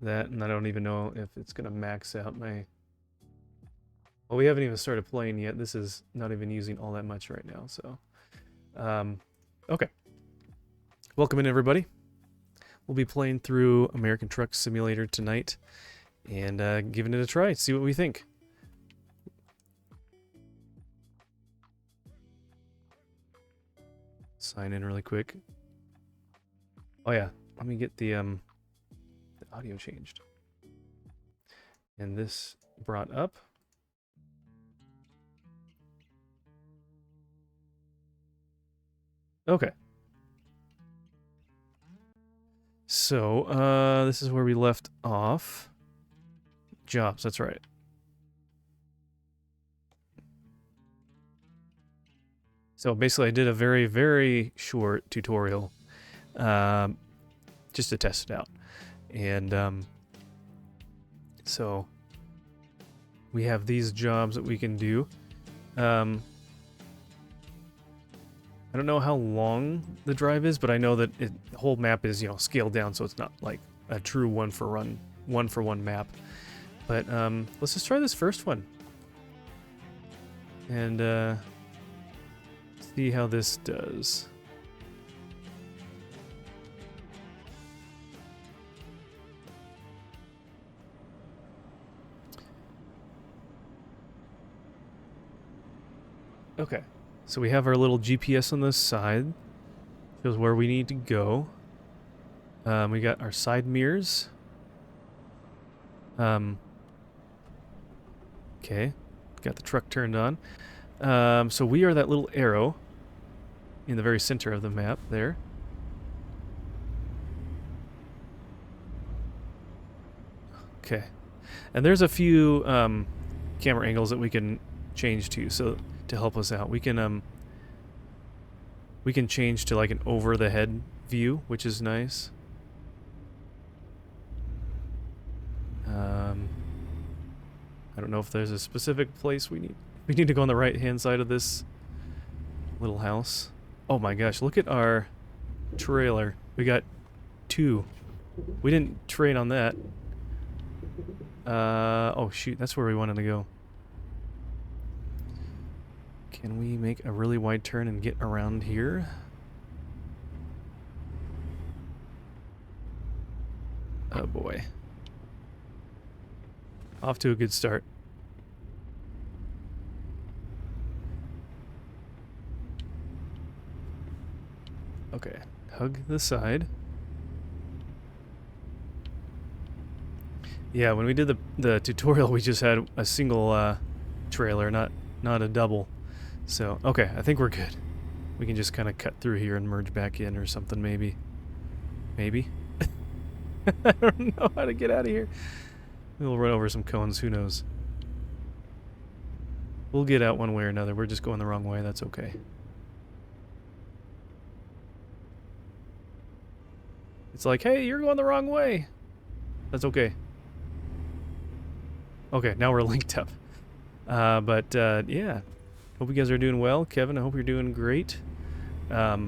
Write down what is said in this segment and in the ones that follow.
that, and I don't even know if it's gonna max out my... Well, we haven't even started playing yet. This is not even using all that much right now, so... Okay. Welcome in, everybody. We'll be playing through American Truck Simulator tonight, and giving it a try, see what we think. Sign in really quick. Oh yeah, let me get the audio changed. And this brought up. Okay. So, this is where we left off. Jobs, that's right. So basically I did a very, very short tutorial, just to test it out. And, so we have these jobs that we can do. I don't know how long the drive is, but I know that the whole map is, scaled down, so it's not like a true one-for-one map. But let's just try this first one. And see how this does. Okay. So we have our little GPS on this side. Shows where we need to go. We got our side mirrors. Okay. Got the truck turned on. So we are that little arrow in the very center of the map there. Okay. And there's a few camera angles that we can change to, so to help us out. We can change to like an over the head view, which is nice. I don't know if there's a specific place we need to go on the right hand side of this little house. Oh my gosh, look at our trailer. We got 2. We didn't trade on that. Oh shoot, that's where we wanted to go. Can we make a really wide turn and get around here? Oh boy. Off to a good start. Okay, hug the side. Yeah, when we did the tutorial, we just had a single trailer, not a double. So, okay, I think we're good. We can just kind of cut through here and merge back in or something, maybe. Maybe? I don't know how to get out of here. We'll run over some cones, who knows. We'll get out one way or another. We're just going the wrong way, that's okay. It's like, hey, you're going the wrong way. That's okay. Okay, now we're linked up. Yeah. Hope you guys are doing well. Kevin, I hope you're doing great. Got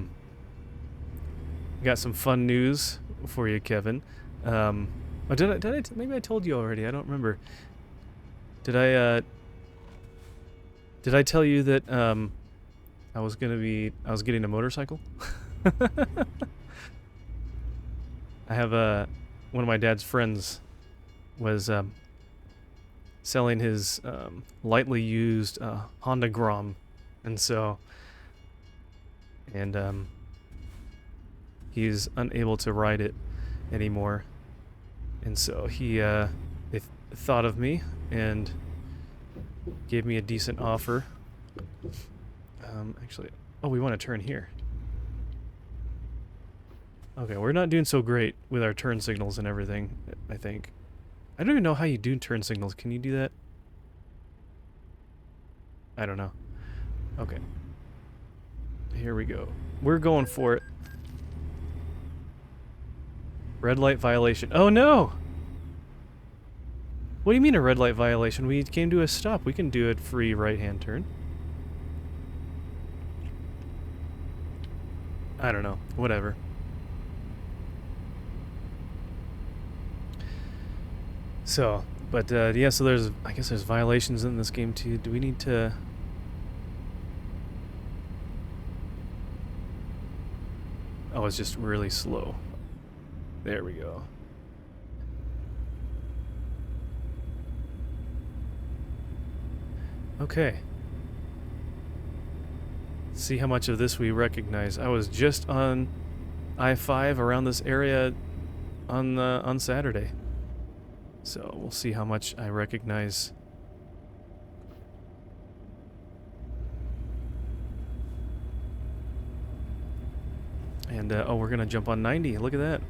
some fun news for you, Kevin. Maybe I told you already. I don't remember. Did I tell you that I was getting a motorcycle? I have one of my dad's friends was selling his lightly used Honda Grom, and he's unable to ride it anymore, and so they thought of me and gave me a decent offer. Actually, oh, we want to turn here. Okay, we're not doing so great with our turn signals and everything, I think. I don't even know how you do turn signals. Can you do that? I don't know. Okay. Here we go. We're going for it. Red light violation. Oh no! What do you mean a red light violation? We came to a stop. We can do a free right-hand turn. I don't know. Whatever. So, but yeah, so I guess there's violations in this game too. Do we need to... Oh, it's just really slow. There we go. Okay. Let's see how much of this we recognize. I was just on I-5 around this area on Saturday. So we'll see how much I recognize. And oh, we're gonna jump on 90. Look at that.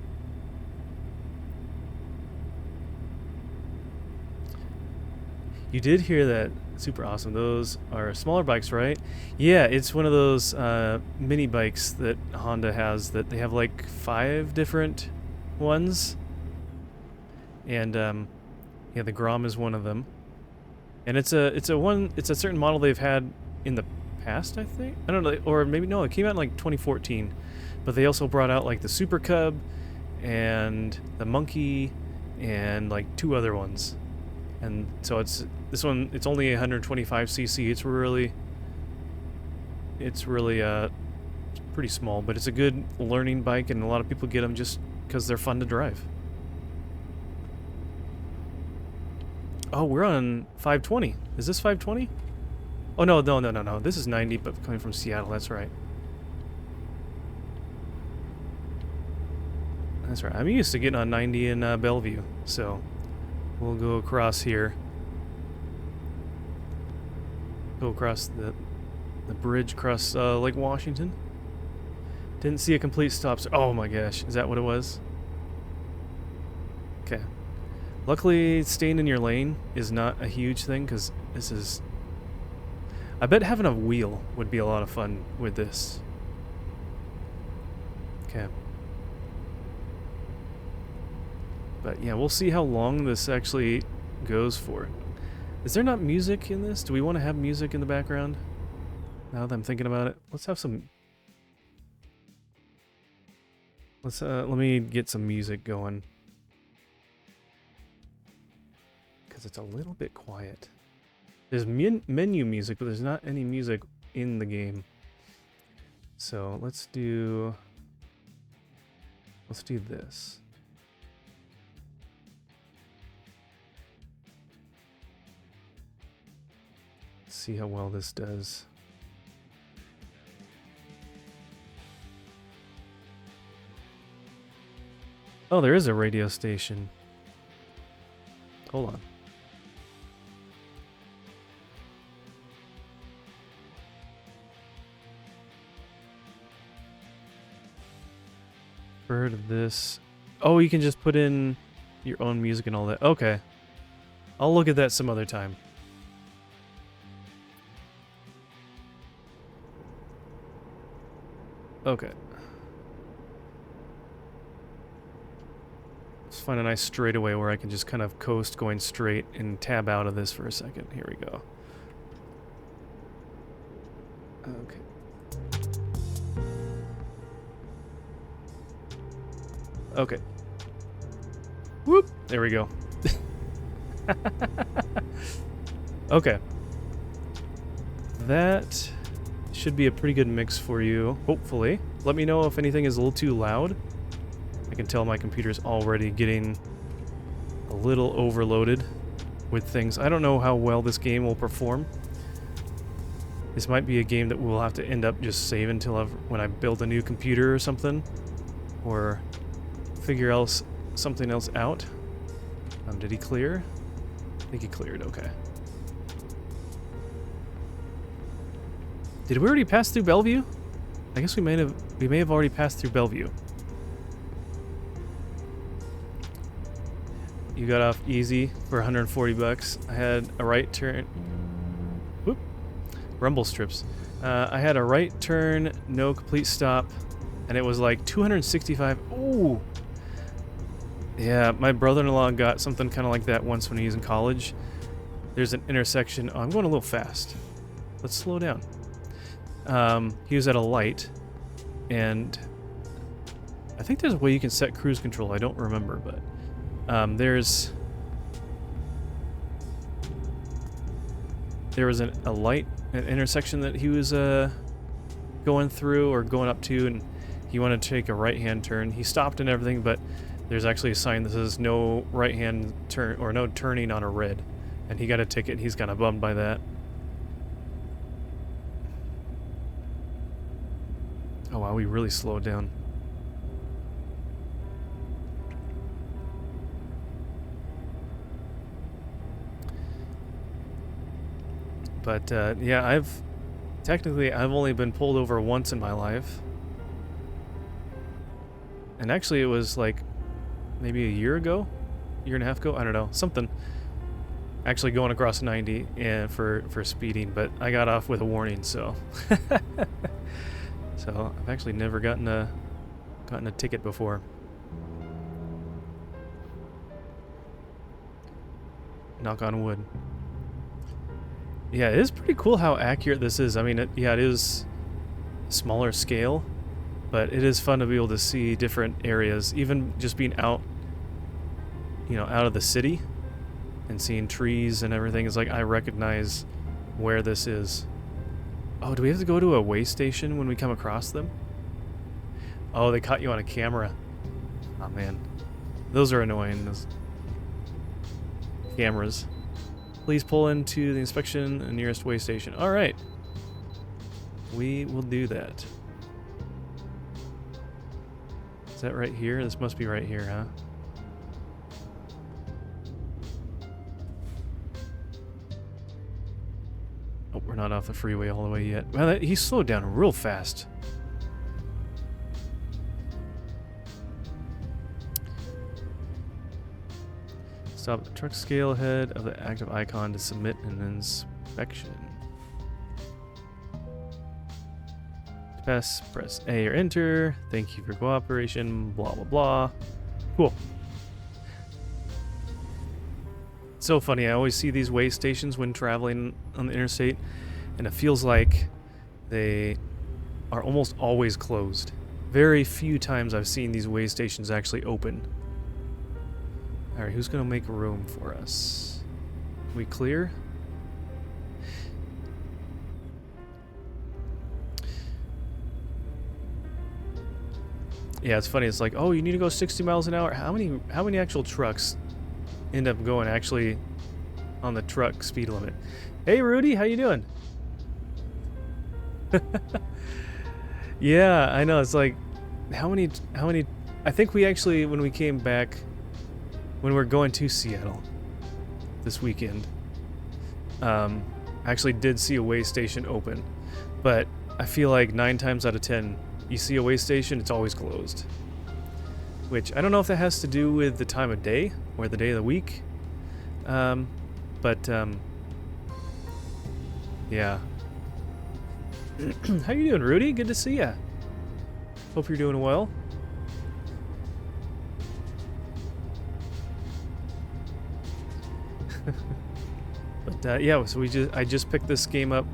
You did hear that. Super awesome. Those are smaller bikes, right? Yeah, it's one of those mini bikes that Honda has that they have like 5 different ones. And yeah, the Grom is one of them. And it's a certain model they've had in the past, I think. I don't know, or maybe no, it came out in like 2014. But they also brought out like the Super Cub and the Monkey and like 2 other ones. And so this one, it's only 125cc. It's really pretty small, but it's a good learning bike, and a lot of people get them just because they're fun to drive. Oh, we're on 520. Is this 520? Oh, no. This is 90, but coming from Seattle. That's right. That's right. I'm used to getting on 90 in Bellevue, so we'll go across here. Go across the bridge across Lake Washington. Didn't see a complete stop. Oh my gosh, is that what it was? Okay. Luckily, staying in your lane is not a huge thing, because this is... I bet having a wheel would be a lot of fun with this. Okay. But yeah, we'll see how long this actually goes for. Is there not music in this? Do we want to have music in the background? Now that I'm thinking about it, let's have some... let me get some music going. Because it's a little bit quiet. There's menu music, but there's not any music in the game. So let's do this. See how well this does. Oh, there is a radio station. Hold on. Heard of this? Oh, you can just put in your own music and all that. Okay. I'll look at that some other time. Okay. Let's find a nice straightaway where I can just kind of coast going straight and tab out of this for a second. Here we go. Okay. Okay. Whoop! There we go. Okay. That should be a pretty good mix for you, hopefully. Let me know if anything is a little too loud. I can tell my computer's already getting a little overloaded with things. I don't know how well this game will perform. This might be a game that we'll have to end up just saving until when I build a new computer or something. Or figure something else out. Did he clear? I think he cleared, okay. Did we already pass through Bellevue? I guess we may have already passed through Bellevue. You got off easy for 140 bucks. I had a right turn. Whoop. Rumble strips. I had a right turn, no complete stop, and it was like 265. Ooh. Yeah, my brother-in-law got something kind of like that once when he was in college. There's an intersection. Oh, I'm going a little fast. Let's slow down. He was at a light, and I think there's a way you can set cruise control. I don't remember, but there's there was a light, an intersection that he was going through or going up to, and he wanted to take a right-hand turn. He stopped and everything, but there's actually a sign that says no right-hand turn or no turning on a red, and he got a ticket. He's kind of bummed by that. Oh wow, we really slowed down. But yeah, I've only been pulled over once in my life. And actually it was like maybe a year and a half ago, I don't know, something. Actually going across 90 and for speeding, but I got off with a warning, so so I've actually never gotten a ticket before. Knock on wood. Yeah, it is pretty cool how accurate this is. I mean, yeah, it is smaller scale, but it is fun to be able to see different areas, even just being out, you know, out of the city and seeing trees and everything. Is like I recognize where this is. Oh, do we have to go to a way station when we come across them? Oh, they caught you on a camera. Oh man, those are annoying. Those cameras. Please pull into the inspection and nearest way station. All right. We will do that. Is that right here? This must be right here, huh? Oh, we're not off the freeway all the way yet. Well, he slowed down real fast. Stop the truck scale ahead of the active icon to submit an inspection. To pass, press A or enter. Thank you for cooperation. Blah, blah, blah. Cool. It's so funny. I always see these way stations when traveling on the interstate, and it feels like they are almost always closed. Very few times I've seen these way stations actually open. Alright, who's gonna make room for us? We clear? Yeah, it's funny. It's like, oh, you need to go 60 miles an hour. How many actual trucks end up going actually on the truck speed limit? Hey, Rudy, how you doing? Yeah, I know. It's like, how many? I think we actually, when we came back, when we're going to Seattle this weekend, actually did see a way station open, but I feel like 9 times out of 10 you see a way station, it's always closed, which I don't know if that has to do with the time of day or the day of the week, but yeah. How you doing, Rudy? Good to see ya. Hope you're doing well. But yeah, so I just picked this game up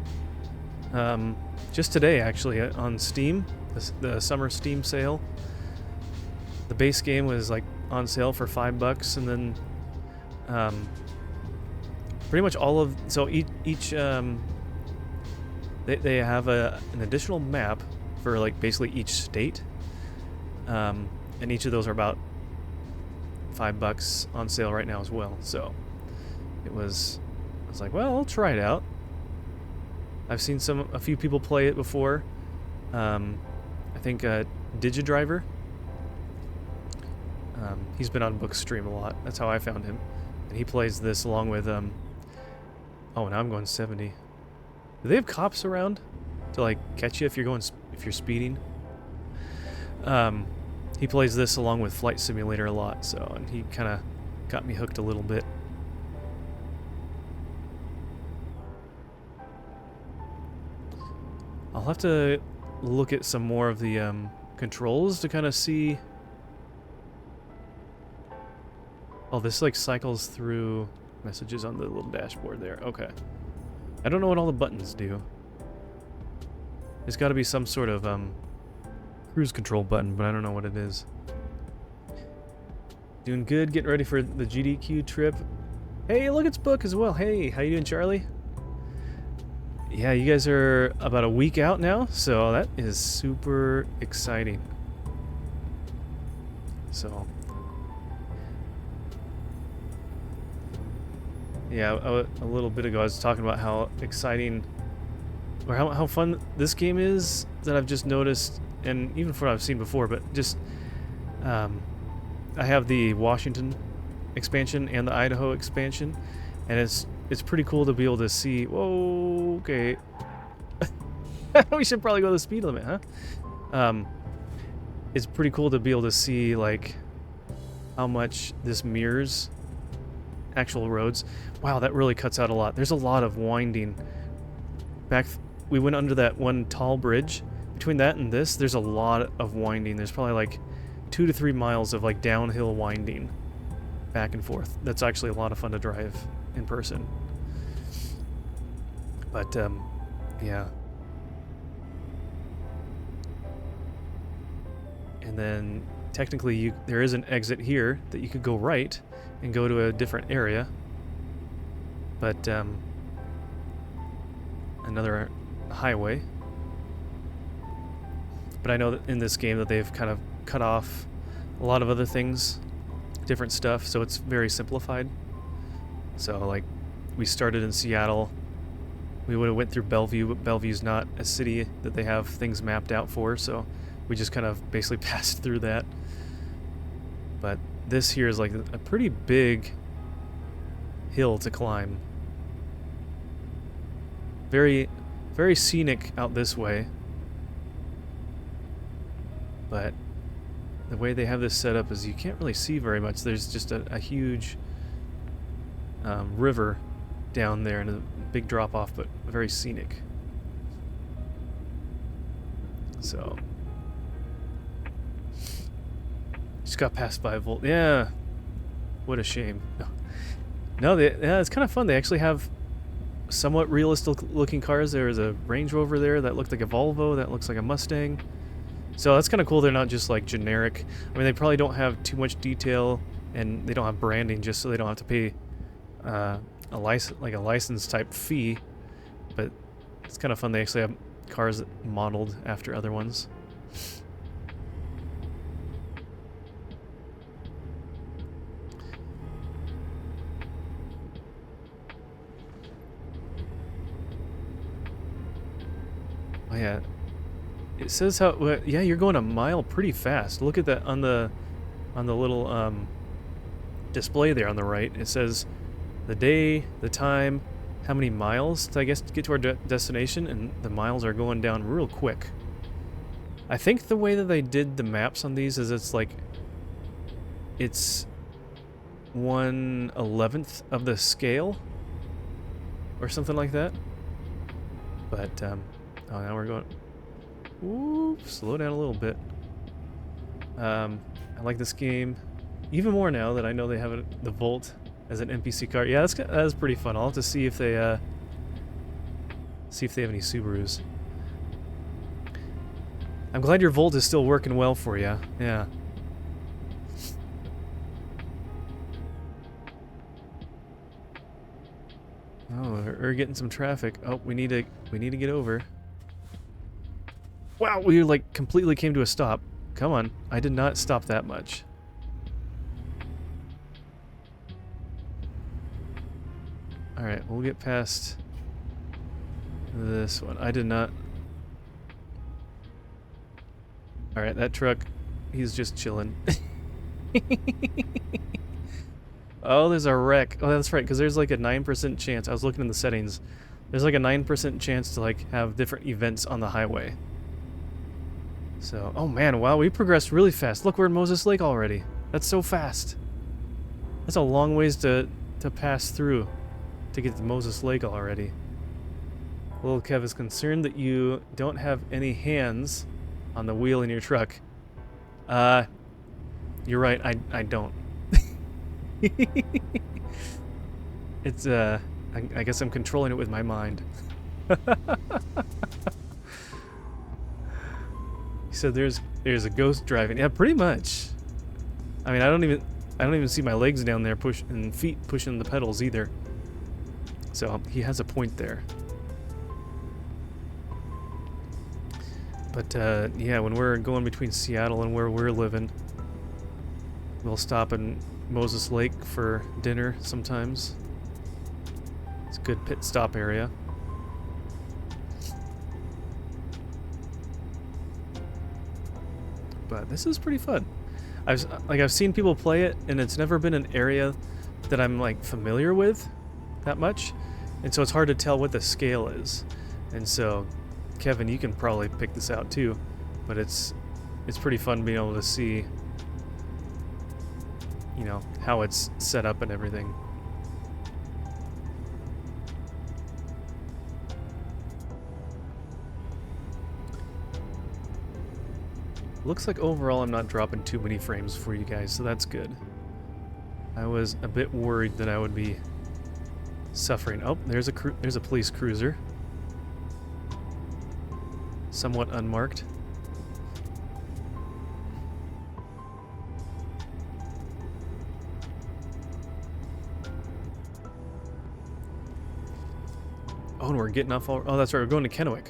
just today, actually, on Steam, the summer Steam sale. The base game was like on sale for $5, and then pretty much all of each they have an additional map for like basically each state, and each of those are about $5 on sale right now as well. So I was like, well, I'll try it out. I've seen a few people play it before. I think Digidriver. He's been on Bookstream a lot. That's how I found him. And he plays this along with oh, now I'm going 70. Do they have cops around to like catch you if you're speeding? He plays this along with Flight Simulator a lot, so, and he kind of got me hooked a little bit. I'll have to look at some more of the controls to kind of see. Oh, this like cycles through messages on the little dashboard there. Okay. I don't know what all the buttons do. There's got to be some sort of cruise control button, but I don't know what it is. Doing good, getting ready for the GDQ trip. Hey, look, it's Book as well. Hey, how you doing, Charlie? yeah, you guys are about a week out now, so that is super exciting. So, yeah, a little bit ago I was talking about how exciting, or how fun this game is that I've just noticed, and even from what I've seen before, but just, I have the Washington expansion and the Idaho expansion, and it's pretty cool to be able to see, whoa, okay, we should probably go the speed limit, huh? It's pretty cool to be able to see, like, how much this mirrors actual roads. Wow, that really cuts out a lot. There's a lot of winding. We went under that one tall bridge. Between that and this, there's a lot of winding. There's probably like 2 to 3 miles of like downhill winding back and forth. That's actually a lot of fun to drive in person. But, yeah. And then technically there is an exit here that you could go right and go to a different area. But another highway. But I know that in this game that they've kind of cut off a lot of other things, different stuff, so it's very simplified. So like we started in Seattle, we would have went through Bellevue, but Bellevue's not a city that they have things mapped out for, so we just kind of basically passed through that. But this here is like a pretty big hill to climb. Very, very scenic out this way. But the way they have this set up is you can't really see very much. There's just a huge river down there and a big drop off, but very scenic. So just got passed by a Volt. Yeah, what a shame. No, yeah, it's kind of fun. They actually have somewhat realistic looking cars. There's a Range Rover there that looked like a Volvo, that looks like a Mustang. So that's kind of cool. They're not just like generic. I mean, they probably don't have too much detail, and they don't have branding just so they don't have to pay a license type fee. But it's kind of fun. They actually have cars modeled after other ones. Oh yeah. It says how, yeah, you're going a mile pretty fast. Look at that on the little display there on the right. It says the day, the time, how many miles to, I guess, to get to our destination, and the miles are going down real quick. I think the way that they did the maps on these is it's 1/11th of the scale or something like that. But oh, now we're going. Ooh, slow down a little bit. I like this game even more now that I know they have the Volt as an NPC car. Yeah, that's pretty fun. I'll have to see if they have any Subarus. I'm glad your Volt is still working well for you. Yeah. Oh, we're getting some traffic. Oh, we need to get over. Wow, we like completely came to a stop. Come on, I did not stop that much. Alright, we'll get past this one. I did not. Alright, that truck, he's just chilling. Oh, there's a wreck. Oh, that's right, because there's like a 9% chance. I was looking in the settings. There's like a 9% chance to like have different events on the highway. So, oh man, wow, we progressed really fast. Look, we're in Moses Lake already. That's so fast. That's a long ways to pass through to get to Moses Lake already. Little Kev is concerned that you don't have any hands on the wheel in your truck. You're right, I don't. It's, I guess I'm controlling it with my mind. He said there's a ghost driving. Yeah, pretty much. I mean, I don't even see my legs down there and feet pushing the pedals either. So he has a point there. But yeah, when we're going between Seattle and where we're living, we'll stop in Moses Lake for dinner sometimes. It's a good pit stop area. But this is pretty fun. I've seen people play it, and it's never been an area that I'm like familiar with that much, and so it's hard to tell what the scale is. And so, Kevin, you can probably pick this out too, but it's pretty fun being able to see, you know, how it's set up and everything. Looks like overall I'm not dropping too many frames for you guys, so that's good. I was a bit worried that I would be suffering. Oh, there's a police cruiser. Somewhat unmarked. Oh, and we're getting off. Oh, that's right. We're going to Kennewick.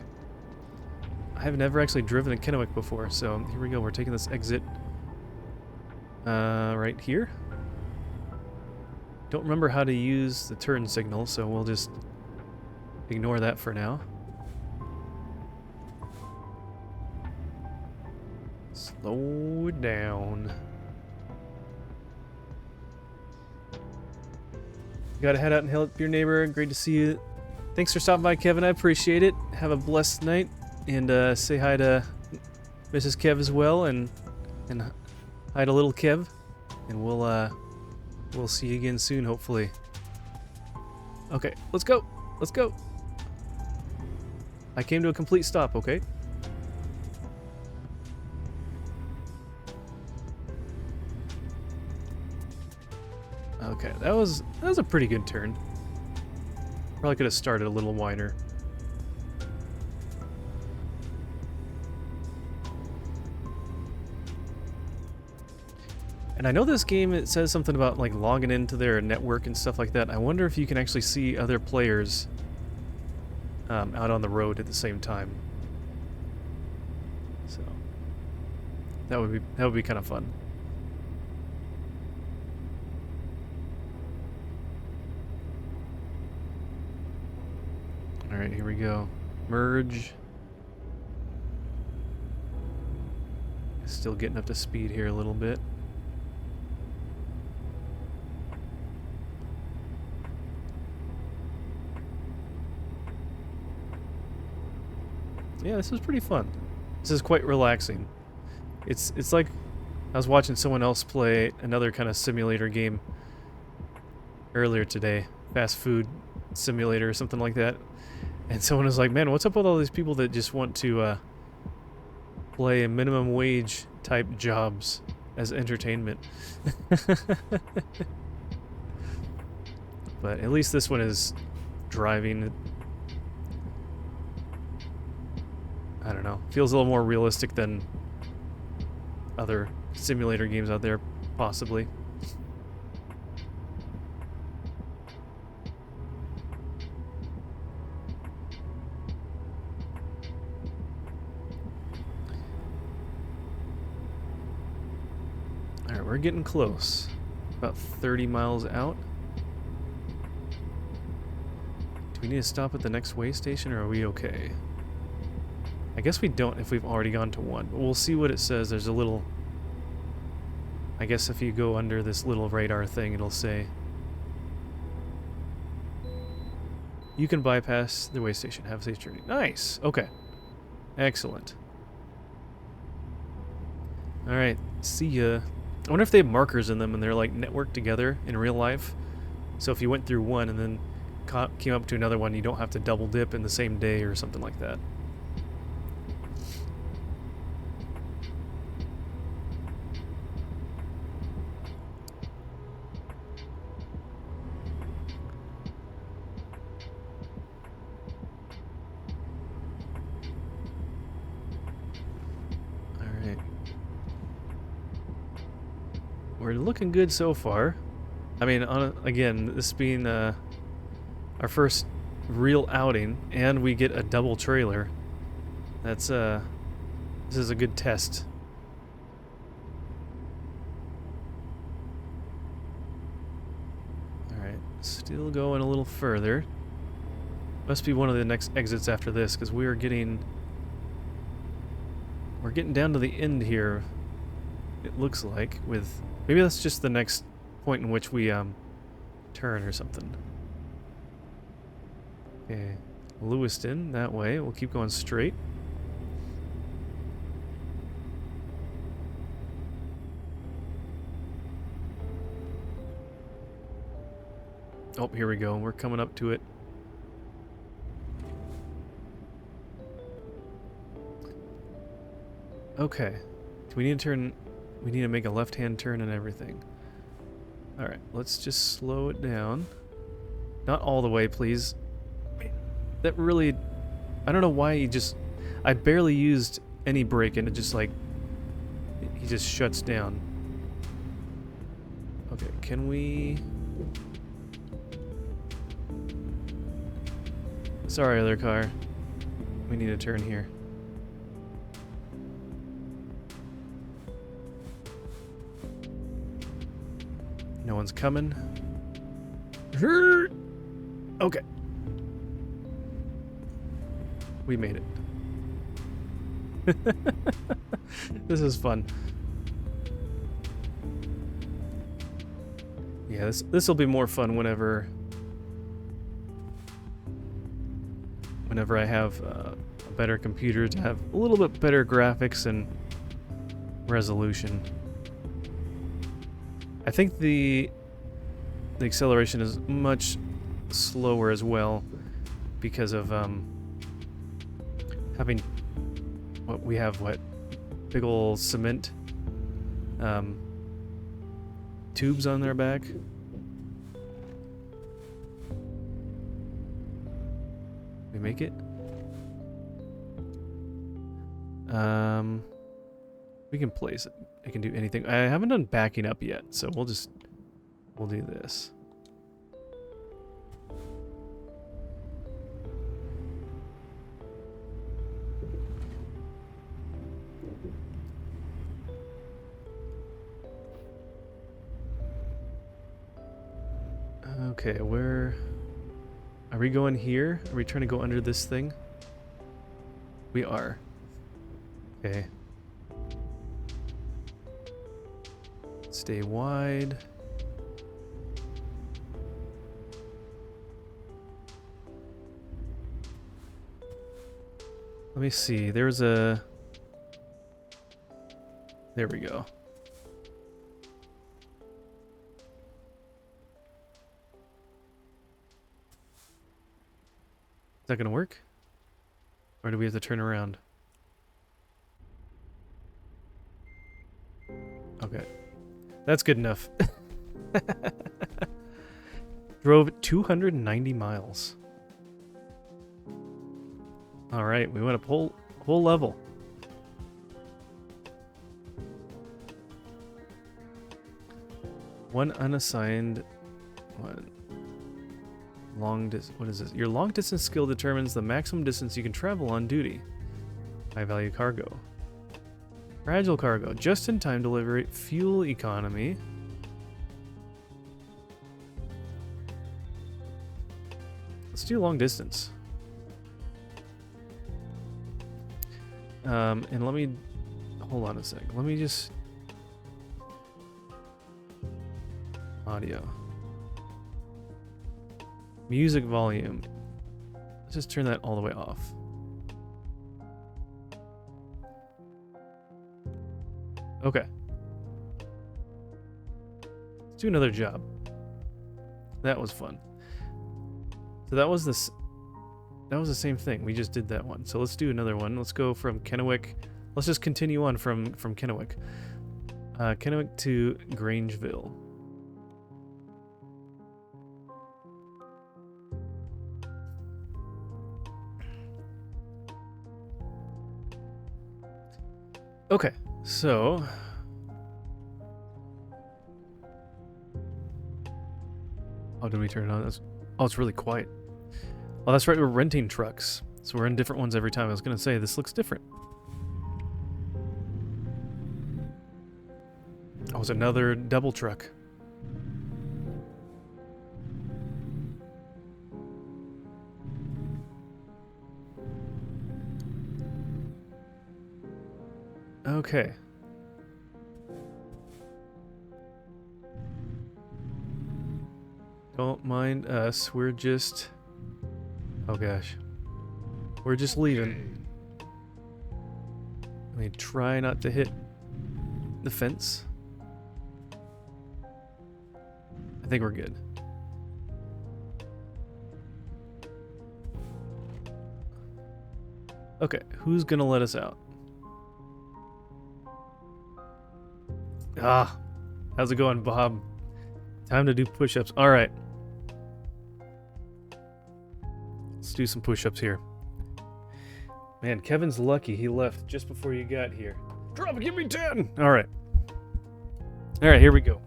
I have never actually driven to Kennewick before, so here we go. We're taking this exit right here. Don't remember how to use the turn signal, so we'll just ignore that for now. Slow it down. Gotta head out and help your neighbor. Great to see you. Thanks for stopping by, Kevin. I appreciate it. Have a blessed night. And say hi to Mrs. Kev as well, and hi to little Kev. And we'll see you again soon, hopefully. Okay, let's go. Let's go. I came to a complete stop, okay? Okay, that was a pretty good turn. Probably could have started a little wider. And I know this game, it says something about like logging into their network and stuff like that. I wonder if you can actually see other players out on the road at the same time. So that would be kind of fun. All right, here we go. Merge. Still getting up to speed here a little bit. Yeah, this is pretty fun. This is quite relaxing. It's like I was watching someone else play another kind of simulator game earlier today, fast food simulator or something like that. And someone was like, "Man, what's up with all these people that just want to play minimum wage type jobs as entertainment?" But at least this one is driving. I don't know. Feels a little more realistic than other simulator games out there, possibly. Alright, we're getting close. About 30 miles out. Do we need to stop at the next way station, or are we okay? I guess we don't if we've already gone to one, but we'll see what it says. There's a little... I guess if you go under this little radar thing, it'll say... You can bypass the way station. Have a safe journey. Nice! Okay. Excellent. Alright, see ya. I wonder if they have markers in them and they're like networked together in real life. So if you went through one and then came up to another one, you don't have to double dip in the same day or something like that. We're looking good so far. I mean, again, this being our first real outing, and we get a double trailer. That's This is a good test. Alright, still going a little further. Must be one of the next exits after this, because we're getting down to the end here, it looks like, with... Maybe that's just the next point in which we, turn or something. Okay, Lewiston, that way. We'll keep going straight. Oh, here we go. We're coming up to it. Okay. Do we need to turn... We need to make a left-hand turn and everything. Alright, let's just slow it down. Not all the way, please. That really... I don't know why he just... I barely used any brake and it just, like... He just shuts down. Okay, can we... Sorry, other car. We need a turn here. No one's coming. Okay. We made it. This is fun. Yeah, this will be more fun whenever I have a better computer to have a little bit better graphics and resolution. I think the acceleration is much slower as well because of having what big old cement tubes on their back. We make it? We can place it. I can do anything. I haven't done backing up yet, so we'll do this. Okay, where are we going here? Are we trying to go under this thing? We are. Okay. Stay wide. Let me see. There's a... There we go. Is that gonna work? Or do we have to turn around? Okay. That's good enough. Drove 290 miles. Alright, we went up whole level. One unassigned... What? What is this? Your long distance skill determines the maximum distance you can travel on duty. High value cargo. Fragile cargo. Just in time delivery. Fuel economy. Let's do long distance. And let me... Hold on a sec. Let me just... Audio. Music volume. Let's just turn that all the way off. Okay. Let's do another job. That was fun. So that was the same thing. We just did that one. So let's do another one. Let's go from Kennewick. Let's just continue on from Kennewick. Kennewick to Grangeville. Okay, so... Oh, did we turn it on? Oh, it's really quiet. Oh, that's right, we're renting trucks. So we're in different ones every time. I was going to say, this looks different. That was another double truck. Okay. Don't mind us. We're just... Oh gosh. We're just leaving. Let me try not to hit the fence. I think we're good. Okay, who's gonna let us out? Ah, how's it going, Bob? Time to do push-ups. All right. Let's do some push-ups here. Man, Kevin's lucky he left just before you got here. Drop it, give me 10! All right. All right, here we go.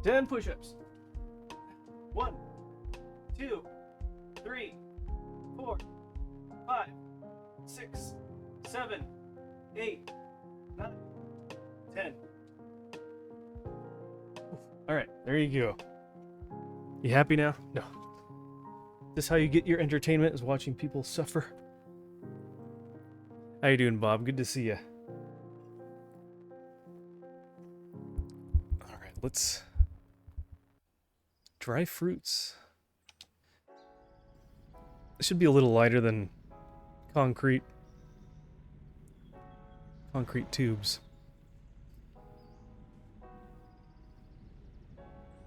Ten push-ups. 1, 2, 3, 4, 5, 6, 7, 8, 9, 10. All right, there you go. You happy now? No. This is how you get your entertainment, is watching people suffer. How you doing, Bob? Good to see you. All right, let's... Dry fruits. It should be a little lighter than concrete tubes.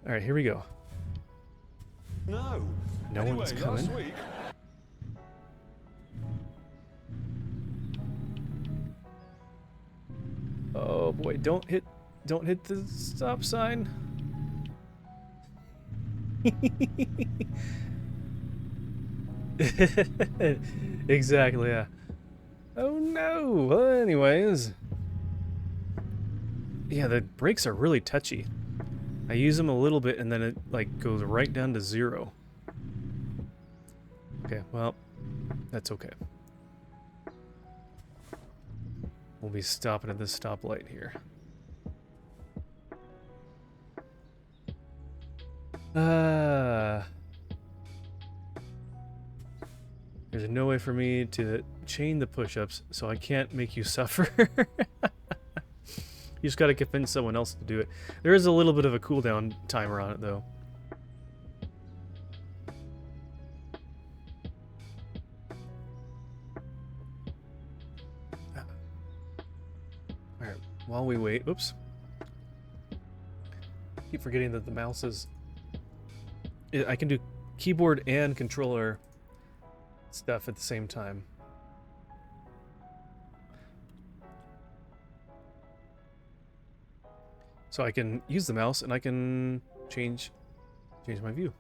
All right, here we go. No one's coming. Last week... Oh boy, don't hit the stop sign. Exactly, yeah. Oh no. Well, anyways. Yeah, the brakes are really touchy. I use them a little bit and then it like goes right down to 0. Okay, well, that's okay. We'll be stopping at this stoplight here. There's no way for me to chain the push-ups, so I can't make you suffer. You just gotta convince someone else to do it. There is a little bit of a cooldown timer on it, though. Alright, while we wait... Oops. Keep forgetting that the mouse is... I can do keyboard and controller stuff at the same time. So I can use the mouse and I can change my view.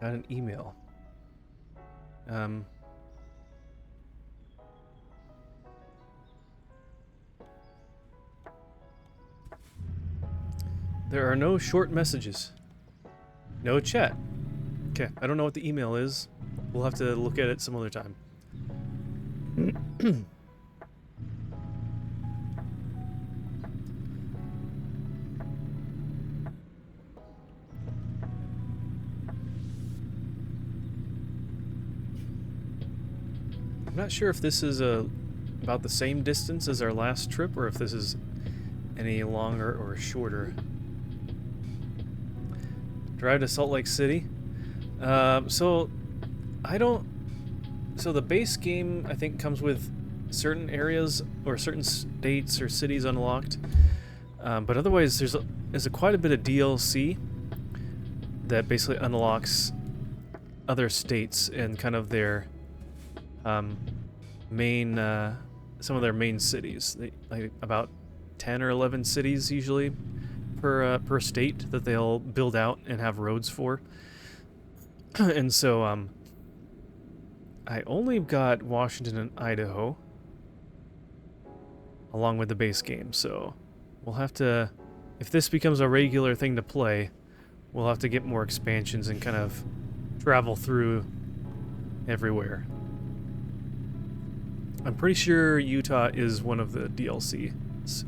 Got an email. There are no short messages. No chat. Okay, I don't know what the email is. We'll have to look at it some other time. I'm not sure if this is about the same distance as our last trip, or if this is any longer or shorter. Drive to Salt Lake City. So the base game, I think, comes with certain areas or certain states or cities unlocked. But otherwise, there's quite a bit of DLC that basically unlocks other states and kind of their main, some of their main cities. Like about 10 or 11 cities usually per state that they'll build out and have roads for. And so I only got Washington and Idaho along with the base game, so we'll have to, if this becomes a regular thing to play, we'll have to get more expansions and kind of travel through everywhere. I'm pretty sure Utah is one of the DLCs.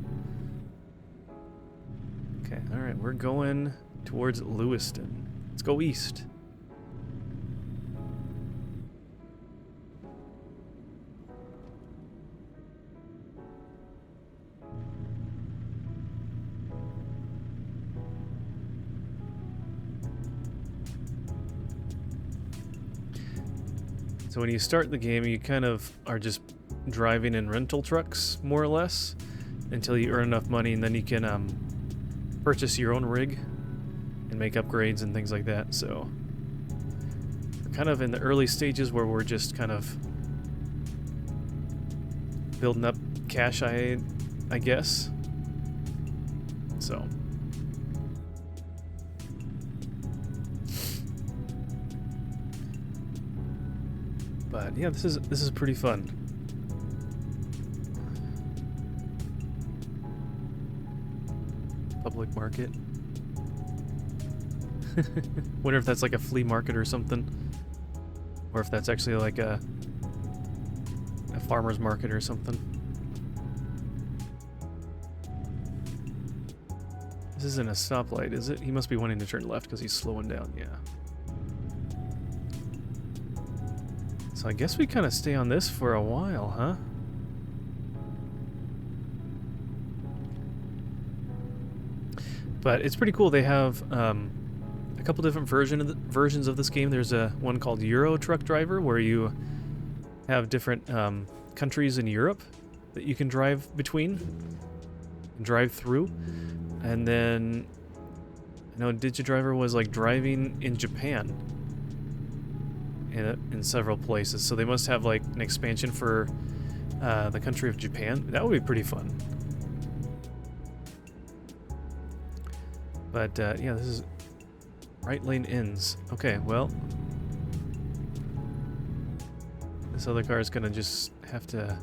Okay, alright, we're going towards Lewiston. Let's go east. So when you start the game, you kind of are just driving in rental trucks, more or less, until you earn enough money, and then you can purchase your own rig and make upgrades and things like that. So we're kind of in the early stages where we're just kind of building up cash, I guess. So but yeah, this is pretty fun. Public market. Wonder if that's like a flea market or something, or if that's actually like a farmer's market or something. This isn't a stoplight, is it? He must be wanting to turn left because he's slowing down. Yeah. So I guess we kind of stay on this for a while, huh? But it's pretty cool. They have a couple different versions of this game. There's a one called Euro Truck Driver, where you have different countries in Europe that you can drive between, and drive through. And then I know DigiDriver was like driving in Japan in several places. So they must have like an expansion for the country of Japan. That would be pretty fun. But yeah, this is right lane ends. Okay, well, this other car is gonna just have to.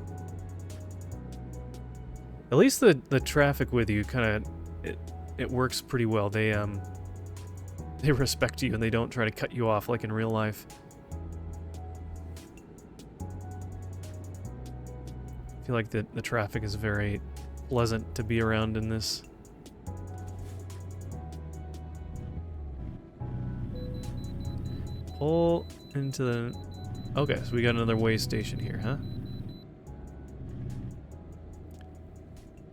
At least the traffic with you kind of it works pretty well. They respect you and they don't try to cut you off like in real life. I feel like the traffic is very pleasant to be around in this. Pull into the... Okay, so we got another way station here, huh?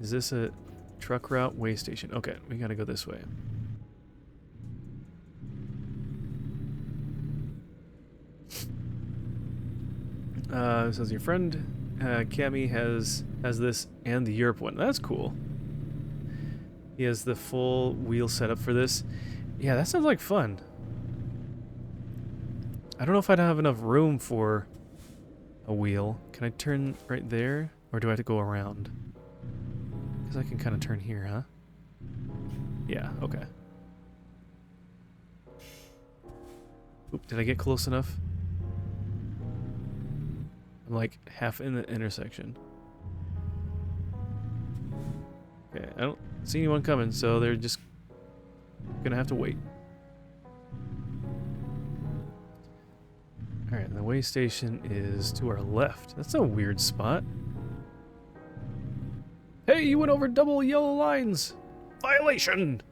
Is this a truck route way station? Okay, we gotta go this way. This is your friend. Cammy has this and the Europe one. That's cool. He has the full wheel setup for this. Yeah, that sounds like fun. I don't know if I'd have enough room for a wheel. Can I turn right there? Or do I have to go around? Because I can kind of turn here, huh? Yeah, okay. Oop, did I get close enough? I'm like half in the intersection. Okay, I don't see anyone coming, so they're just gonna have to wait. Alright, the way station is to our left. That's a weird spot. Hey, you went over double yellow lines! Violation!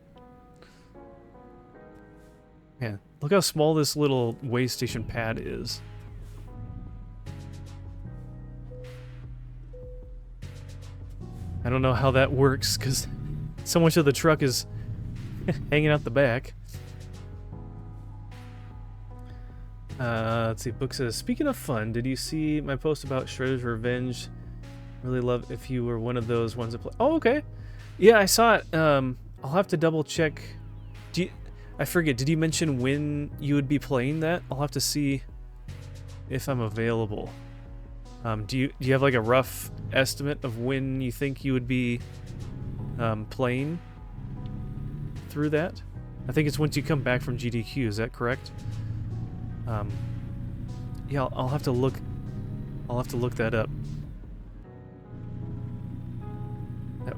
Man, look how small this little way station pad is. I don't know how that works, because so much of the truck is hanging out the back. Let's see, book says, speaking of fun, did you see my post about Shredder's Revenge? Really love if you were one of those ones that play. Oh, okay. Yeah, I saw it. I'll have to double check. I forget, did you mention when you would be playing that? I'll have to see if I'm available. Do you have like a rough estimate of when you think you would be playing through that? I think it's once you come back from GDQ, is that correct? Yeah, I'll have to look. I'll have to look that up.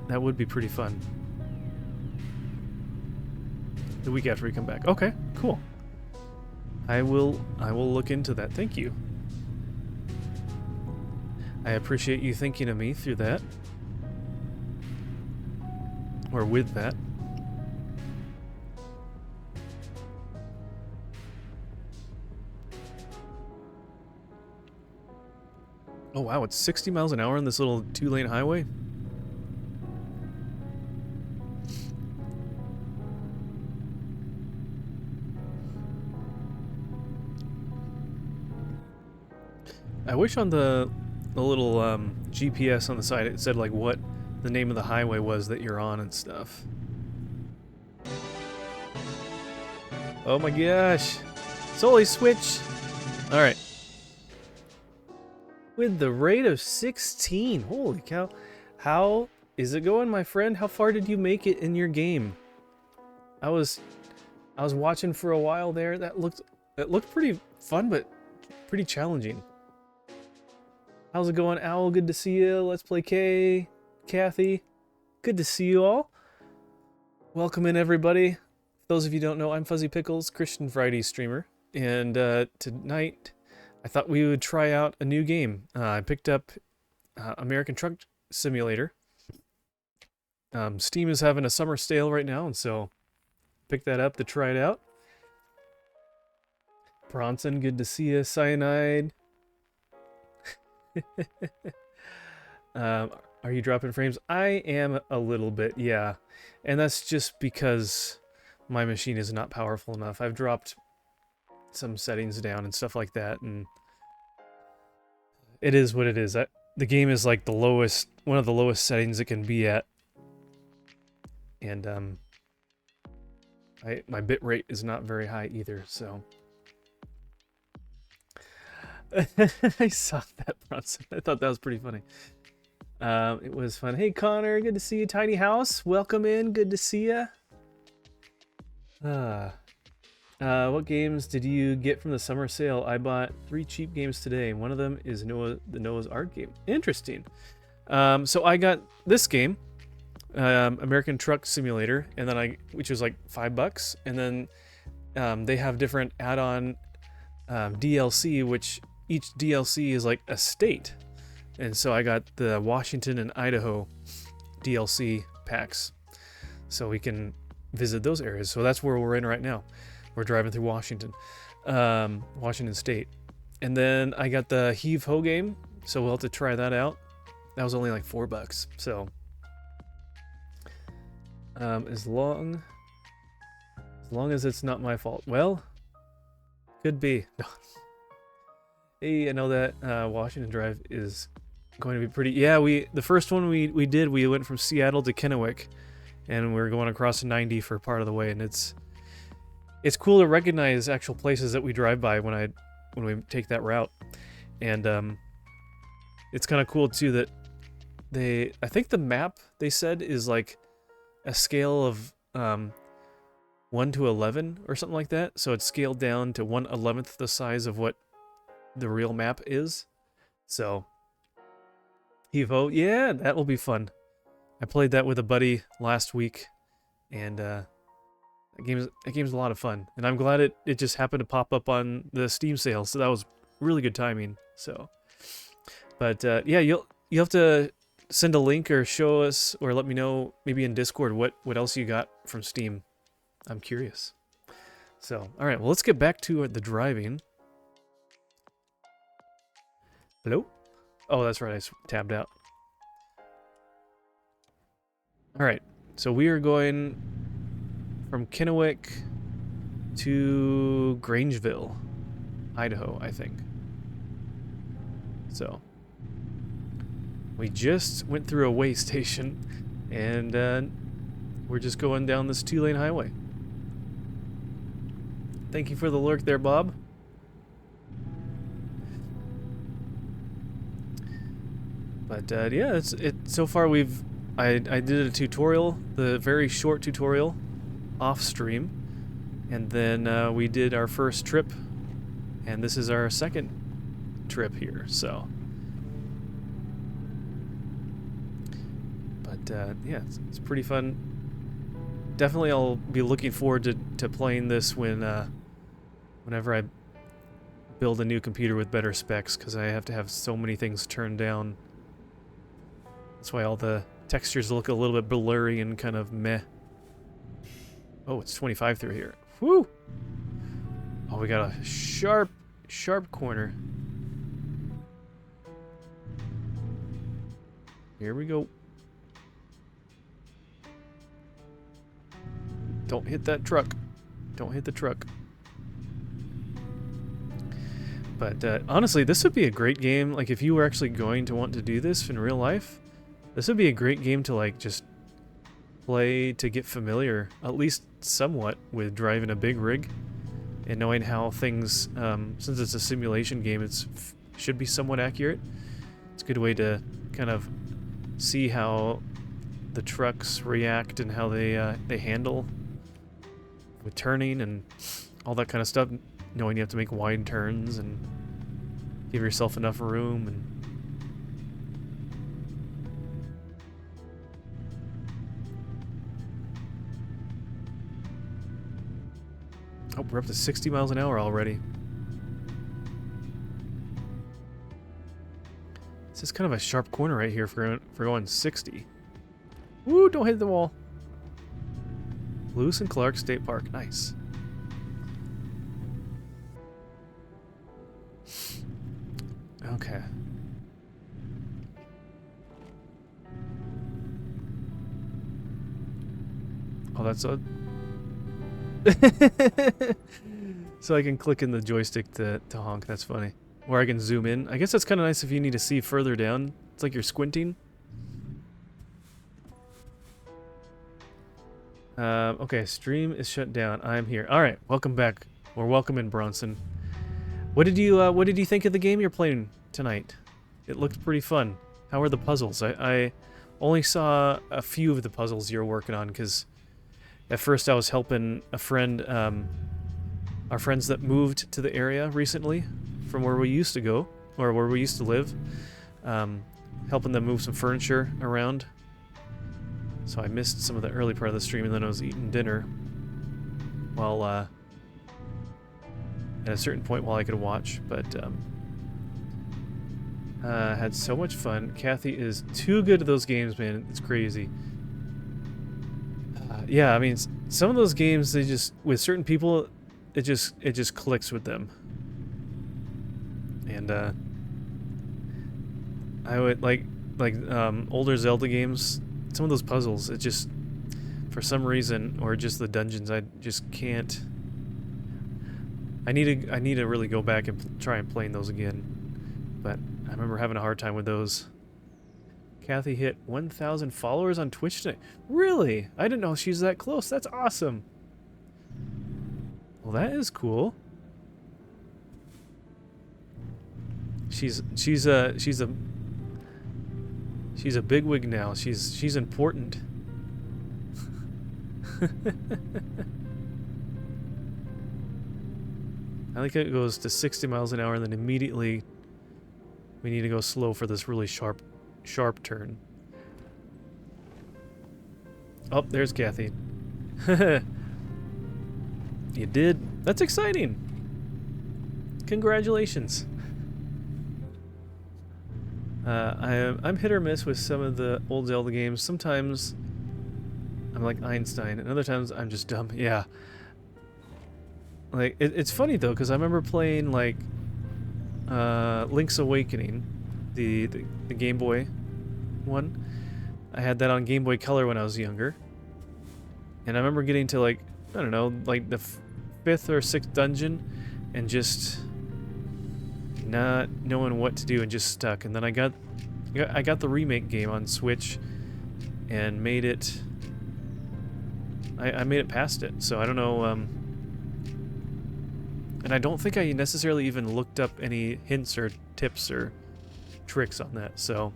That would be pretty fun. The week after we come back. Okay, cool. I will look into that. Thank you. I appreciate you thinking of me through that. Or with that. Oh wow, it's 60 miles an hour on this little 2-lane highway? I wish on the little GPS on the side it said like what the name of the highway was that you're on and stuff. Oh my gosh. Sully switch. Alright. With the rate of 16. Holy cow. How is it going, my friend? How far did you make it in your game? I was watching for a while there. That looked pretty fun, but pretty challenging. How's it going, Owl? Good to see you. Let's Play K. Kathy. Good to see you all. Welcome in, everybody. For those of you who don't know, I'm Fuzzy Pickles, Christian Friday streamer. And tonight, I thought we would try out a new game. I picked up American Truck Simulator. Steam is having a summer sale right now, and so picked that up to try it out. Bronson, good to see you. Cyanide. Are you dropping frames? I am a little bit, yeah. And that's just because my machine is not powerful enough. I've dropped some settings down and stuff like that, and it is what it is. The game is like the lowest, one of the lowest settings it can be at. And my bit rate is not very high either, so. I saw that, Bronson. I thought that was pretty funny. It was fun. Hey, Connor, good to see you. Tiny House, welcome in. Good to see you. What games did you get from the summer sale? I bought 3 cheap games today. One of them is the Noah's Ark game. Interesting. So I got this game, American Truck Simulator, and then which was like $5, and then they have different add-on DLC, which each DLC is like a state. And so I got the Washington and Idaho DLC packs, so we can visit those areas. So that's where we're in right now. We're driving through Washington, Washington State. And then I got the Heave Ho game, so we'll have to try that out. That was only like $4, so as long as it's not my fault. Well, could be. Hey, I know that Washington Drive is going to be pretty. Yeah, the first one we went from Seattle to Kennewick, and we were going across 90 for part of the way, and it's cool to recognize actual places that we drive by when we take that route. And it's kind of cool too that I think the map they said is like a scale of 1 to 11 or something like that. So it's scaled down to 1/11th the size of what the real map is. So Evo, yeah, that will be fun. I played that with a buddy last week, and that game's a lot of fun. And I'm glad it just happened to pop up on the Steam sale, so that was really good timing. So, but yeah, you'll have to send a link or show us or let me know maybe in Discord what else you got from Steam. I'm curious. So, all right, well, let's get back to the driving. Hello? Oh, that's right, I tabbed out. All right, so we are going from Kennewick to Grangeville, Idaho, I think. So, we just went through a way station, and we're just going down this 2-lane highway. Thank you for the lurk there, Bob. But yeah, so far I did a tutorial, the very short tutorial, off stream, and then we did our first trip, and this is our second trip here. So, but yeah, it's pretty fun. Definitely, I'll be looking forward to playing this whenever I build a new computer with better specs because I have to have so many things turned down. That's why all the textures look a little bit blurry and kind of meh. Oh, it's 25 through here. Whew! Oh, we got a sharp corner. Here we go. Don't hit that truck. Don't hit the truck. But honestly, this would be a great game. Like, if you were actually going to want to do this in real life, this would be a great game to, like, just play to get familiar, at least somewhat, with driving a big rig and knowing how things, since it's a simulation game, it should be somewhat accurate. It's a good way to kind of see how the trucks react and how they handle with turning and all that kind of stuff, knowing you have to make wide turns and give yourself enough room. And oh, we're up to 60 miles an hour already. This is kind of a sharp corner right here for going 60. Woo, don't hit the wall. Lewis and Clark State Park, nice. Okay. Oh, that's a... So I can click in the joystick to honk, that's funny. Or I can zoom in. I guess that's kind of nice if you need to see further down. It's like you're squinting. Okay, stream is shut down. I'm here. All right, welcome back, or welcome in, Bronson. What did you think of the game you're playing tonight? It looked pretty fun. How are the puzzles? I only saw a few of the puzzles you're working on because at first I was helping a friend, our friends that moved to the area recently from where we used to go, or where we used to live, helping them move some furniture around. So I missed some of the early part of the stream, and then I was eating dinner while, at a certain point while I could watch, but, had so much fun. Kathy is too good at those games, man. It's crazy. Yeah, I mean, some of those games, they just, with certain people, it just clicks with them. And, I would, like, older Zelda games, some of those puzzles, it just, for some reason, or just the dungeons, I just can't. I need to really go back and try and play those again. But I remember having a hard time with those. Kathy hit 1,000 followers on Twitch today. Really? I didn't know she's that close. That's awesome. Well, that is cool. She's a bigwig now. She's important. I think it goes to 60 miles an hour, and then immediately we need to go slow for this really sharp turn. Oh, there's Kathy. You did. That's exciting. Congratulations. I'm hit or miss with some of the old Zelda games. Sometimes I'm like Einstein, and other times I'm just dumb. Yeah. Like, it's funny though, because I remember playing like Link's Awakening, the Game Boy one. I had that on Game Boy Color when I was younger, and I remember getting to, like, I don't know, like the 5th or 6th dungeon, and just not knowing what to do and just stuck. And then I got the remake game on Switch and made it. I made it past it. So I don't know. And I don't think I necessarily even looked up any hints or tips or tricks on that. So.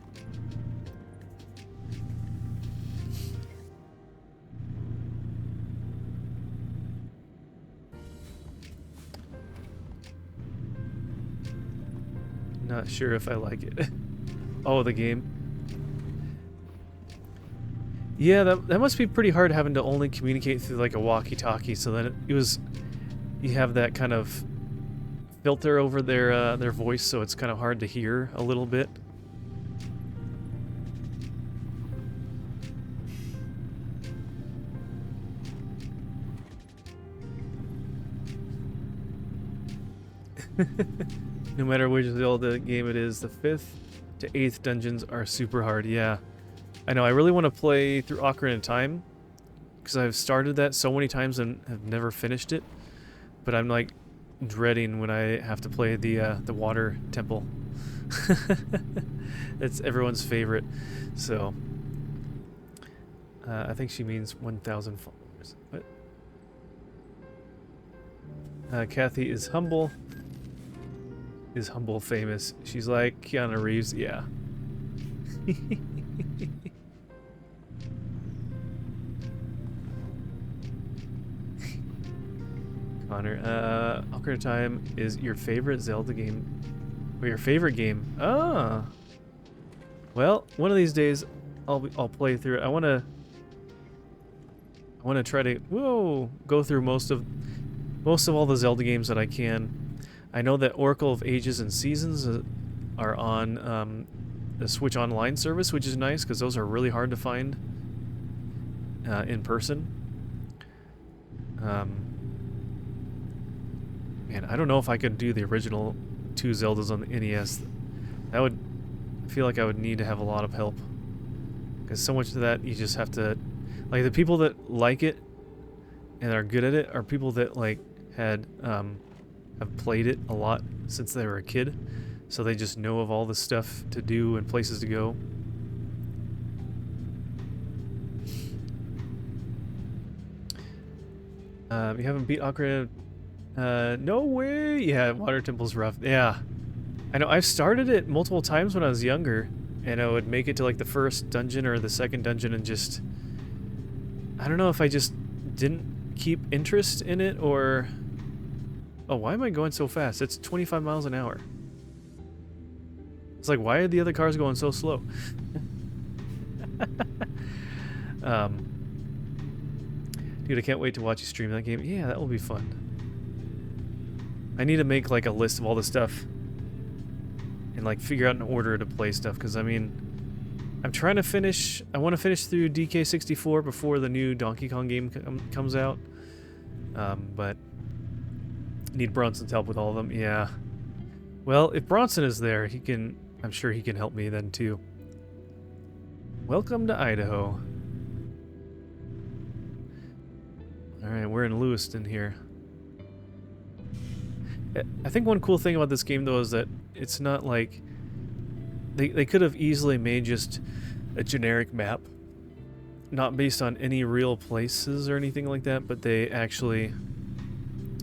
Not sure if I like it. Oh, the game. Yeah, that must be pretty hard having to only communicate through like a walkie-talkie. So then you have that kind of filter over their voice, so it's kind of hard to hear a little bit. No matter which Zelda game it is, the 5th to 8th dungeons are super hard. Yeah, I know. I really want to play through Ocarina of Time because I've started that so many times and have never finished it. But I'm like dreading when I have to play the water temple. It's everyone's favorite. So I think she means 1,000 followers. What? Kathy is humble. Is humble famous? She's like Keanu Reeves. Yeah. Connor, Ocarina of Time is your favorite Zelda game, or your favorite game? Ah. Well, one of these days, I'll play through it. I wanna try to go through most of all the Zelda games that I can. I know that Oracle of Ages and Seasons are on the Switch Online service, which is nice because those are really hard to find in person. Man, I don't know if I could do the original 2 Zeldas on the NES. I feel like I would need to have a lot of help. Because so much of that, you just have to... Like, the people that like it and are good at it are people that, like, have played it a lot since they were a kid. So they just know of all the stuff to do and places to go. You haven't beat Ocarina... no way! Yeah, Water Temple's rough. Yeah. I know, I've started it multiple times when I was younger, and I would make it to like the first dungeon or the second dungeon and just... I don't know if I just didn't keep interest in it, or... Oh, why am I going so fast? It's 25 miles an hour. It's like, why are the other cars going so slow? Dude, I can't wait to watch you stream that game. Yeah, that will be fun. I need to make like a list of all the stuff and like figure out an order to play stuff, because I mean, I'm trying to finish... I want to finish through DK64 before the new Donkey Kong game comes out. But need Bronson's help with all of them. Yeah. Well, if Bronson is there, he can... I'm sure he can help me then too. Welcome to Idaho. Alright, we're in Lewiston here. I think one cool thing about this game though is that it's not like... They could have easily made just a generic map, not based on any real places or anything like that, but they actually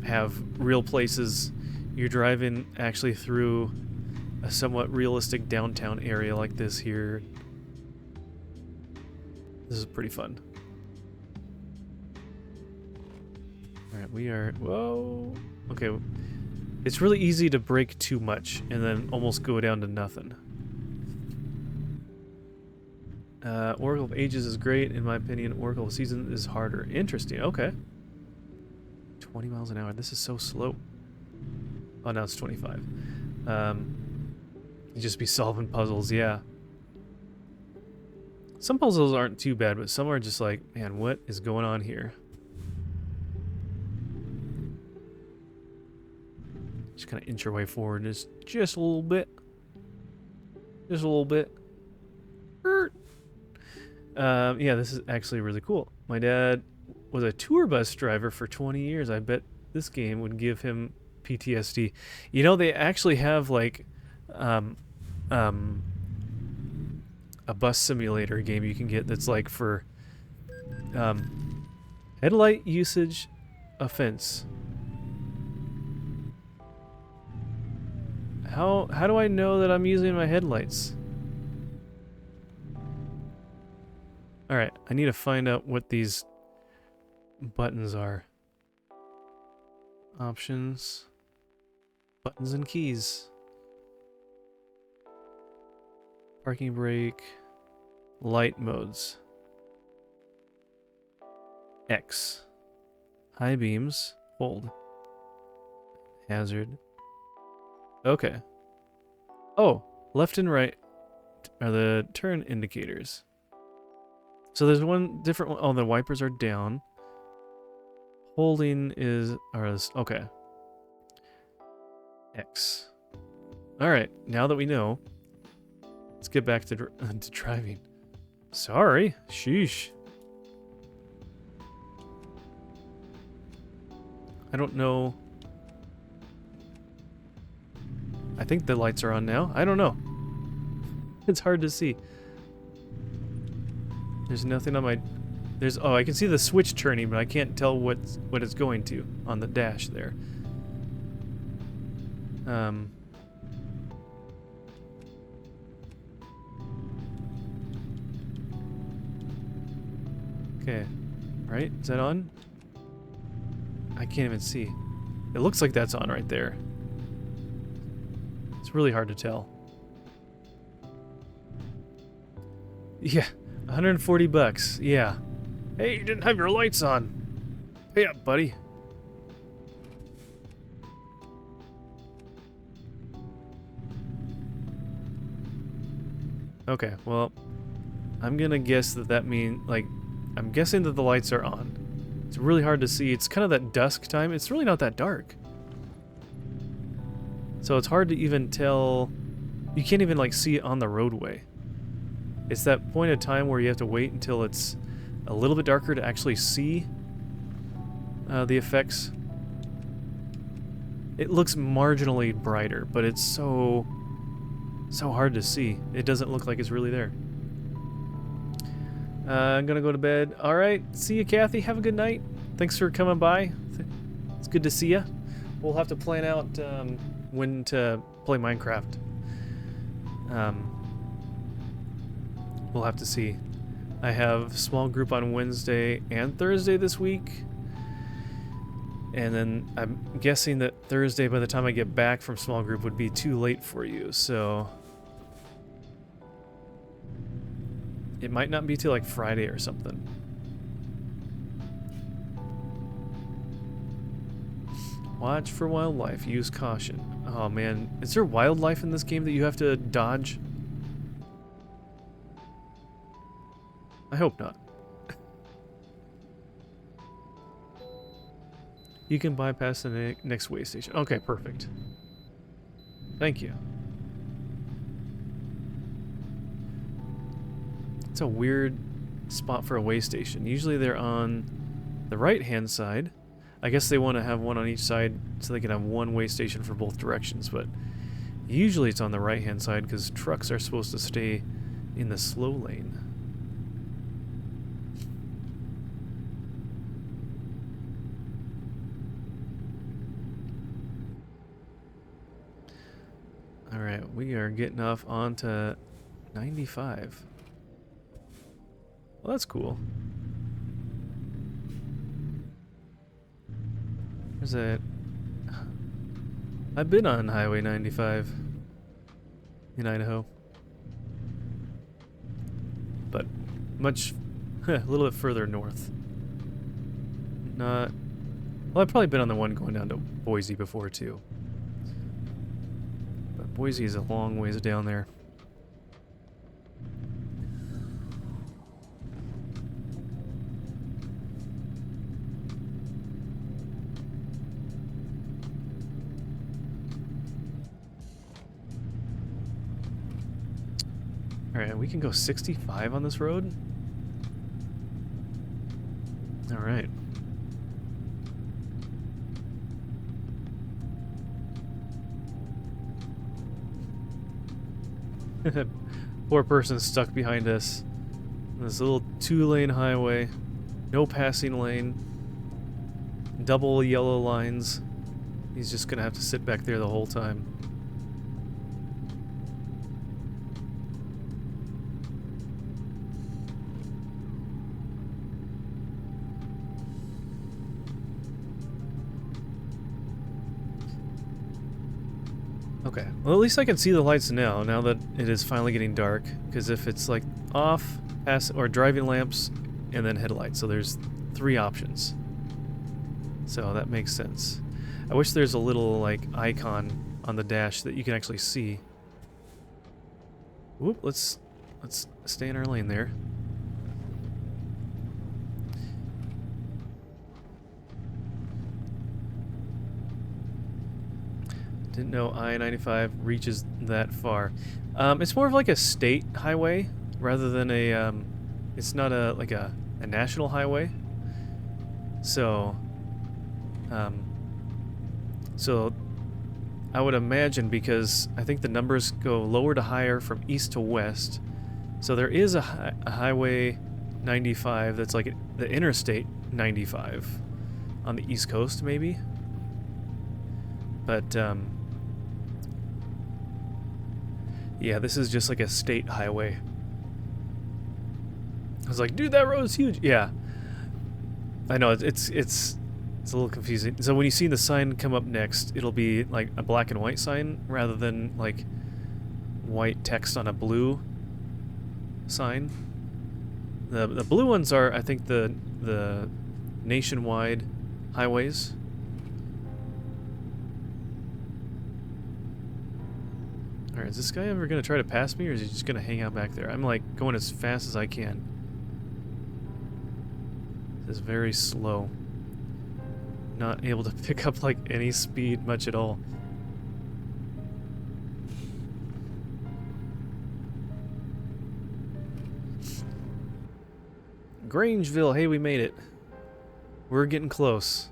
have real places. You're driving actually through a somewhat realistic downtown area like this here. This is pretty fun. Alright, we are... Whoa! Okay, it's really easy to break too much and then almost go down to nothing. Oracle of Ages is great. In my opinion, Oracle of Seasons is harder. Interesting. Okay. 20 miles an hour. This is so slow. Oh, now it's 25. You just be solving puzzles, yeah. Some puzzles aren't too bad, but some are just like, man, what is going on here? Just kind of inch your way forward just a little bit. Just a little bit. Yeah, this is actually really cool. My dad was a tour bus driver for 20 years. I bet this game would give him PTSD. You know, they actually have like a bus simulator game you can get that's like for headlight usage offense. How do I know that I'm using my headlights? Alright, I need to find out what these buttons are. Options. Buttons and keys. Parking brake. Light modes. X. High beams. Hold. Hazard. Okay. Oh, left and right are the turn indicators. So there's one different one. Oh, the wipers are down. Holding is okay. X. All right. Now that we know, let's get back to to driving. Sorry. Sheesh. I don't know. I think the lights are on now. I don't know. It's hard to see. There's nothing on my... oh, I can see the switch turning, but I can't tell what it's going to on the dash there. Okay. Right? Is that on? I can't even see. It looks like that's on right there. It's really hard to tell. Yeah, 140 bucks. Yeah. Hey, you didn't have your lights on. Pay up, buddy. Okay, well, I'm gonna guess that means, like, I'm guessing that the lights are on. It's really hard to see. It's kind of that dusk time. It's really not that dark. So it's hard to even tell. You can't even, like, see it on the roadway. It's that point of time where you have to wait until it's a little bit darker to actually see the effects. It looks marginally brighter, but it's so hard to see. It doesn't look like it's really there. I'm gonna go to bed. All right, see you, Kathy. Have a good night. Thanks for coming by. It's good to see you. We'll have to plan out when to play Minecraft. We'll have to see. I have small group on Wednesday and Thursday this week. And then I'm guessing that Thursday, by the time I get back from small group, would be too late for you, so... It might not be till like Friday or something. Watch for wildlife. Use caution. Oh man, is there wildlife in this game that you have to dodge? I hope not. You can bypass the next way station. Okay, perfect. Thank you. It's a weird spot for a way station. Usually they're on the right-hand side. I guess they want to have one on each side so they can have one way station for both directions, but usually it's on the right-hand side because trucks are supposed to stay in the slow lane. Alright, we are getting off onto 95. Well, that's cool. Where's that? I've been on Highway 95 in Idaho. But much, a little bit further north. Not... Well, I've probably been on the one going down to Boise before, too. But Boise is a long ways down there. Alright, we can go 65 on this road? Alright. Poor person stuck behind us. This little 2-lane highway. No passing lane. Double yellow lines. He's just gonna have to sit back there the whole time. Okay, well at least I can see the lights now that it is finally getting dark, because if it's like off, pass, or driving lamps, and then headlights, so there's 3 options. So that makes sense. I wish there's a little like icon on the dash that you can actually see. Whoop, let's stay in our lane there. Didn't know I-95 reaches that far. It's more of like a state highway rather than a, it's not like a national highway. So, so I would imagine, because I think the numbers go lower to higher from east to west. So there is a highway 95 that's like the interstate 95 on the east coast maybe. But, yeah, this is just like a state highway. I was like, dude, that road's huge. Yeah. I know, it's a little confusing. So when you see the sign come up next, it'll be like a black and white sign rather than like white text on a blue sign. The blue ones are, I think, the nationwide highways. Alright, is this guy ever going to try to pass me, or is he just going to hang out back there? I'm like going as fast as I can. This is very slow. Not able to pick up like any speed much at all. Grangeville, hey, we made it. We're getting close.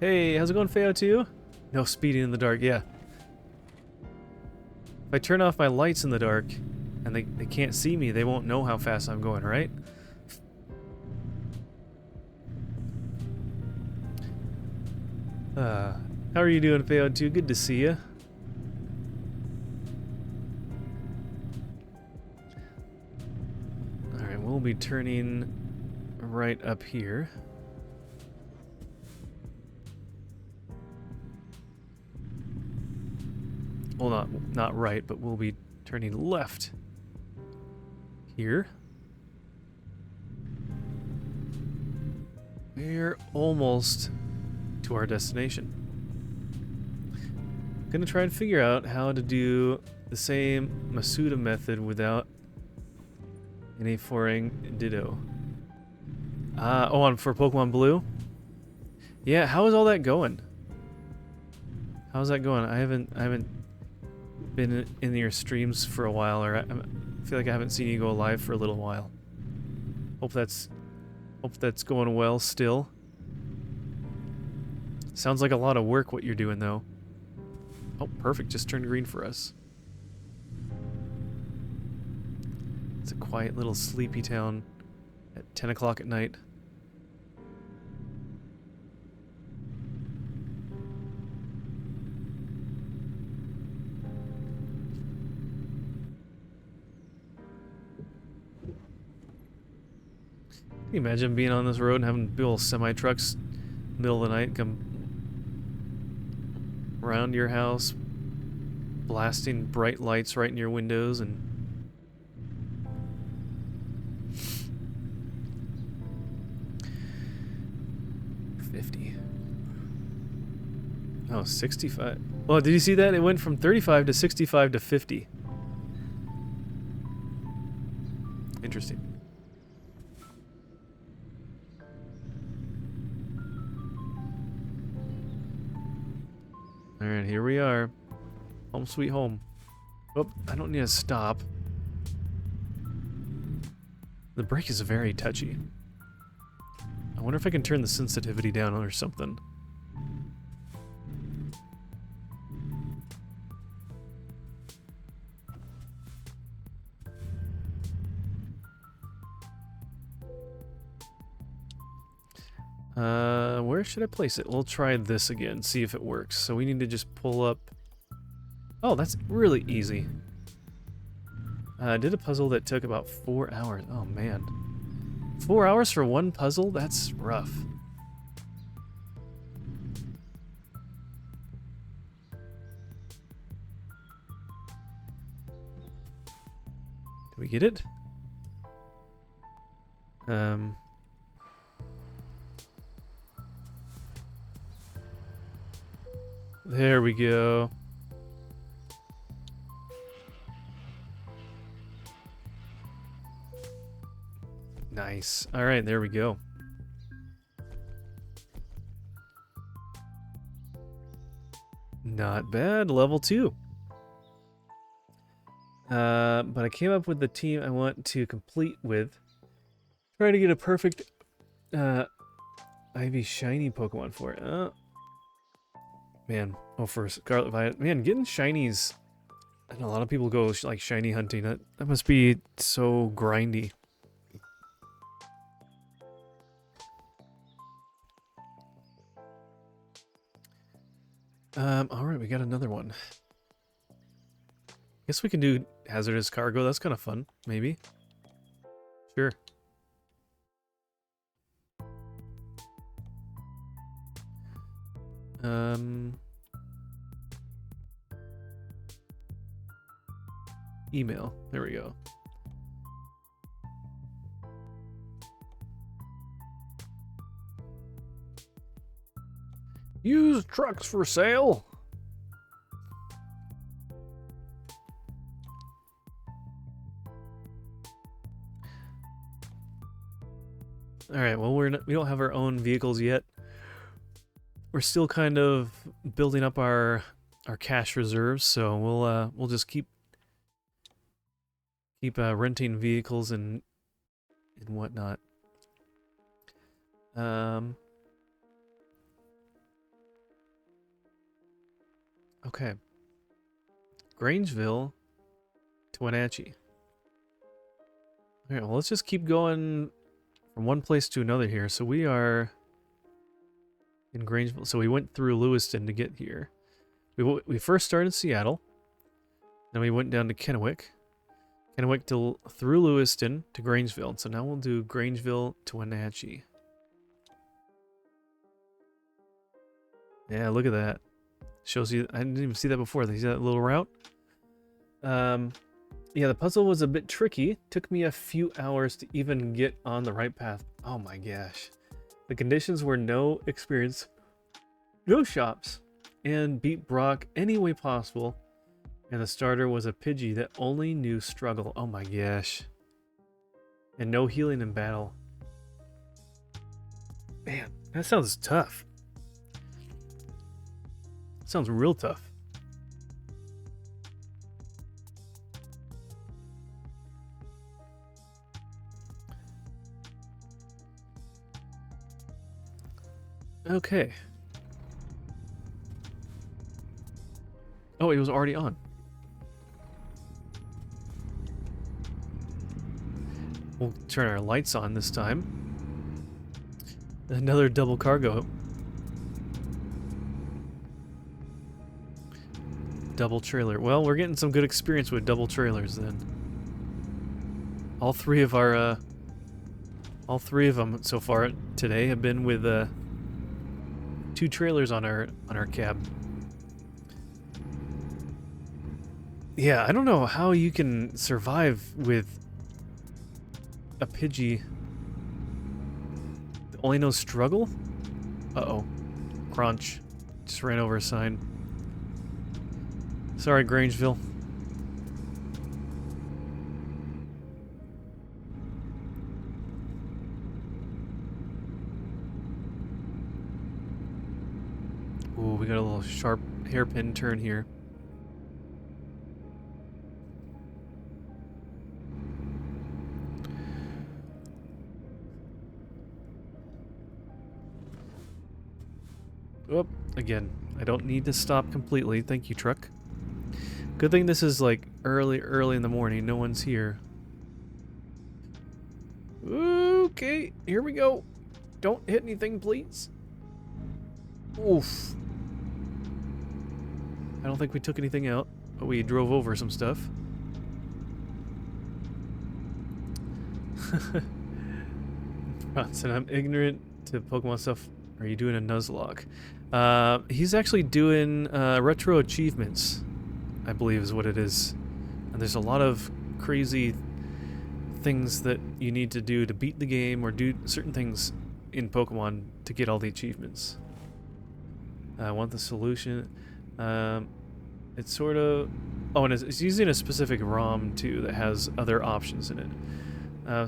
Hey, how's it going, Feo2? No speeding in the dark, yeah. If I turn off my lights in the dark and they can't see me, they won't know how fast I'm going, right? How are you doing, Feo2? Good to see you. Alright, we'll be turning right up here. Well, not right, but we'll be turning left here. We're almost to our destination. Gonna try and figure out how to do the same Masuda method without any foreign ditto. Oh, for Pokemon Blue? Yeah, how is all that going? How's that going? I haven't been in your streams for a while, or I feel like I haven't seen you go live for a little while. Hope that's going well still. Sounds like a lot of work what you're doing though. Oh, perfect, just turned green for us. It's a quiet little sleepy town at 10 o'clock at night. Can you imagine being on this road and having big old semi-trucks middle of the night come around your house, blasting bright lights right in your windows and... Oh, 65. Well, did you see that? It went from 35 to 65 to 50. Interesting. Alright, here we are. Home sweet home. Oh, I don't need to stop. The brake is very touchy. I wonder if I can turn the sensitivity down or something. Where should I place it? We'll try this again, see if it works. So we need to just pull up... Oh, that's really easy. I did a puzzle that took about 4 hours. Oh, man. 4 hours for one puzzle? That's rough. Did we get it? Um, there we go. Nice. All right, there we go. Not bad. Level 2. But I came up with the team I want to complete with. Trying to get a perfect Ivy shiny Pokemon for it. Man. Oh, for Scarlet Violet. Man, getting shinies. I know a lot of people go like shiny hunting. That must be so grindy. Alright, we got another one. Guess we can do hazardous cargo. That's kind of fun, maybe. Sure. Email. There we go. Used trucks for sale. All right. Well, we don't have our own vehicles yet. We're still kind of building up our cash reserves, so we'll just keep renting vehicles and whatnot. Okay. Grangeville to Wenatchee. Alright, well, let's just keep going from one place to another here. So we are in Grangeville. So we went through Lewiston to get here. We first started in Seattle. Then we went down to Kennewick. Kennewick through Lewiston to Grangeville. So now we'll do Grangeville to Wenatchee. Yeah, look at that. Shows you, I didn't even see that before. You see that little route? Yeah, the puzzle was a bit tricky. Took me a few hours to even get on the right path. Oh my gosh. The conditions were no experience, no shops, and beat Brock any way possible. And the starter was a Pidgey that only knew struggle. Oh my gosh. And no healing in battle. Man, that sounds tough. Sounds real tough. Okay. Oh, it was already on. We'll turn our lights on this time. Another double cargo. Double trailer. Well, we're getting some good experience with double trailers then. All three of them so far today have been with 2 trailers on our cab. Yeah, I don't know how you can survive with a Pidgey that only knows struggle. Uh-oh. Crunch. Just ran over a sign. Sorry, Grangeville. Ooh, we got a little sharp hairpin turn here. Oh, again, I don't need to stop completely. Thank you, truck. Good thing this is like early in the morning. No one's here. Okay, here we go. Don't hit anything, please. Oof. I don't think we took anything out, but we drove over some stuff. Bronson, I'm ignorant to Pokemon stuff. Are you doing a Nuzlocke? He's actually doing retro achievements, I believe is what it is. And there's a lot of crazy things that you need to do to beat the game, or do certain things in Pokemon to get all the achievements. I want the solution. It's sort of... Oh, and it's using a specific ROM, too, that has other options in it.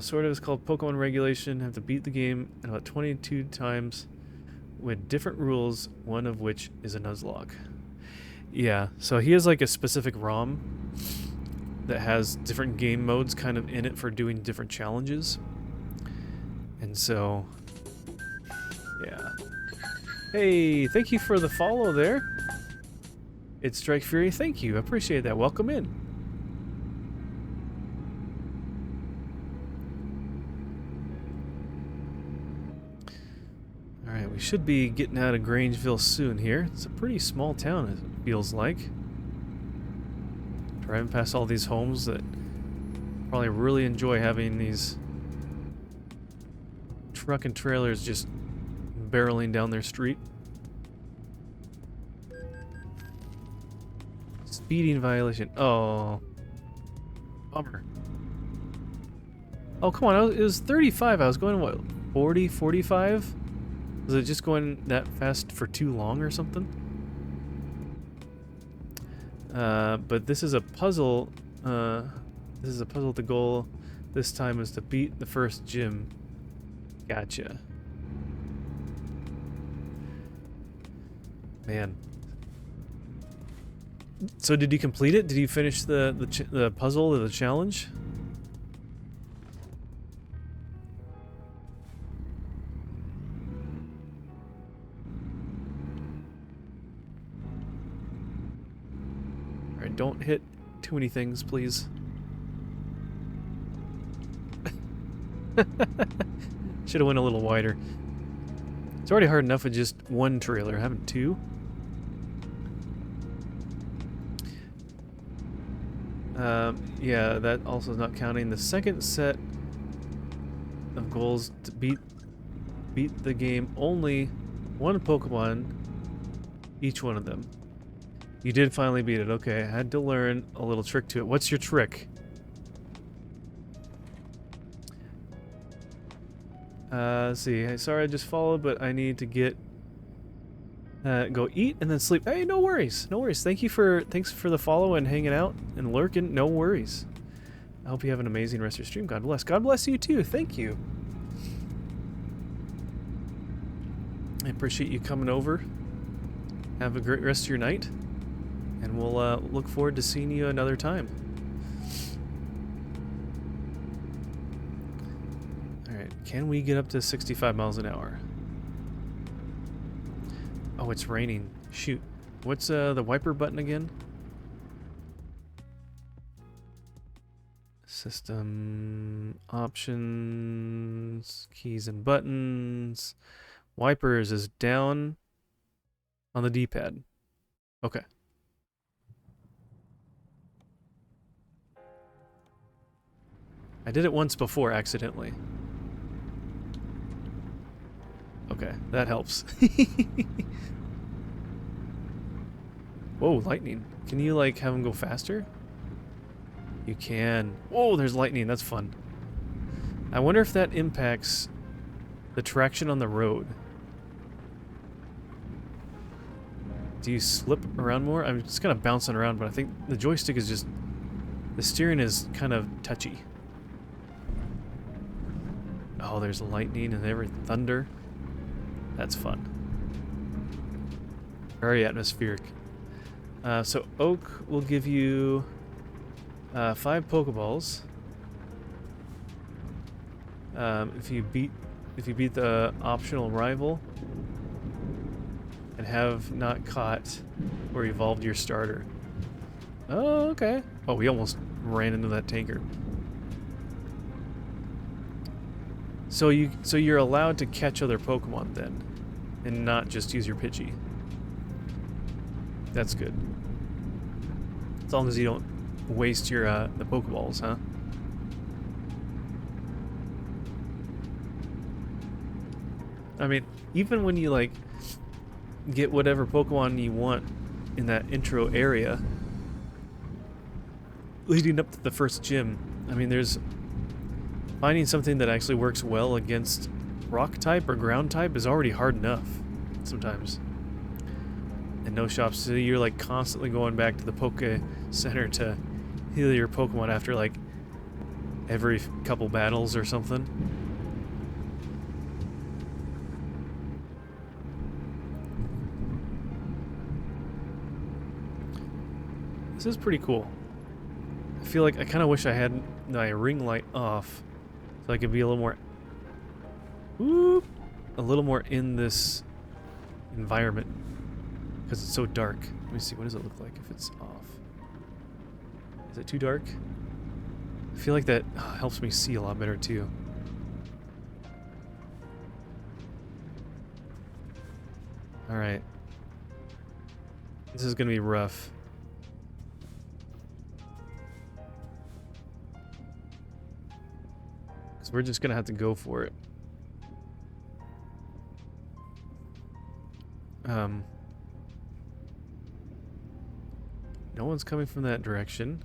Sort of is called Pokemon Regulation. Have to beat the game about 22 times with different rules, one of which is a Nuzlocke. Yeah, so he has like a specific ROM that has different game modes kind of in it for doing different challenges. And so, yeah. Hey, thank you for the follow there. It's Strike Fury, thank you, appreciate that, welcome in. Alright, we should be getting out of Grangeville soon here. It's a pretty small town, it feels like. Driving past all these homes that probably really enjoy having these truck and trailers just barreling down their street. Speeding violation. Oh. Bummer. Oh, come on. It was 35. I was going, what, 40, 45? Was it just going that fast for too long or something? But this is a puzzle. This is a puzzle. The goal this time is to beat the first gym. Gotcha. Man. So did you complete it? Did you finish the puzzle or the challenge? Alright, don't hit too many things, please. Should have went a little wider. It's already hard enough with just one trailer, having two. Yeah, that also is not counting the second set of goals to beat the game. Only one Pokemon, each one of them. You did finally beat it. Okay, I had to learn a little trick to it. What's your trick? Let's see. Sorry I just followed, but I need to get go eat and then sleep. Hey, no worries. No worries. Thanks for the follow and hanging out and lurking. No worries. I hope you have an amazing rest of your stream. God bless. God bless you too. Thank you. I appreciate you coming over. Have a great rest of your night. And we'll look forward to seeing you another time. Alright, can we get up to 65 miles an hour? Oh, it's raining. Shoot. What's the wiper button again? System options, keys and buttons. Wipers is down on the D-pad. Okay. I did it once before accidentally. Okay, that helps. Whoa, lightning. Can you like have them go faster? You can. Whoa, there's lightning. That's fun. I wonder if that impacts the traction on the road. Do you slip around more? I'm just kind of bouncing around, but I think the joystick is just... The steering is kind of touchy. Oh, there's lightning and every thunder. That's fun. Very atmospheric. So Oak will give you 5 Pokeballs. If you beat the optional rival and have not caught or evolved your starter. Oh, okay. Oh, we almost ran into that tanker. So you're allowed to catch other Pokemon then, and not just use your Pidgey. That's good. As long as you don't waste your the Pokeballs, huh? I mean, even when you like get whatever Pokemon you want in that intro area leading up to the first gym, I mean, there's finding something that actually works well against rock type or ground type is already hard enough sometimes. And no shops, so you're like constantly going back to the Poke Center to heal your Pokemon after like every couple battles or something. This is pretty cool. I feel like I kind of wish I had my ring light off so I could be a little more, whoop, a little more in this environment because it's so dark. Let me see, what does it look like if it's off? Is it too dark? I feel like that helps me see a lot better too. Alright. This is gonna be rough. Because we're just gonna have to go for it. No one's coming from that direction.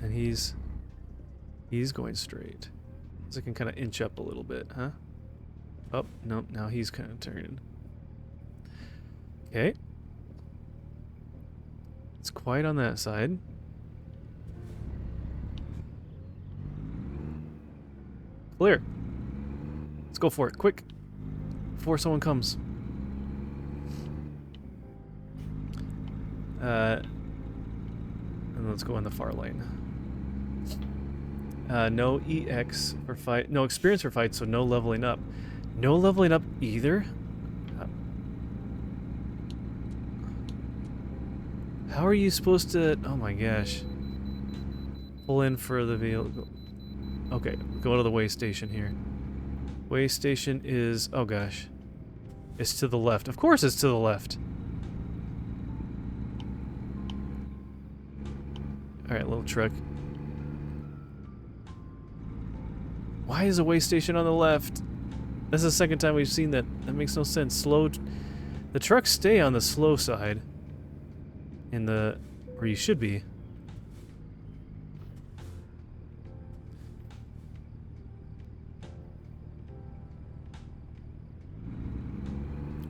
And he's going straight. So I can kind of inch up a little bit, huh? Oh, no, now he's kind of turning. Okay. It's quiet on that side. Clear. Let's go for it, quick. Before someone comes. And let's go in the far lane. No EX for fight, no experience for fight, so no leveling up. No leveling up either? How are you supposed to, oh my gosh. Pull in for the vehicle. Okay, go to the way station here. Way station is, oh gosh. It's to the left. Of course it's to the left. Alright, little truck. Why is a way station on the left? That's the second time we've seen that. That makes no sense. Slow. The trucks stay on the slow side. In the, where you should be.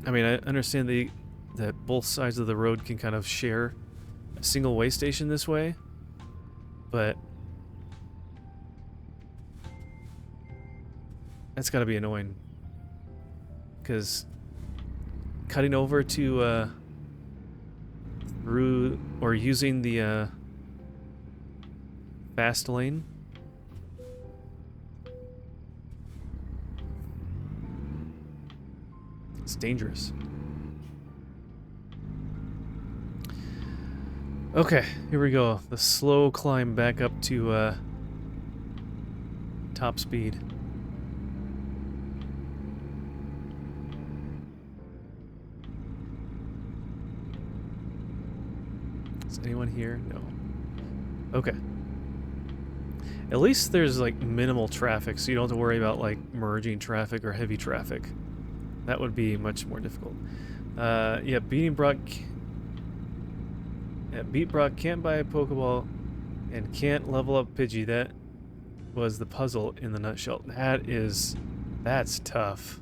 I mean, I understand that both sides of the road can kind of share a single way station this way, but that's got to be annoying. Because cutting over to through or using the fast lane, it's dangerous. Okay, here we go. The slow climb back up to top speed. Is anyone here? No. Okay. At least there's like minimal traffic, so you don't have to worry about like merging traffic or heavy traffic. That would be much more difficult. Yeah, beating Brock. Yeah, beat Brock, can't buy a Pokeball, and can't level up Pidgey. That was the puzzle in the nutshell. That's tough.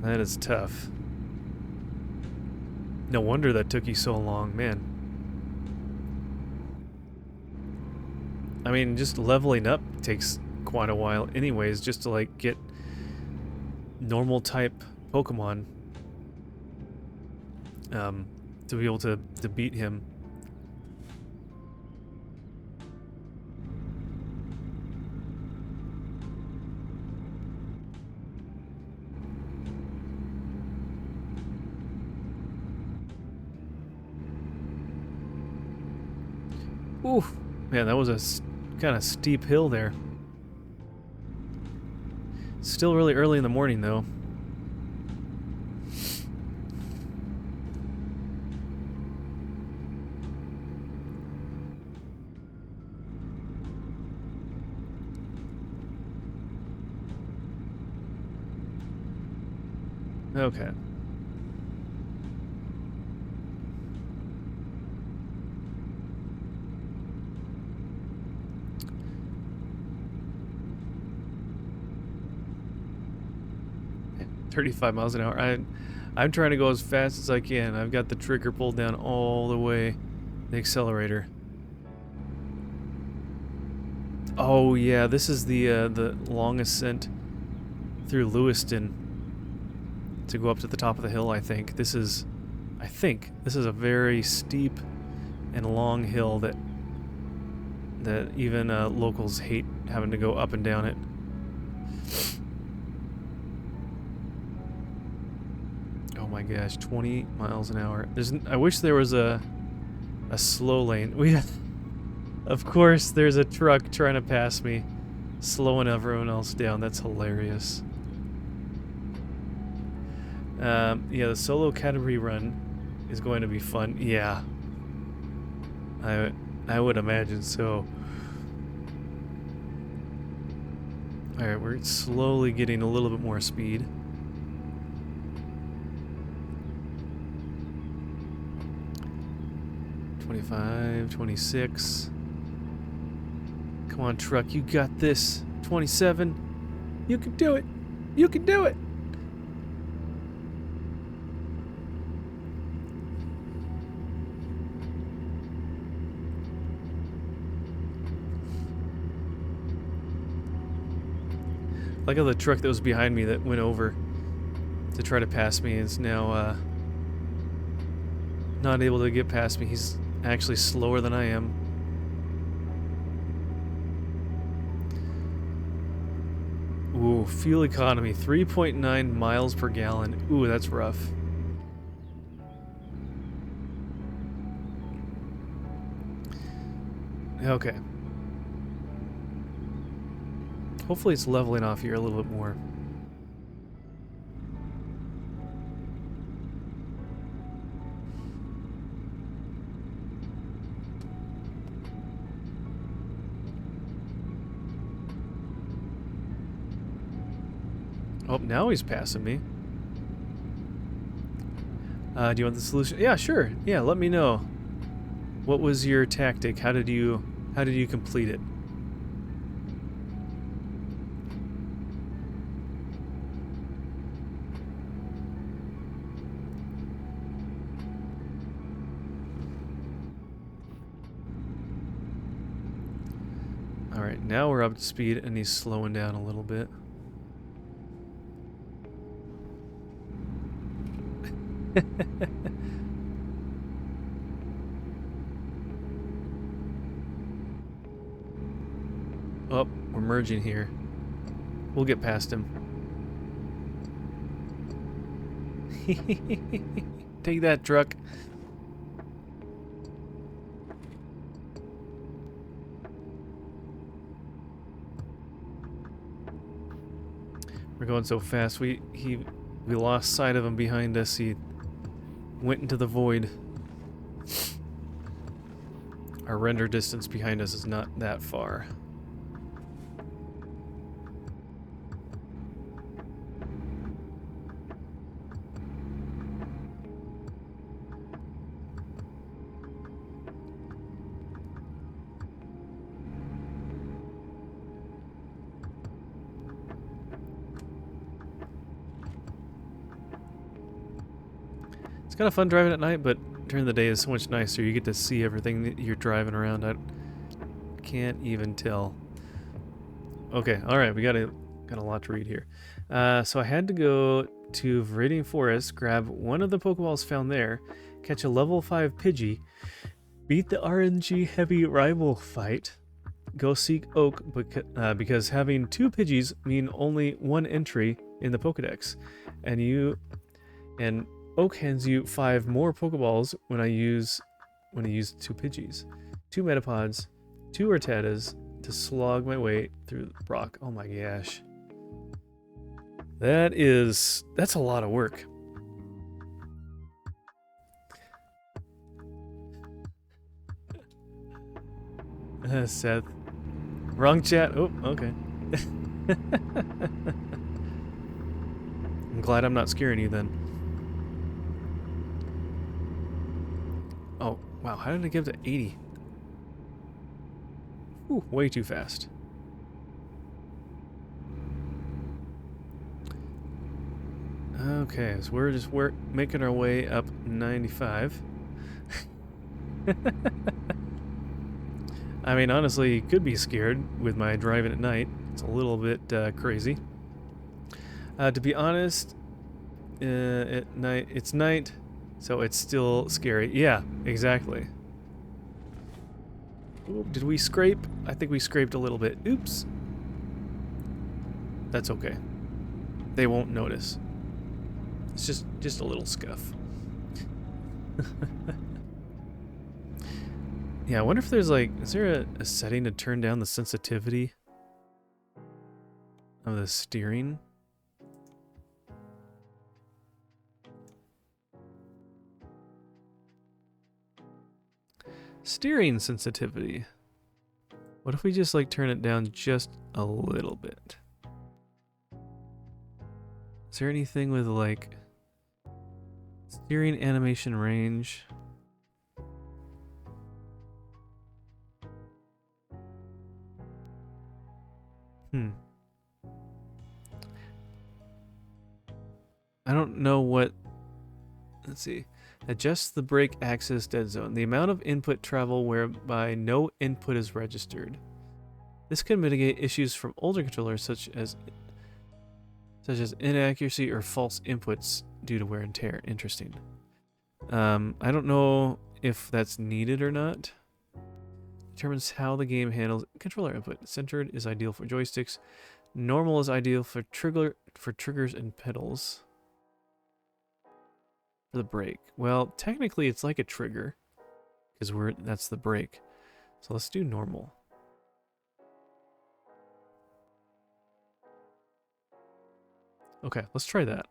That is tough. No wonder that took you so long, man. I mean, just leveling up takes quite a while anyways, just to like get normal type Pokemon to be able to beat him. Oof, man, that was a kind of steep hill there. Still really early in the morning, though. Okay. 35 miles an hour. I'm trying to go as fast as I can. I've got the trigger pulled down all the way, the accelerator. Oh yeah, this is the long ascent through Lewiston to go up to the top of the hill. I think this is a very steep and long hill that even locals hate having to go up and down it. Oh my gosh, 20 miles an hour. I wish there was a slow lane. Of course, there's a truck trying to pass me, slowing everyone else down. That's hilarious. Yeah, the solo category run is going to be fun. Yeah, I would imagine so. All right, we're slowly getting a little bit more speed. $25, $26. Come on, truck, you got this. $27. You can do it. You can do it. Like how the truck that was behind me that went over to try to pass me is now not able to get past me. He's actually slower than I am. Ooh, fuel economy, 3.9 miles per gallon. Ooh, that's rough. Okay. Hopefully it's leveling off here a little bit more. Oh, now he's passing me. Do you want the solution? Yeah, sure. Yeah, let me know. What was your tactic? How did you complete it? Alright, now we're up to speed and he's slowing down a little bit. Oh, we're merging here. We'll get past him. Take that, truck. We're going so fast. We lost sight of him behind us. He went into the void. Our render distance behind us is not that far. It's kind of fun driving at night, but during the day is so much nicer. You get to see everything that you're driving around. I can't even tell. Okay, all right, we got a lot to read here. So I had to go to Viridian Forest, grab one of the Pokeballs found there, catch a level 5 Pidgey, beat the RNG heavy rival fight, go seek Oak because having 2 Pidgeys mean only 1 entry in the Pokedex, and Oak hands you 5 more Pokeballs when I use 2 Pidgeys, 2 Metapods, 2 Rattatas to slog my way through Brock. Oh my gosh. That's a lot of work. Seth. Wrong chat. Oh, okay. I'm glad I'm not scaring you then. Oh, wow. How did I get to 80? Ooh, way too fast. Okay, so we're making our way up 95. I mean, honestly, you could be scared with my driving at night. It's a little bit crazy. To be honest, at night, it's night, so it's still scary. Yeah, exactly. Ooh, did we scrape? I think we scraped a little bit. Oops. That's okay. They won't notice. It's just a little scuff. Yeah, I wonder if there's like, is there a setting to turn down the sensitivity of the steering? Steering sensitivity. What if we just like turn it down just a little bit? Is there anything with like steering animation range? I don't know what... Let's see. Adjust the brake axis dead zone. The amount of input travel whereby no input is registered. This can mitigate issues from older controllers such as inaccuracy or false inputs due to wear and tear. Interesting. I don't know if that's needed or not. Determines how the game handles controller input. Centered is ideal for joysticks. Normal is ideal for triggers and pedals. For the brake. Well, technically it's like a trigger because that's the brake. So let's do normal. Okay, let's try that.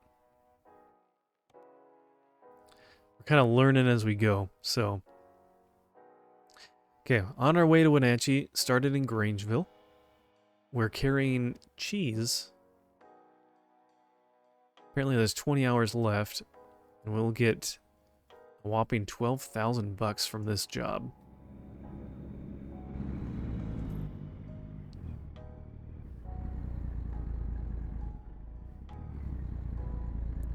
We're kind of learning as we go, so. Okay, on our way to Wenatchee, started in Grangeville. We're carrying cheese. Apparently there's 20 hours left, and we'll get a whopping 12,000 bucks from this job.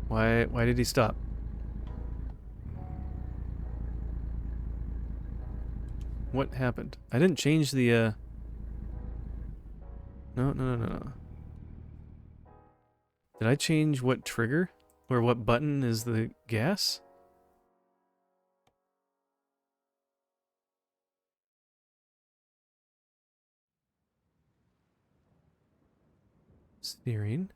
Why did he stop? What happened? I didn't change the No. Did I change what trigger? Or what button is the gas? Steering.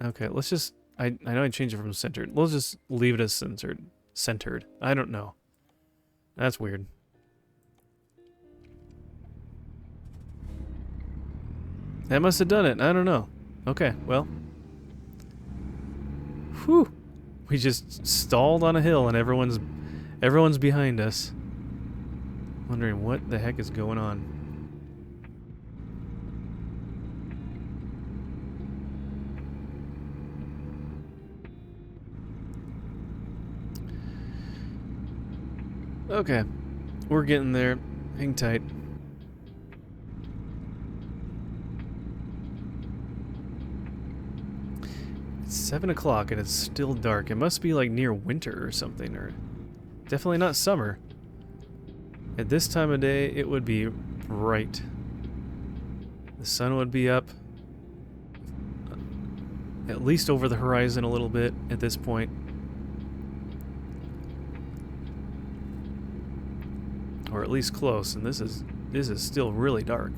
Okay, let's just... I know I changed it from centered. Let's just leave it as centered. Centered. I don't know. That's weird. That must have done it. I don't know. Okay, well. Whew. We just stalled on a hill and everyone's behind us. Wondering what the heck is going on. Okay, we're getting there. Hang tight. It's 7 o'clock and it's still dark. It must be like near winter or something, or definitely not summer. At this time of day, it would be bright. The sun would be up, at least over the horizon a little bit at this point. Or at least close, and this is still really dark.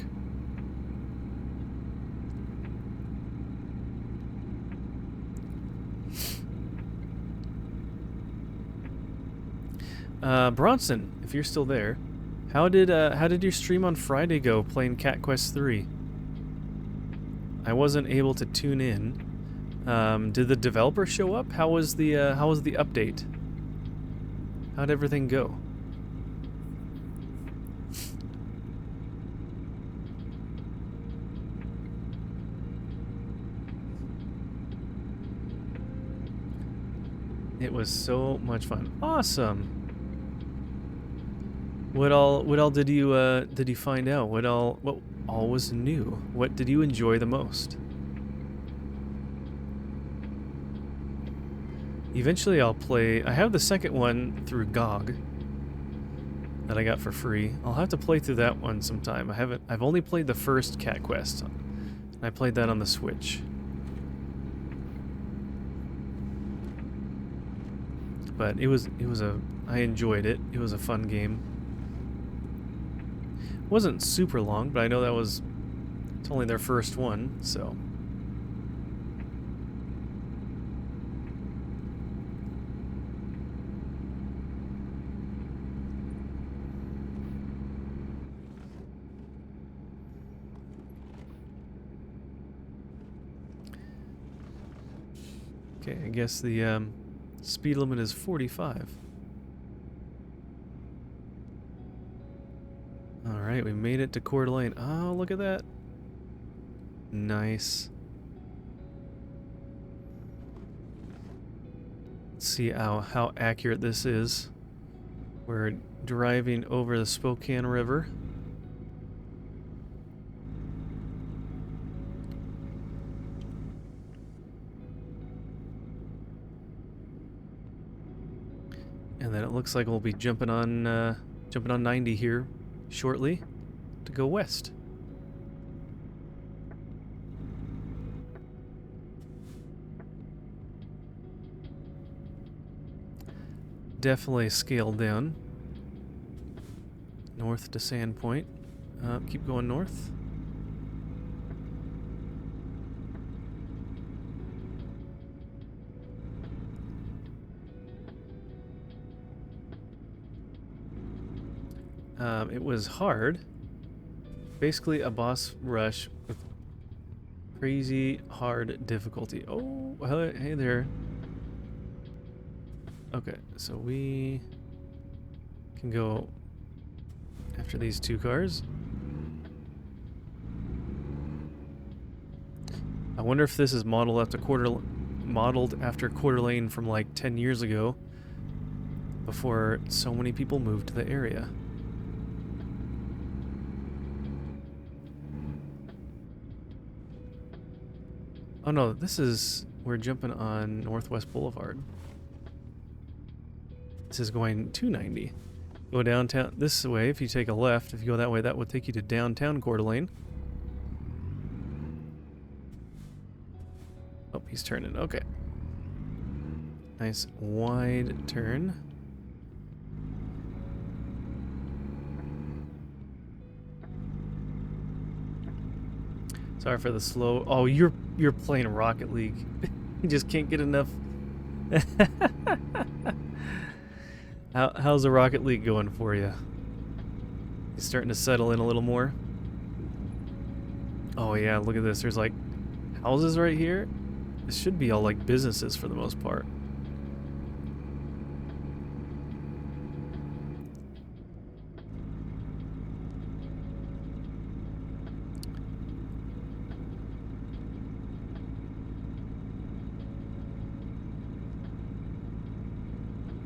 Bronson, if you're still there, how did your stream on Friday go playing Cat Quest 3? I wasn't able to tune in. Did the developer show up? How was the update? How'd everything go? It was so much fun. Awesome. What all did you find out? What all was new? What did you enjoy the most? Eventually I'll play. I have the second one through GOG that I got for free. I'll have to play through that one sometime. I've only played the first Cat Quest. I played that on the Switch. But I enjoyed it. It was a fun game. It wasn't super long, but I know it's only their first one, so. Okay, I guess the speed limit is 45. Alright, we made it to Coeur d'Alene. Oh, look at that. Nice. Let's see how accurate this is. We're driving over the Spokane River. And then it looks like we'll be jumping on 90 here shortly to go west. Definitely scaled down. North to Sandpoint. Keep going north. It was hard. Basically a boss rush with crazy hard difficulty. Oh, hey there. Okay, so we can go after these two cars. I wonder if this is modeled after Coeur d'Alene from like 10 years ago, before so many people moved to the area. Oh no, we're jumping on Northwest Boulevard. This is going 290. Go downtown this way. If you take a left, if you go that way, that would take you to downtown Coeur d'Alene. Oh, he's turning. Okay. Nice wide turn. Sorry for the slow. Oh, you're playing Rocket League. You just can't get enough. How's the Rocket League going for you? You starting to settle in a little more? Oh yeah, look at this. There's like houses right here. This should be all like businesses for the most part.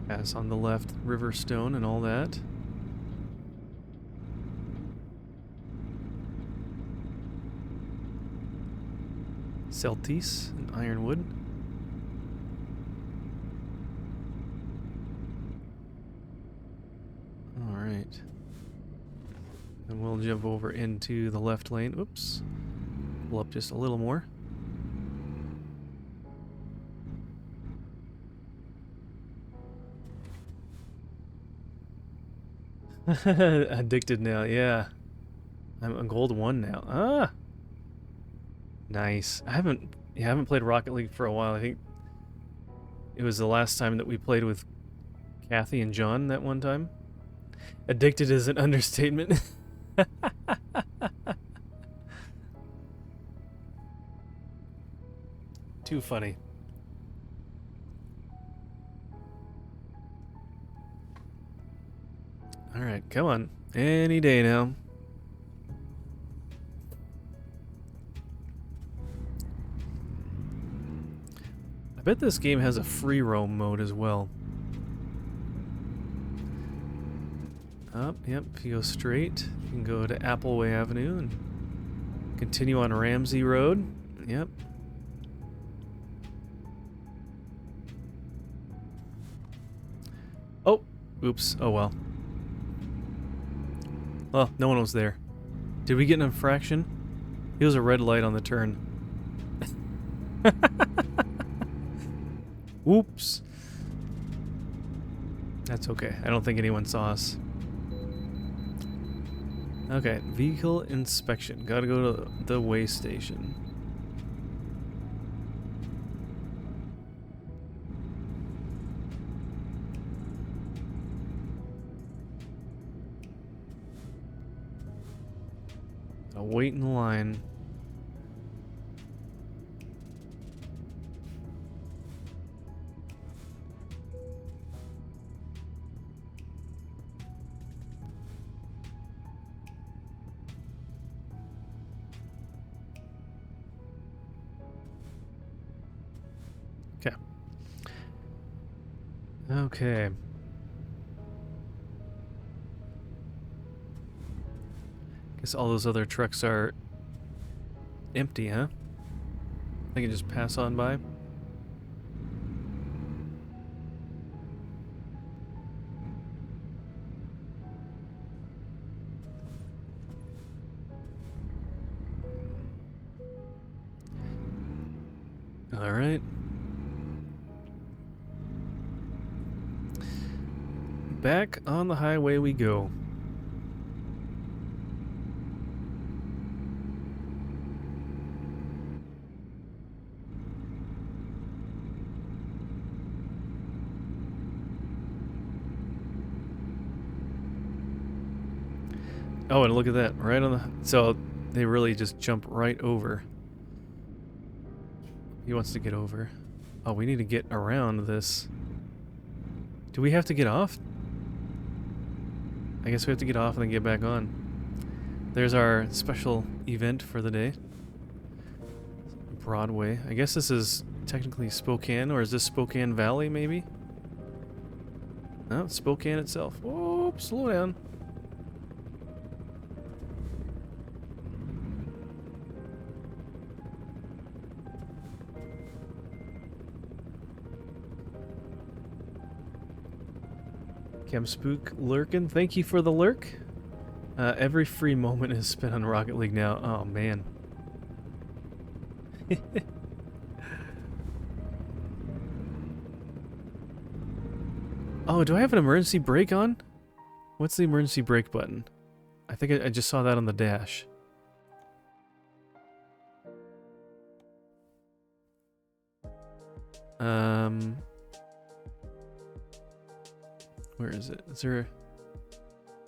Pass on the left, Riverstone and all that. Celtice and Ironwood. Alright. And we'll jump over into the left lane. Oops. Pull up just a little more. Addicted now, yeah. I'm a gold 1 now. Ah! Nice. I haven't played Rocket League for a while. I think it was the last time that we played with Kathy and John that one time. Addicted is an understatement. Too funny. Alright, come on. Any day now. I bet this game has a free roam mode as well. Up, yep, if you go straight, you can go to Appleway Avenue and continue on Ramsey Road. Yep. Oh, oops, oh well. Well, no one was there. Did we get an infraction? It was a red light on the turn. Oops. That's okay. I don't think anyone saw us. Okay, vehicle inspection. Gotta go to the weigh station. I'll wait in line. Okay. Guess all those other trucks are empty, huh? I can just pass on by. All right. Back on the highway we go. Oh, and look at that. Right on the... So, they really just jump right over. He wants to get over. Oh, we need to get around this. Do we have to get off? I guess we have to get off and then get back on. There's our special event for the day. Broadway. I guess this is technically Spokane, or is this Spokane Valley, maybe? No, it's Spokane itself. Whoop, slow down. Spook lurkin', thank you for the lurk. Every free moment is spent on Rocket League now. Oh man. Oh, do I have an emergency brake on? What's the emergency brake button? I think I just saw that on the dash. Where is it? Is there a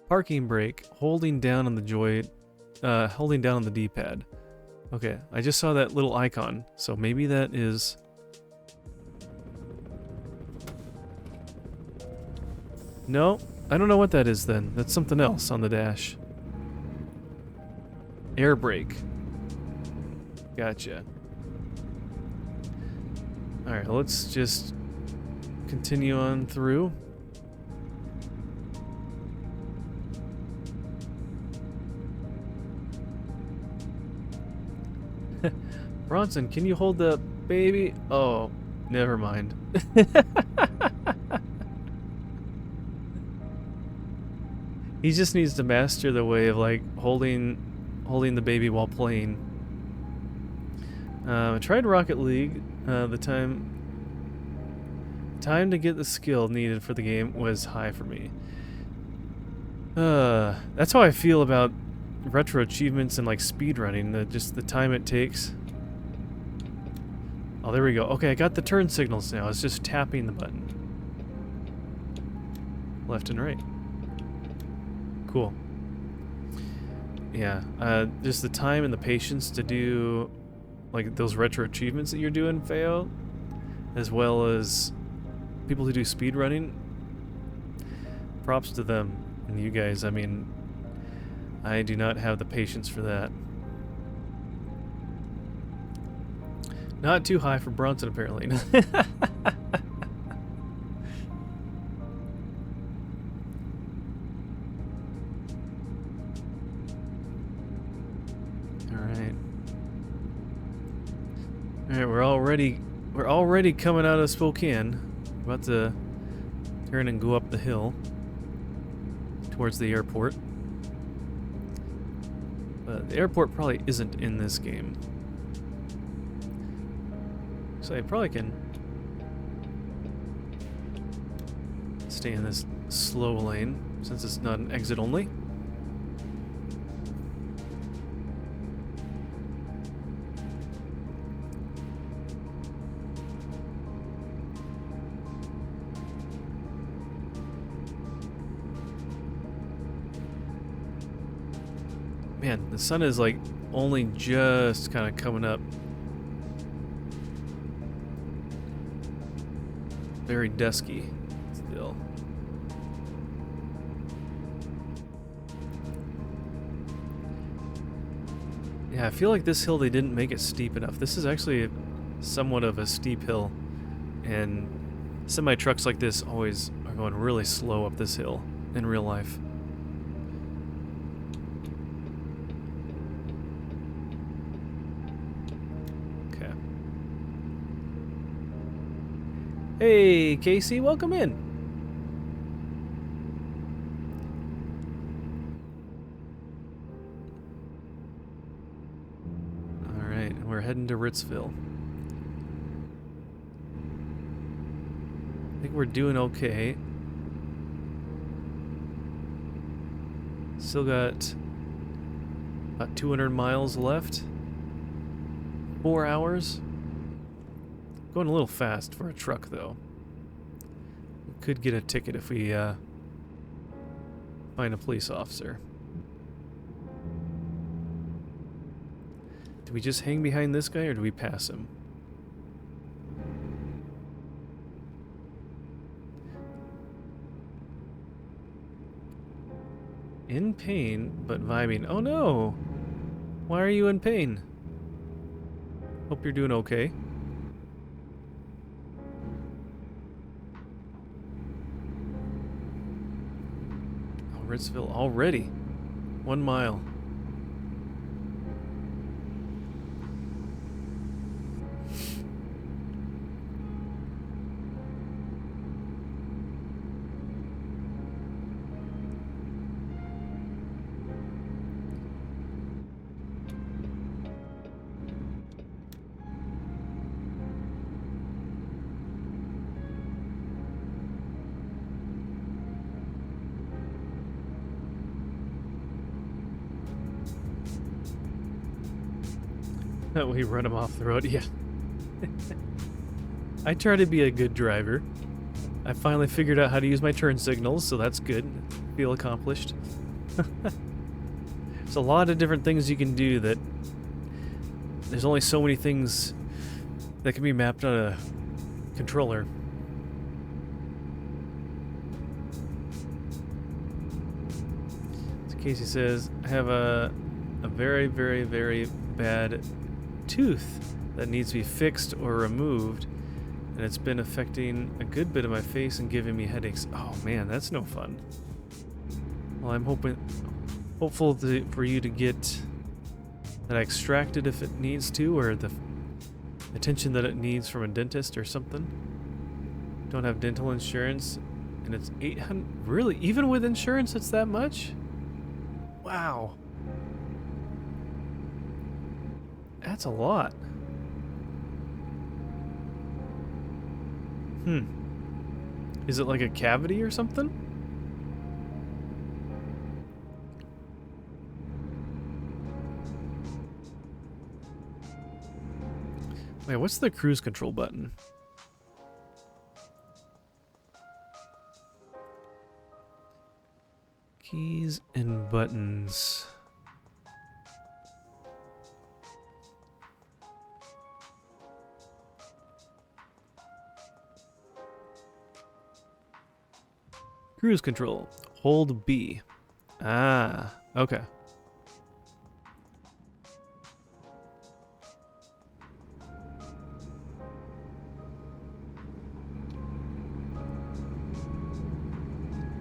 parking brake? Holding down on the holding down on the D-pad. Okay, I just saw that little icon, so maybe that is... No, I don't know what that is then. That's something else on the dash. Air brake. Gotcha. Alright, let's just continue on through. Bronson, can you hold the baby? Oh, never mind. He just needs to master the way of like holding the baby while playing. I tried Rocket League. The time to get the skill needed for the game was high for me. That's how I feel about retro achievements and like speedrunning. Just the time it takes. Oh, there we go. Okay, I got the turn signals now. It's just tapping the button. Left and right. Cool. Yeah, just the time and the patience to do like those retro achievements that you're doing, Feo, as well as people who do speedrunning. Props to them and you guys. I mean, I do not have the patience for that. Not too high for Bronson, apparently. Alright, we're already coming out of Spokane. About to turn and go up the hill towards the airport. But the airport probably isn't in this game. So I probably can stay in this slow lane since it's not an exit only. Man, the sun is like only just kind of coming up. Very dusky still. Yeah, I feel like this hill they didn't make it steep enough. This is actually somewhat of a steep hill, and semi-trucks like this always are going really slow up this hill in real life. Hey, Casey, welcome in. All right, we're heading to Ritzville. I think we're doing okay. Still got about 200 miles left. 4 hours. Going a little fast for a truck, though. We could get a ticket if we find a police officer. Do we just hang behind this guy, or do we pass him? In pain, but vibing. Oh no! Why are you in pain? Hope you're doing okay. Ritzville already. 1 mile. That we run him off the road, yeah. I try to be a good driver. I finally figured out how to use my turn signals, so that's good. Feel accomplished. There's a lot of different things you can do that there's only so many things that can be mapped on a controller. So Casey says, I have a very, very, very bad tooth that needs to be fixed or removed, and it's been affecting a good bit of my face and giving me headaches. Oh man, that's no fun. Well, I'm hopeful for you to get that extracted if it needs to, or the attention that it needs from a dentist or something. Don't have dental insurance, and it's $800. Really? Even with insurance, it's that much? Wow. That's a lot. Is it like a cavity or something? Wait, what's the cruise control button? Keys and buttons. Cruise control. Hold B. Ah, okay.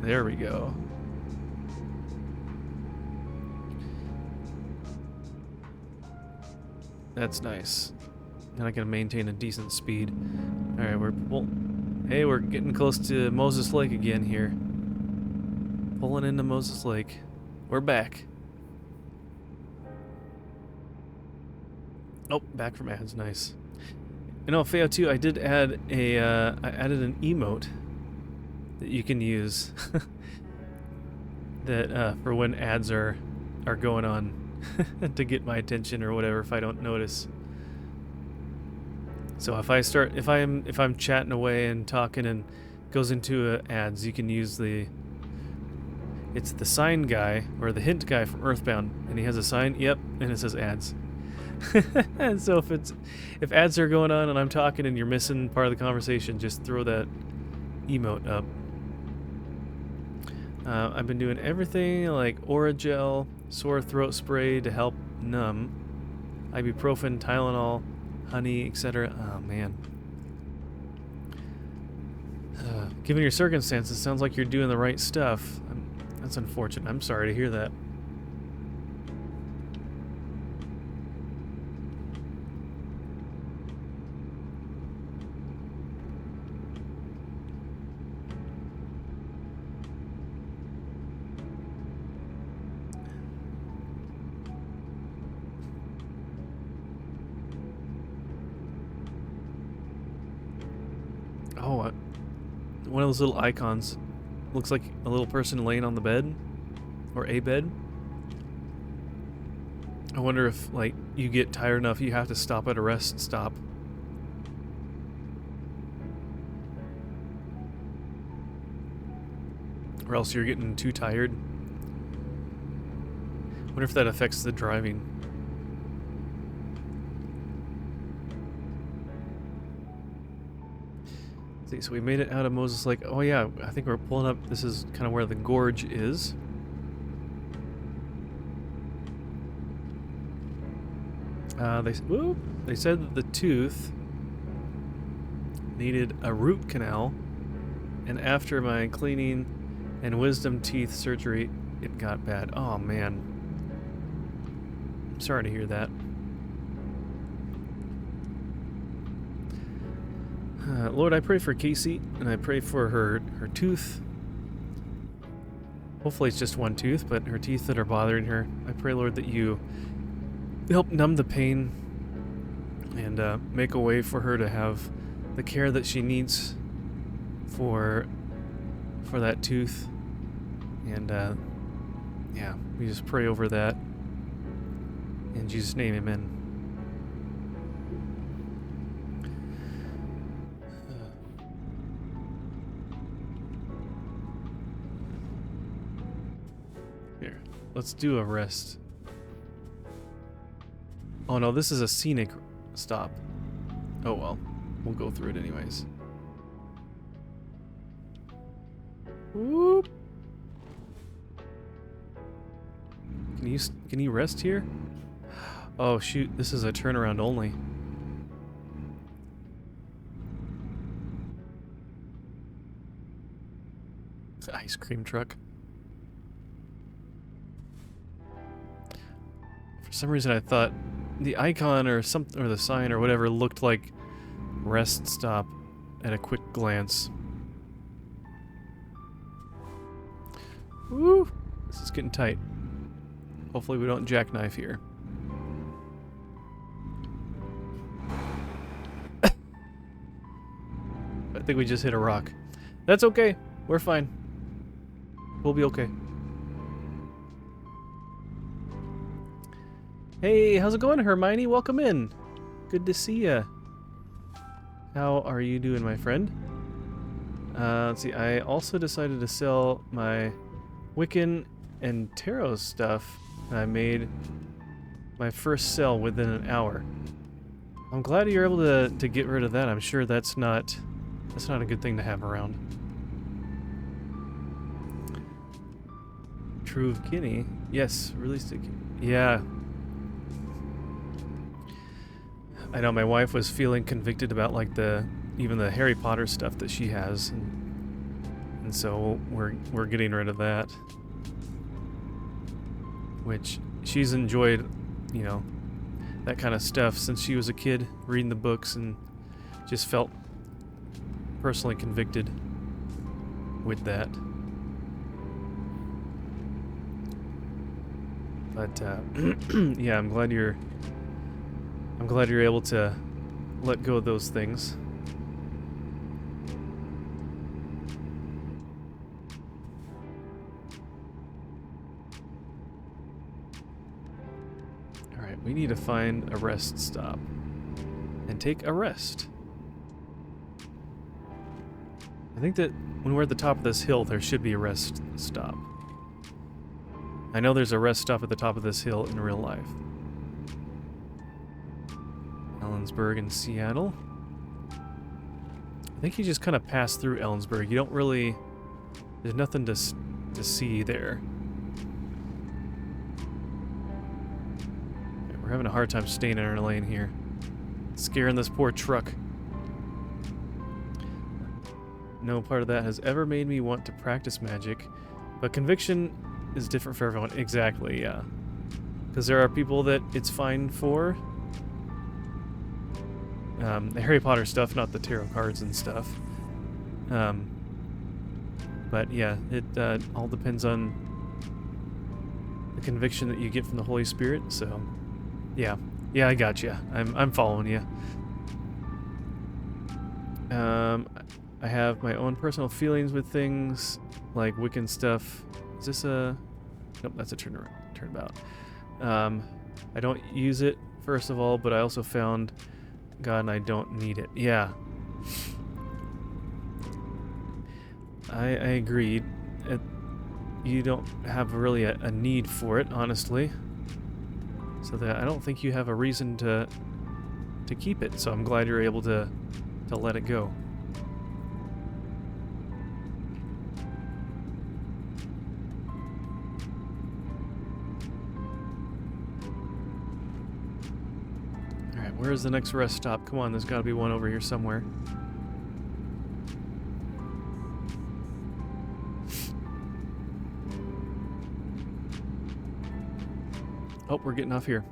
There we go. That's nice. Then I can maintain a decent speed. Alright, hey, we're getting close to Moses Lake again here. Pulling into Moses Lake. We're back. Oh, back from ads, nice. You know, Feo too, I did add a, I added an emote that you can use that, for when ads are going on to get my attention or whatever if I don't notice. So if I'm chatting away and talking and goes into ads, you can use it's the sign guy or the hint guy from Earthbound, and he has a sign, yep, and it says ads. And so if ads are going on and I'm talking and you're missing part of the conversation, just throw that emote up. I've been doing everything like Oragel, sore throat spray to help numb, ibuprofen, Tylenol, honey, etc. Oh man. Given your circumstances, sounds like you're doing the right stuff. That's unfortunate. I'm sorry to hear that. Oh, one of those little icons looks like a little person laying on the bed or a bed. I wonder if like you get tired enough you have to stop at a rest stop. Or else you're getting too tired. I wonder if that affects the driving. See, so we made it out of Moses Lake. Oh yeah, I think we're pulling up. This is kind of where the gorge is. They said that the tooth needed a root canal, and after my cleaning and wisdom teeth surgery, it got bad. Oh man, I'm sorry to hear that. Lord, I pray for Casey, and I pray for her tooth. Hopefully it's just one tooth, but her teeth that are bothering her. I pray, Lord, that you help numb the pain and make a way for her to have the care that she needs for that tooth. And yeah, we just pray over that. In Jesus' name, amen. Here, let's do a rest. Oh no, this is a scenic stop. Oh well, we'll go through it anyways. Whoop. Can you rest here? Oh shoot, this is a turnaround only. It's an ice cream truck. For some reason I thought the icon or something, or the sign or whatever, looked like rest stop at a quick glance. Woo! This is getting tight. Hopefully we don't jackknife here. I think we just hit a rock. That's okay. We're fine. We'll be okay. Hey, how's it going, Hermione? Welcome in. Good to see ya. How are you doing, my friend? Let's see. I also decided to sell my Wiccan and Tarot stuff. And I made my first sell within an hour. I'm glad you're able to get rid of that. I'm sure that's not a good thing to have around. True of Guinea. Yes, released it. Yeah. I know my wife was feeling convicted about like even the Harry Potter stuff that she has, and so we're getting rid of that, which she's enjoyed, you know, that kind of stuff since she was a kid, reading the books, and just felt personally convicted with that. But yeah, I'm glad you're able to let go of those things. All right, we need to find a rest stop and take a rest. I think that when we're at the top of this hill, there should be a rest stop. I know there's a rest stop at the top of this hill in real life. Ellensburg and Seattle. I think you just kind of pass through Ellensburg. You don't really... There's nothing to see there. Okay, we're having a hard time staying in our lane here. Scaring this poor truck. No part of that has ever made me want to practice magic, but conviction is different for everyone. Exactly, yeah. Because there are people that it's fine for. The Harry Potter stuff, not the tarot cards and stuff. But yeah, it all depends on the conviction that you get from the Holy Spirit. So, yeah, I got you. I'm following you. I have my own personal feelings with things like Wiccan stuff. Is this a... Nope, that's a turnabout. I don't use it, first of all, but I also found God and I don't need it. Yeah. I agreed. You don't have really a need for it, honestly. So that I don't think you have a reason to keep it. So I'm glad you're able to let it go. Where's the next rest stop? Come on, there's got to be one over here somewhere. Oh, we're getting off here.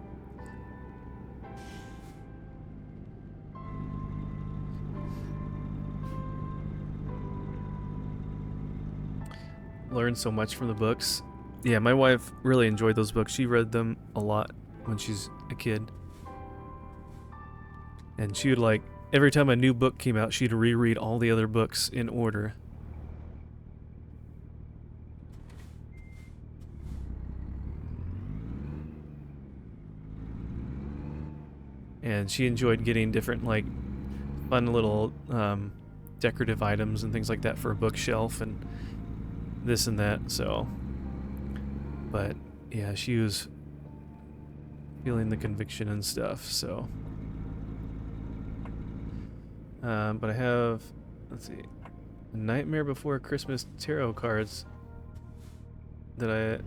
Learned so much from the books. Yeah, my wife really enjoyed those books. She read them a lot when she's a kid. And she would, like, every time a new book came out, she'd reread all the other books in order. And she enjoyed getting different, like, fun little decorative items and things like that for a bookshelf and this and that, so. But, yeah, she was feeling the conviction and stuff, so. But I have, let's see, Nightmare Before Christmas tarot cards that I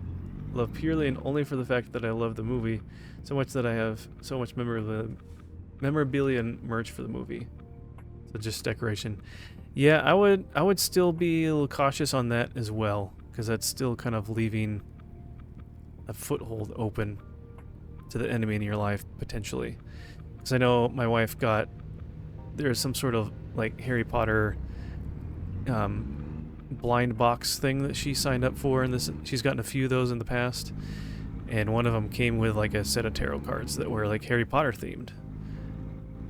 love purely and only for the fact that I love the movie so much that I have so much memorabilia and merch for the movie. So just decoration. Yeah, I would still be a little cautious on that as well, because that's still kind of leaving a foothold open to the enemy in your life potentially. Because I know my wife got... There's some sort of like Harry Potter blind box thing that she signed up for, and she's gotten a few of those in the past, and one of them came with like a set of tarot cards that were like Harry Potter themed.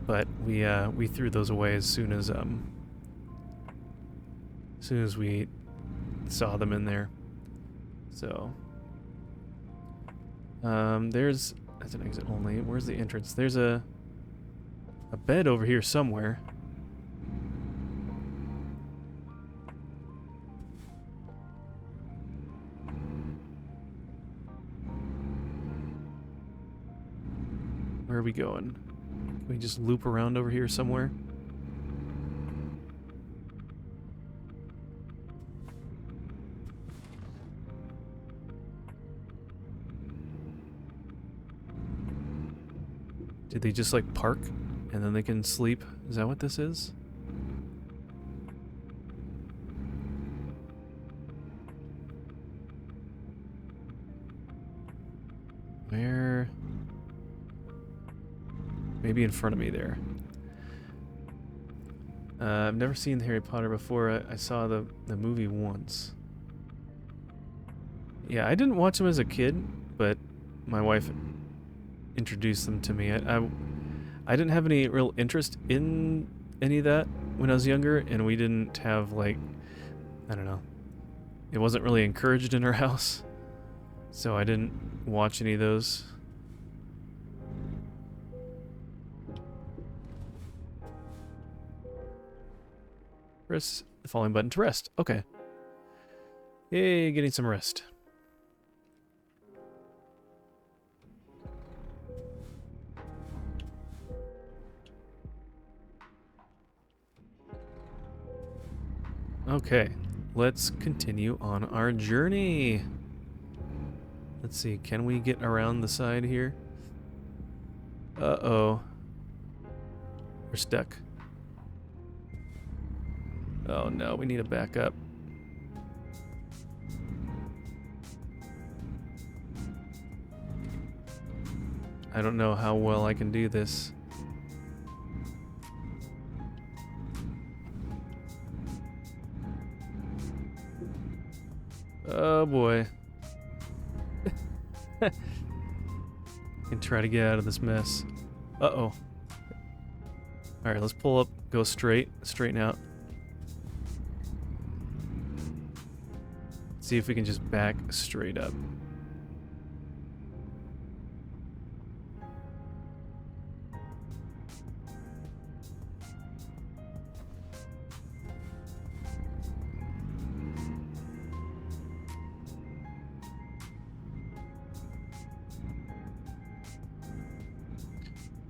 But we threw those away as soon as we saw them in there. So that's an exit only. Where's the entrance? There's a bed over here somewhere. Where are we going? Can we just loop around over here somewhere? Did they just like park and then they can sleep? Is that what this is? Where? maybe in front of me there. I've never seen Harry Potter before. I saw the movie once. Yeah, I didn't watch them as a kid, but my wife introduced them to me. I didn't have any real interest in any of that when I was younger, and we didn't have, like, I don't know. It wasn't really encouraged in our house, so I didn't watch any of those. Press the following button to rest. Okay. Yay, getting some rest. Okay, let's continue on our journey. Let's see, can we get around the side here? Uh-oh. We're stuck. Oh no, we need to back up. I don't know how well I can do this. Oh boy. Can try to get out of this mess. Uh-oh. Alright, let's pull up, go straight, straighten out. See if we can just back straight up.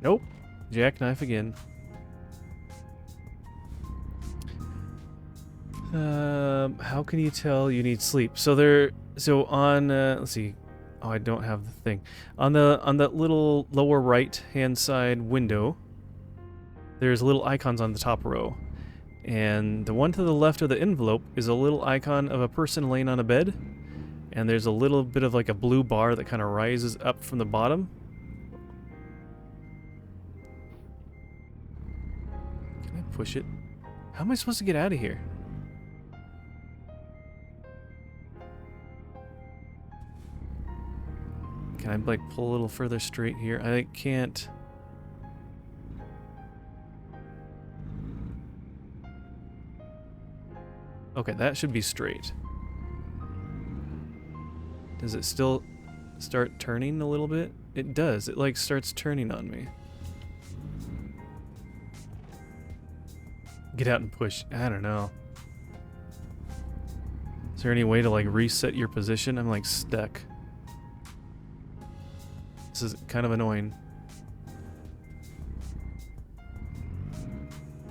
Nope. Jackknife again. How can you tell you need sleep? So on, let's see. Oh, I don't have the thing. On that little lower right hand side window, there's little icons on the top row. And the one to the left of the envelope is a little icon of a person laying on a bed. And there's a little bit of like a blue bar that kind of rises up from the bottom. Can I push it? How am I supposed to get out of here? Can I like pull a little further straight here? I can't. Okay, that should be straight. Does it still start turning a little bit? It does. It like starts turning on me. Get out and push. I don't know. Is there any way to like reset your position? I'm like stuck. This is kind of annoying.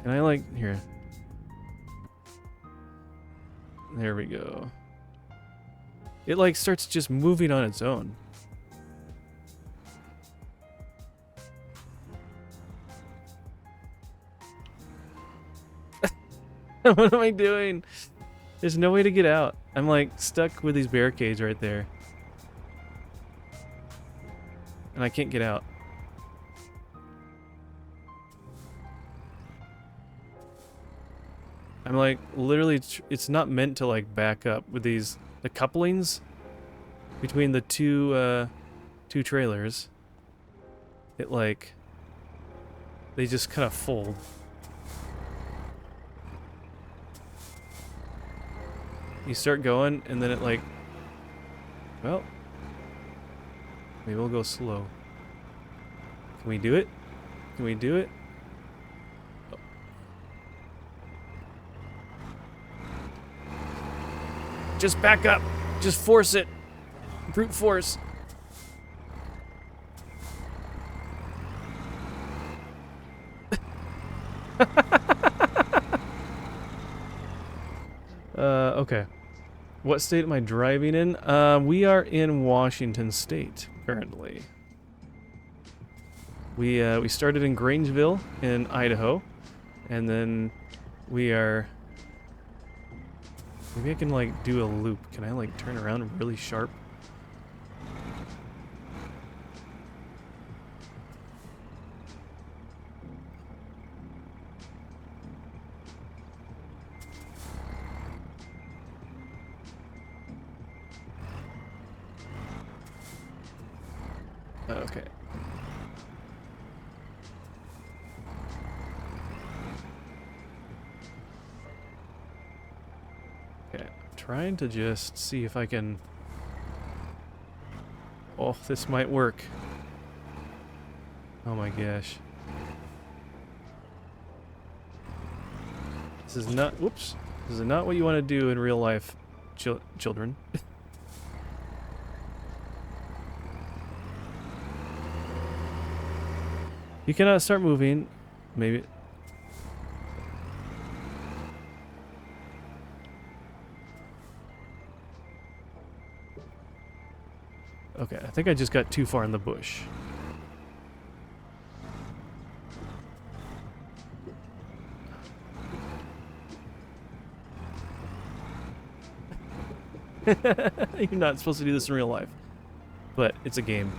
Can I like, here. There we go. It like starts just moving on its own. What am I doing? There's no way to get out. I'm like stuck with these barricades right there. And I can't get out. I'm like literally, it's not meant to like back up with these, the couplings between the two trailers. It like, they just kind of fold. You start going and then it like, well, maybe we'll go slow. Can we do it? Can we do it? Oh. Just back up. Just force it. Brute force. Okay. What state am I driving in? We are in Washington State currently. We started in Grangeville in Idaho, and then we are. Maybe I can like do a loop. Can I like turn around really sharp? Okay. Okay, I'm trying to just see if I can... Oh, this might work. Oh my gosh. This is not... Whoops. This is not what you want to do in real life, children. You cannot start moving. Maybe... Okay, I think I just got too far in the bush. You're not supposed to do this in real life. But it's a game.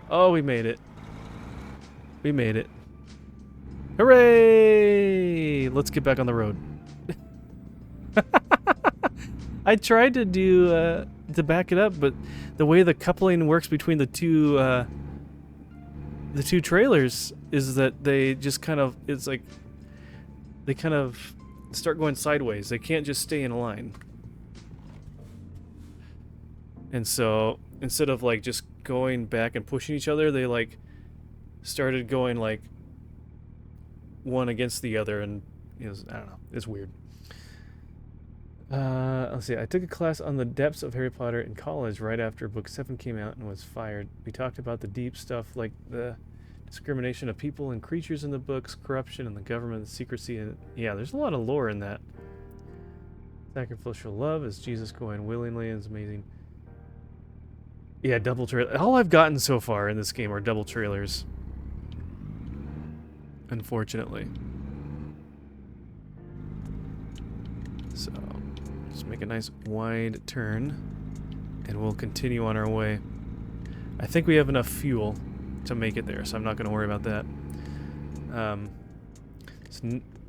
Oh, we made it. We made it. Hooray! Let's get back on the road. I tried to do to back it up, but the way the coupling works between the two trailers is that they just kind of, it's like they kind of start going sideways. They can't just stay in a line. And so instead of like just going back and pushing each other, they like started going like one against the other, and it was, I don't know, it's weird. Let's see. I took a class on the depths of Harry Potter in college right after Book 7 came out and was fired. We talked about the deep stuff like the discrimination of people and creatures in the books, corruption and the government, secrecy, and yeah, there's a lot of lore in that. Sacrificial love is Jesus going willingly is amazing. Yeah, double trailer. All I've gotten so far in this game are double trailers. Unfortunately. So, just make a nice wide turn, and we'll continue on our way. I think we have enough fuel to make it there, so I'm not going to worry about that. It's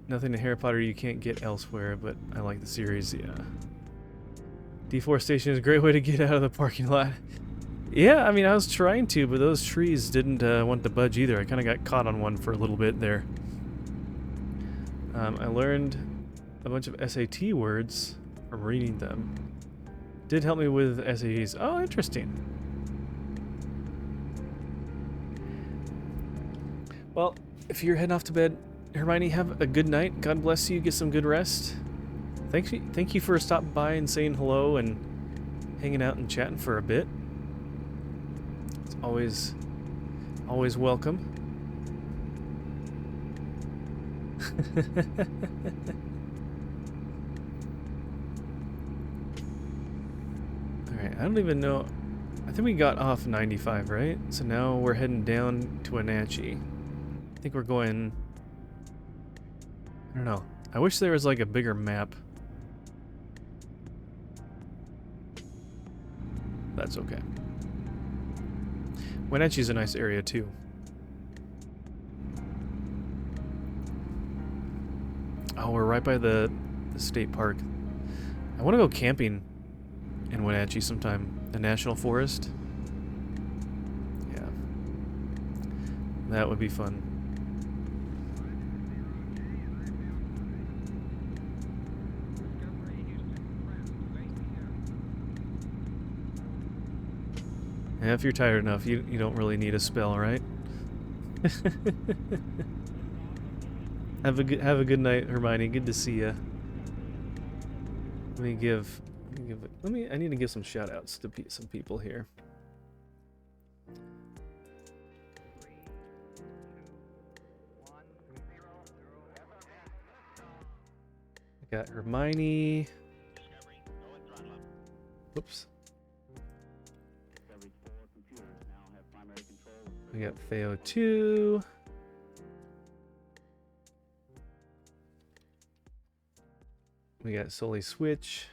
nothing in Harry Potter you can't get elsewhere, but I like the series, yeah. Deforestation is a great way to get out of the parking lot. Yeah, I mean, I was trying to, but those trees didn't want to budge either. I kind of got caught on one for a little bit there. I learned a bunch of SAT words from reading them. Did help me with SATs. Oh, interesting. Well, if you're heading off to bed, Hermione, have a good night. God bless you. Get some good rest. Thank you for stopping by and saying hello and hanging out and chatting for a bit. It's always welcome. Alright, I don't even know. I think we got off 95, right? So now we're heading down to Wenatchee. I think we're going... I don't know. I wish there was like a bigger map. That's okay. Wenatchee's a nice area too. Oh, we're right by the state park. I want to go camping in Wenatchee sometime. The National Forest. Yeah. That would be fun. Yeah, if you're tired enough, you don't really need a spell, right? Have a good night, Hermione. Good to see you. I need to give some shout outs to some people here. I got Hermione. Whoops. We got Theo 2. We got Sully Switch.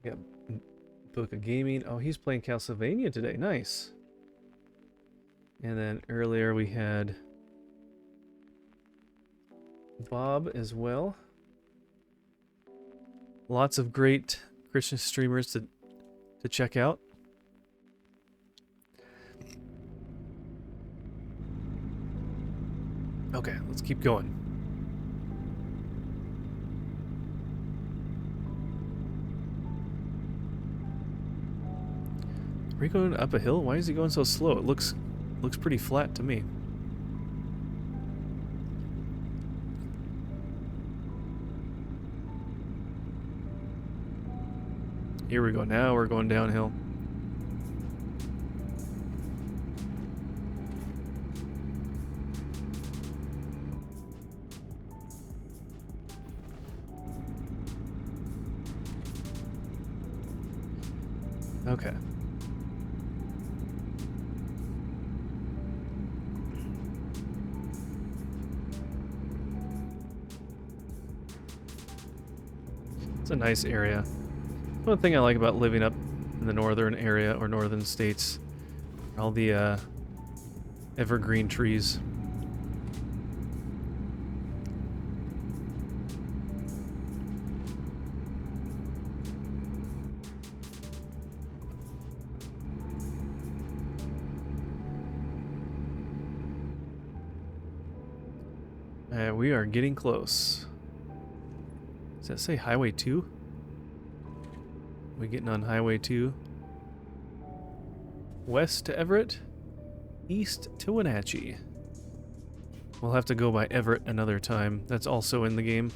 We got Book of Gaming. Oh, he's playing Castlevania today. Nice. And then earlier we had Bob as well. Lots of great Christian streamers to check out. Okay, let's keep going. Are we going up a hill? Why is he going so slow? It looks pretty flat to me. Here we go. Now we're going downhill. Okay. It's a nice area. One thing I like about living up in the northern area or northern states, all the evergreen trees. We are getting close. Does that say Highway 2? We getting on Highway 2? West to Everett, east to Wenatchee. We'll have to go by Everett another time. That's also in the game.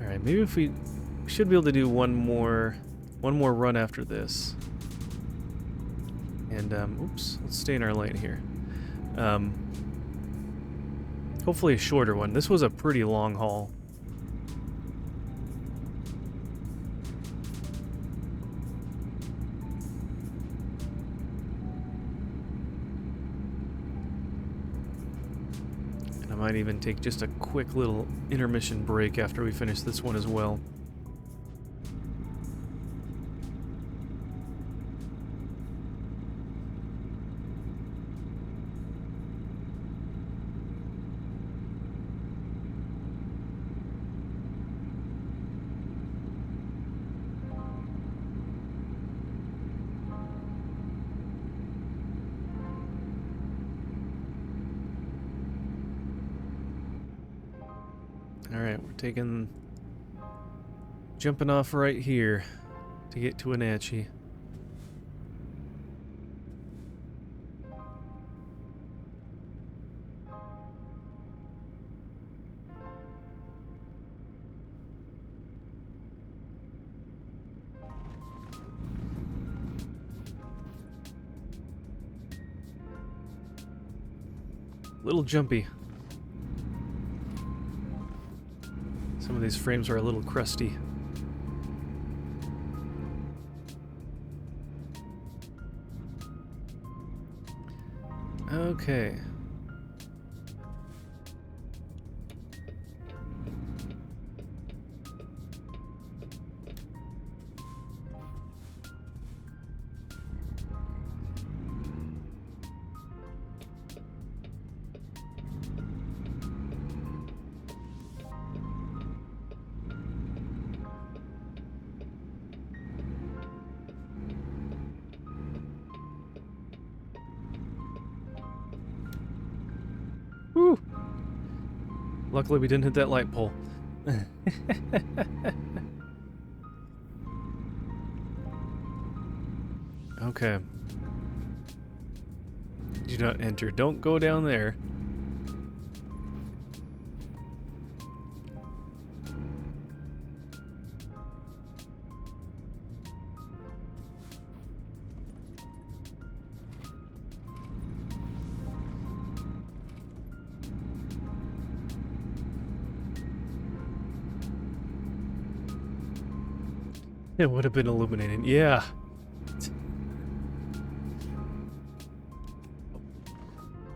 Alright, maybe if we should be able to do one more run after this. And oops, let's stay in our lane here. Hopefully a shorter one. This was a pretty long haul. Might even take just a quick little intermission break after we finish this one as well. Alright, we're jumping off right here to get to Wenatchee. Little jumpy. Some of these frames are a little crusty. Okay. Woo! Luckily we didn't hit that light pole. Okay. Do not enter. Don't go down there. It would have been illuminating. Yeah.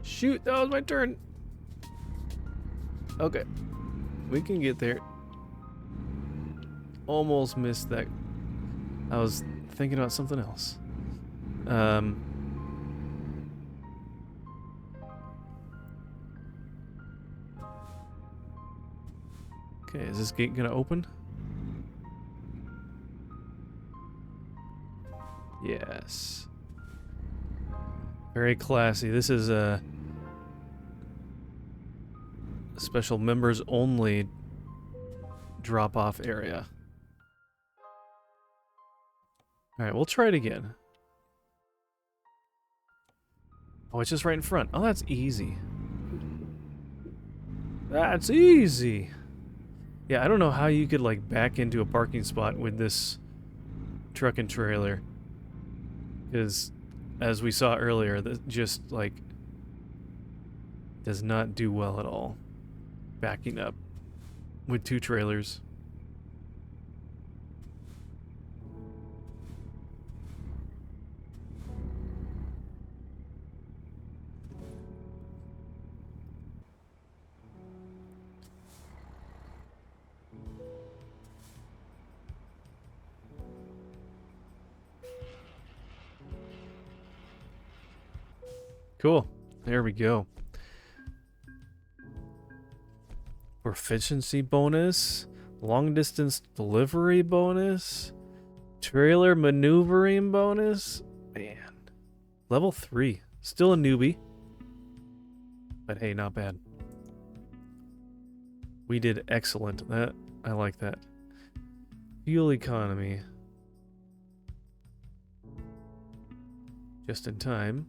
Shoot, that was my turn. Okay. We can get there. Almost missed that. I was thinking about something else. Okay, is this gate gonna open? Yes. Very classy. This is a special members only drop-off area. Alright, we'll try it again. Oh, it's just right in front. Oh, that's easy. That's easy! Yeah, I don't know how you could, like, back into a parking spot with this truck and trailer. Because, as we saw earlier, that just, like, does not do well at all. Backing up with two trailers. Cool. There we go. Proficiency bonus. Long distance delivery bonus. Trailer maneuvering bonus. Man. Level 3. Still a newbie. But hey, not bad. We did excellent. I like that. Fuel economy. Just in time.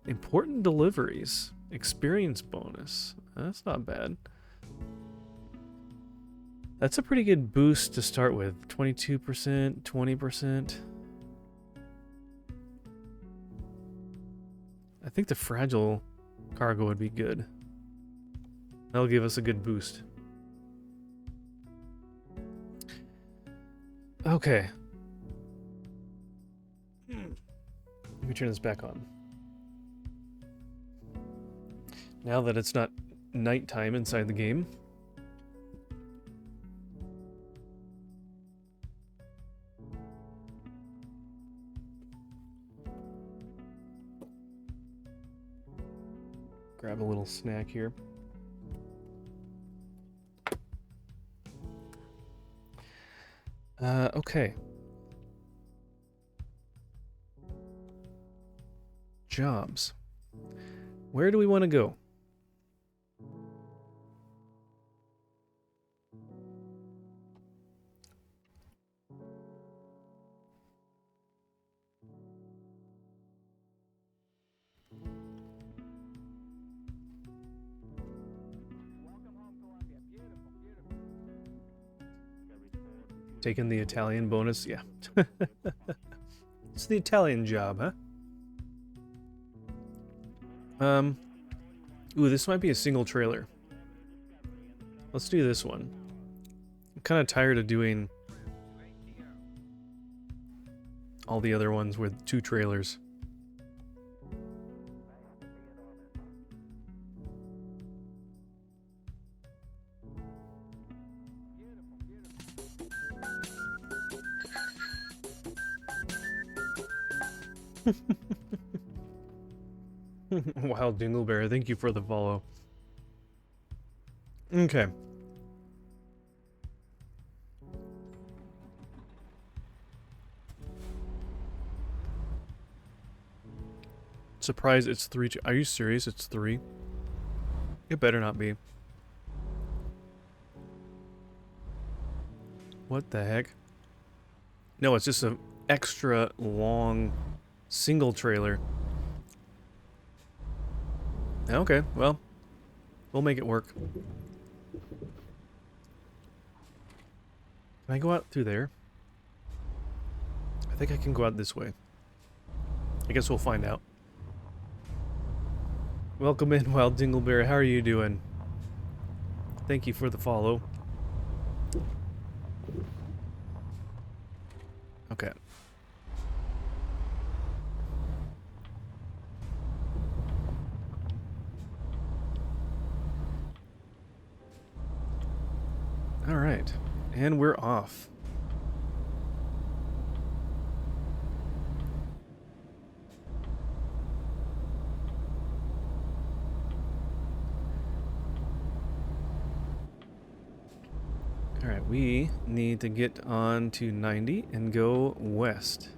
Important deliveries. Experience bonus. That's not bad. That's a pretty good boost to start with. 22%, 20%. I think the fragile cargo would be good. That'll give us a good boost. Okay. Let me turn this back on. Now that it's not nighttime inside the game. Grab a little snack here. Okay. Jobs. Where do we want to go? Taking the Italian bonus, yeah. It's the Italian job, huh? Ooh, this might be a single trailer. Let's do this one. I'm kind of tired of doing all the other ones with two trailers. Wild Dingleberry, thank you for the follow. Okay. Surprise, it's 3. Are you serious? It's 3? It better not be. What the heck? No, it's just an extra long single trailer. Okay, well, we'll make it work. Can I go out through there? I think I can go out this way. I guess we'll find out. Welcome in, Wild Dingleberry. How are you doing? Thank you for the follow. And we're off. Alright, we need to get on to 90 and go west.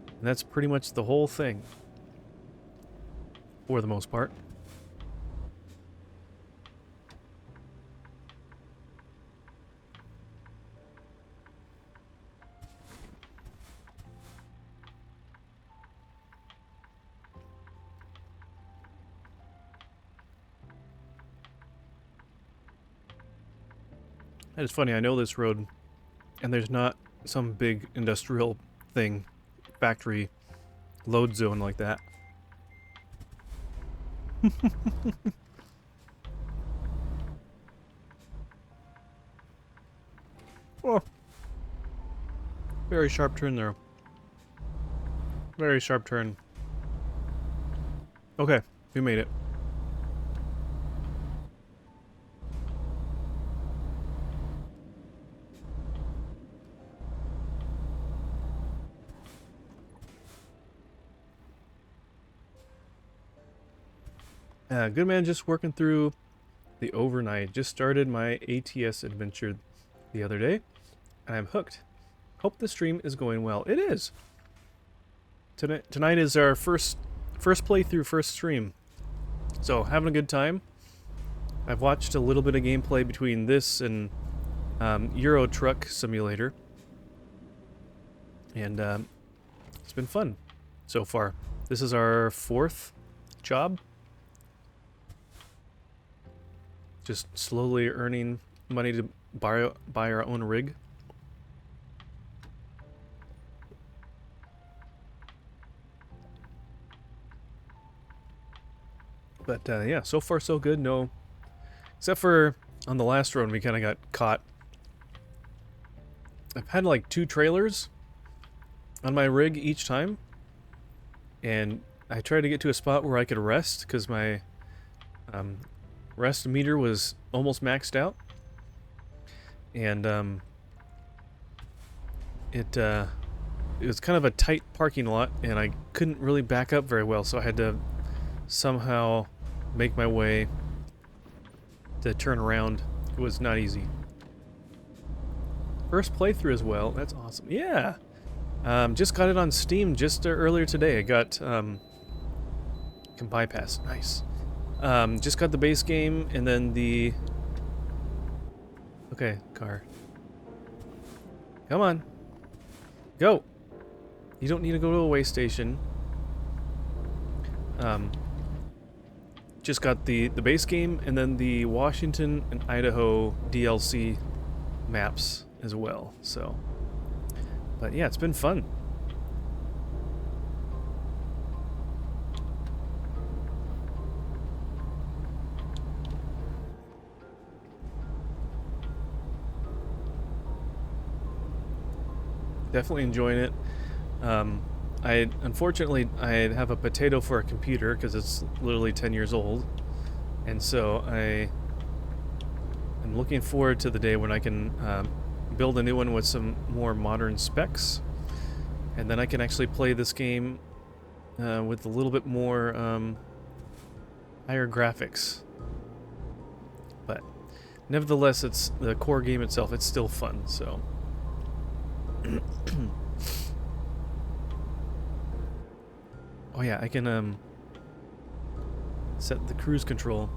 And that's pretty much the whole thing. For the most part. It's funny, I know this road, and there's not some big industrial thing, factory, load zone like that. Oh. Very sharp turn there. Very sharp turn. Okay, we made it. Good man, just working through the overnight. Just started my ATS adventure the other day, and I'm hooked. Hope the stream is going well. It is. Tonight is our first playthrough, first stream. So having a good time. I've watched a little bit of gameplay between this and Euro Truck Simulator, and it's been fun so far. This is our 4th job. Just slowly earning money to buy our own rig. But yeah, so far so good. No, except for on the last run we kind of got caught. I've had like 2 trailers on my rig each time, and I tried to get to a spot where I could rest because my rest meter was almost maxed out, and it was kind of a tight parking lot, and I couldn't really back up very well, so I had to somehow make my way to turn around. It was not easy. First playthrough as well. That's awesome. Yeah, just got it on Steam just earlier today. I got can bypass. Nice. Just got the base game, and then the... Okay, car. Come on. Go! You don't need to go to a way station. Just got the base game, and then the Washington and Idaho DLC maps as well, so... But yeah, it's been fun. Definitely enjoying it. Unfortunately I have a potato for a computer because it's literally 10 years old, and so I'm looking forward to the day when I can build a new one with some more modern specs, and then I can actually play this game with a little bit more higher graphics. But nevertheless, it's the core game itself. It's still fun. So. Oh yeah, I can set the cruise control.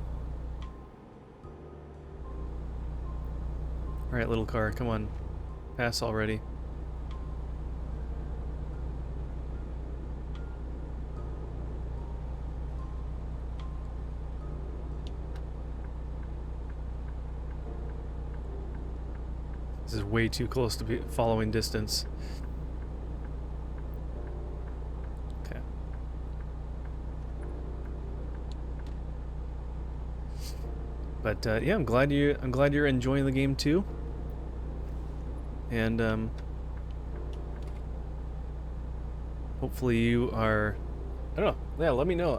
Alright, little car, come on. Pass already. This is way too close to be following distance. Okay. But yeah, I'm glad you're enjoying the game too. And hopefully you are. I don't know. Yeah, let me know.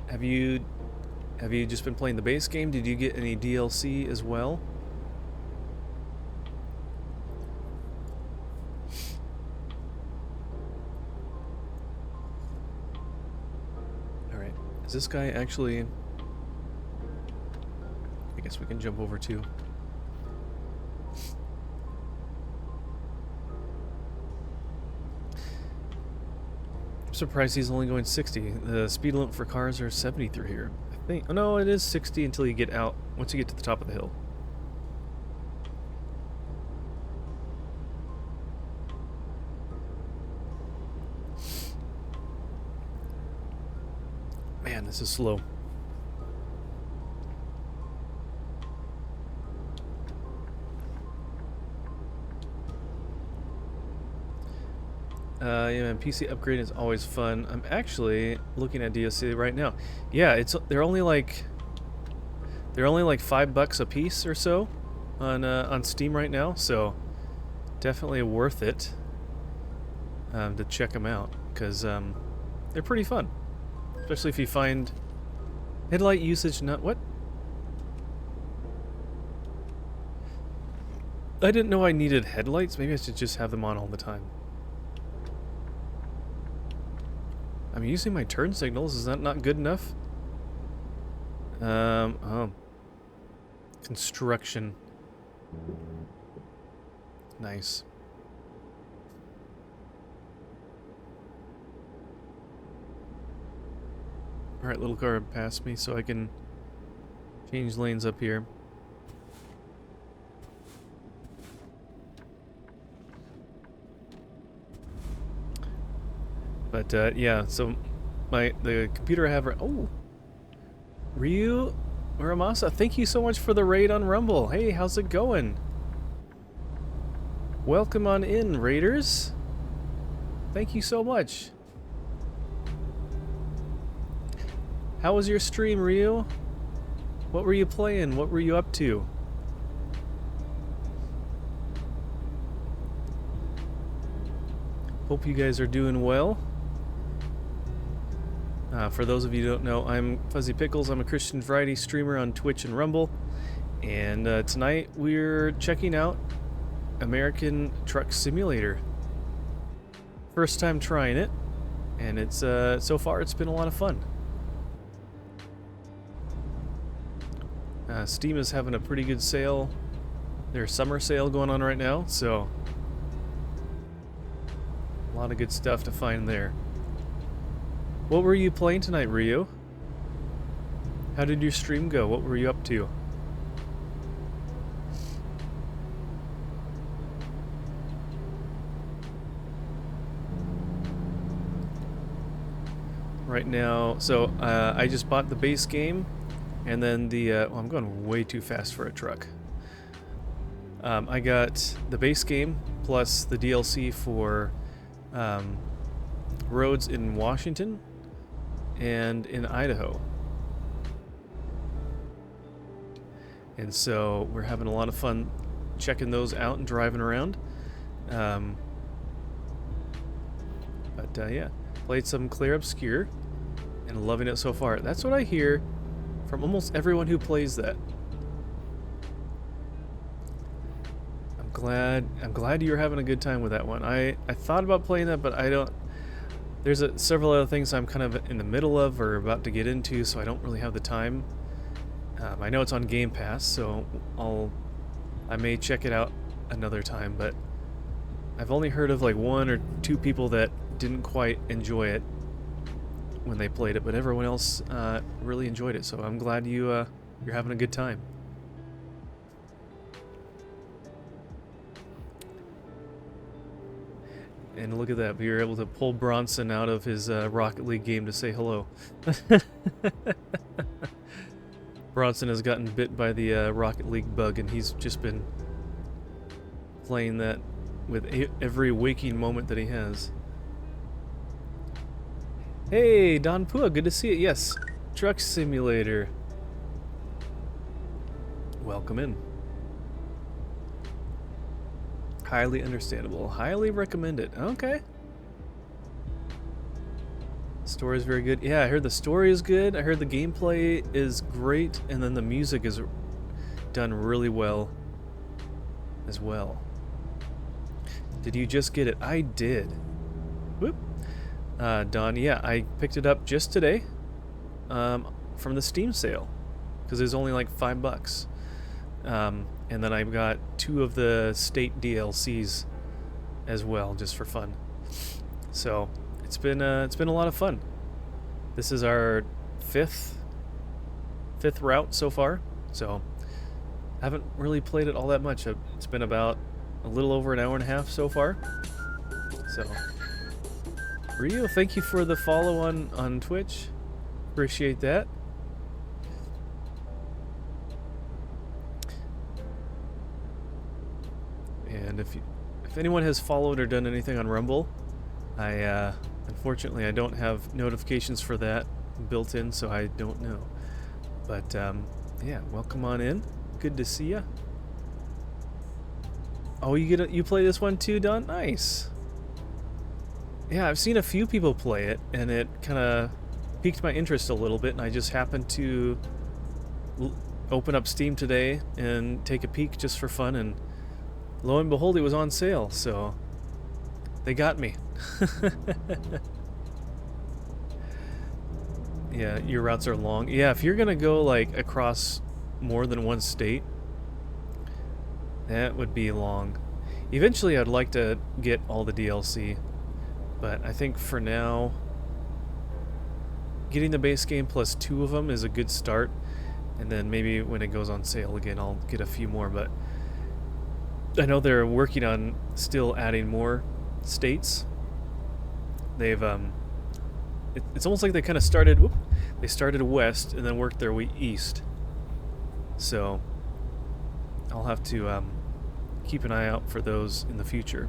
Have you just been playing the base game? Did you get any DLC as well? Is this guy actually... I guess we can jump over too. I'm surprised he's only going 60. The speed limit for cars are 70 through here. I think... Oh no, it is 60 until you get out, once you get to the top of the hill. Man, this is slow. Yeah, man, PC upgrade is always fun. I'm actually looking at DLC right now. Yeah, they're only like $5 a piece or so on Steam right now, so definitely worth it to check them out because they're pretty fun, especially if you find headlight usage. Not what? I didn't know I needed headlights. Maybe I should just have them on all the time. I'm using my turn signals. Is that not good enough? Oh. Construction. Nice. Alright, little car, pass me so I can change lanes up here. But yeah, so the computer I have. Oh, Ryu Uramasa, thank you so much for the raid on Rumble. Hey, how's it going? Welcome on in, raiders. Thank you so much. How was your stream, Ryu? What were you playing? What were you up to? Hope you guys are doing well. For those of you who don't know, I'm Fuzzy Pickles. I'm a Christian Variety streamer on Twitch and Rumble. And tonight we're checking out American Truck Simulator. First time trying it, and it's so far it's been a lot of fun. Steam is having a pretty good sale. Their summer sale going on right now, so a lot of good stuff to find there. What were you playing tonight, Ryu? How did your stream go? What were you up to? Right now, so I just bought the base game, and then the well, I'm going way too fast for a truck. I got the base game plus the DLC for roads in Washington and in Idaho. And so we're having a lot of fun checking those out and driving around. But yeah, played some Clair Obscur and loving it so far. That's what I hear from almost everyone who plays that. I'm glad you're having a good time with that one. I thought about playing that, but I don't. There's several other things I'm kind of in the middle of or about to get into, so I don't really have the time. I know it's on Game Pass, so I may check it out another time, but I've only heard of like 1 or 2 people that didn't quite enjoy it when they played it, but everyone else really enjoyed it, so I'm glad you're having a good time. And look at that, we were able to pull Bronson out of his Rocket League game to say hello. Bronson has gotten bit by the Rocket League bug, and he's just been playing that with every waking moment that he has. Hey, Don Pua, good to see you. Yes, Truck Simulator. Welcome in. Highly understandable. Highly recommend it. Okay. Story is very good. Yeah, I heard the story is good. I heard the gameplay is great, and then the music is done really well as well. Did you just get it? I did. Whoop. Don, yeah, I picked it up just today. from the Steam sale, because it was only like $5. And then I've got 2 of the state DLCs as well, just for fun. So it's been a lot of fun. This is our fifth route so far, so I haven't really played it all that much. It's been about a little over an hour and a half so far. So Rio, thank you for the follow on Twitch. Appreciate that. And if anyone has followed or done anything on Rumble, unfortunately I don't have notifications for that built in, so I don't know. But yeah, welcome on in. Good to see ya. Oh, you play this one too, Don? Nice. Yeah, I've seen a few people play it, and it kind of piqued my interest a little bit, and I just happened to open up Steam today and take a peek just for fun, and lo and behold, it was on sale, so they got me. Yeah, your routes are long. Yeah, if you're gonna go like across more than one state, that would be long. Eventually, I'd like to get all the DLC, but I think for now, getting the base game plus 2 of them is a good start, and then maybe when it goes on sale again, I'll get a few more, but I know they're working on still adding more states. They've it's almost like they kind of started west and then worked their way east. So I'll have to keep an eye out for those in the future.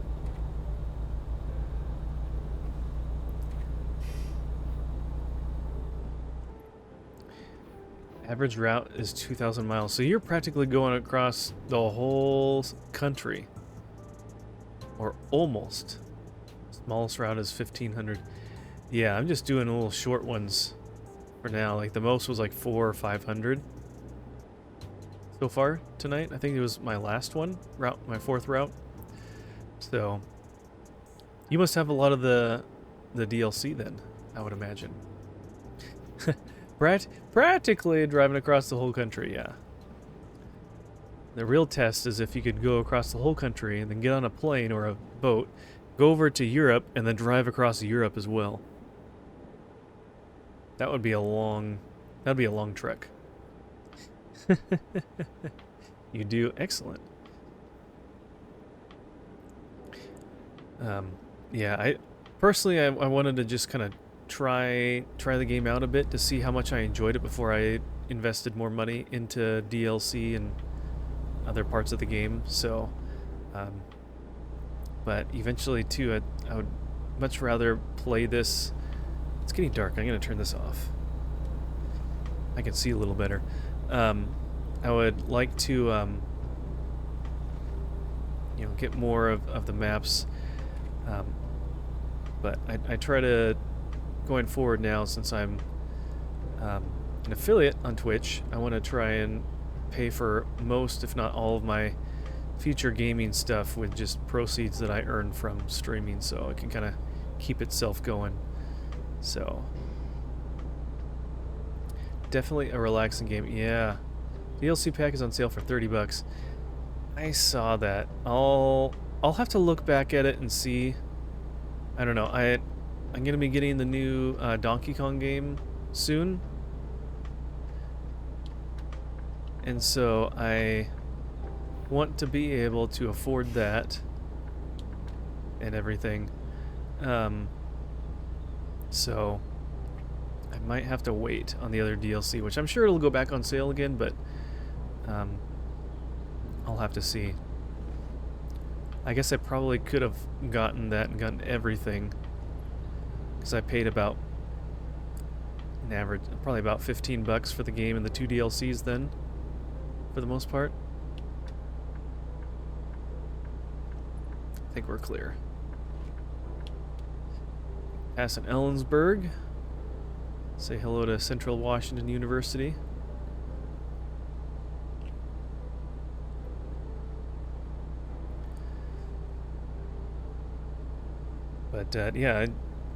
Average route is 2,000 miles, so you're practically going across the whole country, or almost. Smallest route is 1,500. Yeah, I'm just doing little short ones for now. Like the most was like 400 or 500 so far tonight. I think it was my last one, my 4th route. So you must have a lot of the DLC then, I would imagine. Practically driving across the whole country, yeah. The real test is if you could go across the whole country and then get on a plane or a boat, go over to Europe, and then drive across Europe as well. That'd be a long trek. You do excellent. Yeah, I personally I wanted to just kind of try the game out a bit to see how much I enjoyed it before I invested more money into DLC and other parts of the game. So, but eventually too, I would much rather play this. It's getting dark. I'm gonna turn this off. I can see a little better. I would like to, get more of the maps. But I try to, going forward now, since I'm an affiliate on Twitch, I want to try and pay for most, if not all, of my future gaming stuff with just proceeds that I earn from streaming, so it can kind of keep itself going. So definitely a relaxing game. Yeah, DLC pack is on sale for $30. I saw that. I'll have to look back at it and see. I don't know. I'm gonna be getting the new Donkey Kong game soon, and so I want to be able to afford that and everything. So I might have to wait on the other DLC, which I'm sure it'll go back on sale again, but I'll have to see. I guess I probably could have gotten that and gotten everything, because I paid about an average, probably about $15 for the game and the 2 DLCs then, for the most part. I think we're clear. Passing Ellensburg. Say hello to Central Washington University. But yeah,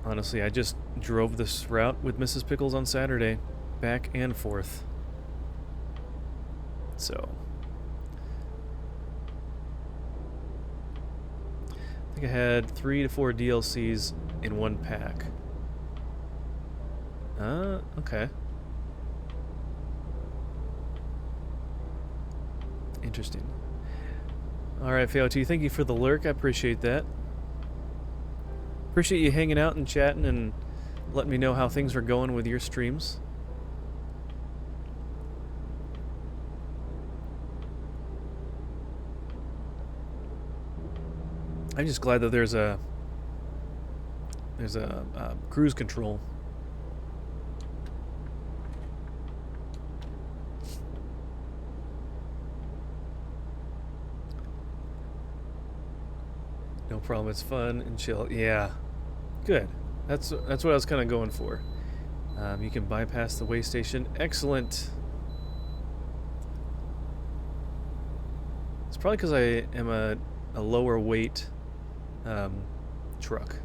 honestly, I just drove this route with Mrs. Pickles on Saturday. back and forth. So I think I had 3 to 4 DLCs in one pack. Okay. Interesting. Alright, FAOT, thank you for the lurk. I appreciate that. Appreciate you hanging out and chatting and letting me know how things are going with your streams. I'm just glad that there's a cruise control. No problem. It's fun and chill. Yeah, good. That's what I was kind of going for. You can bypass the way station. Excellent. It's probably because I am a lower weight truck.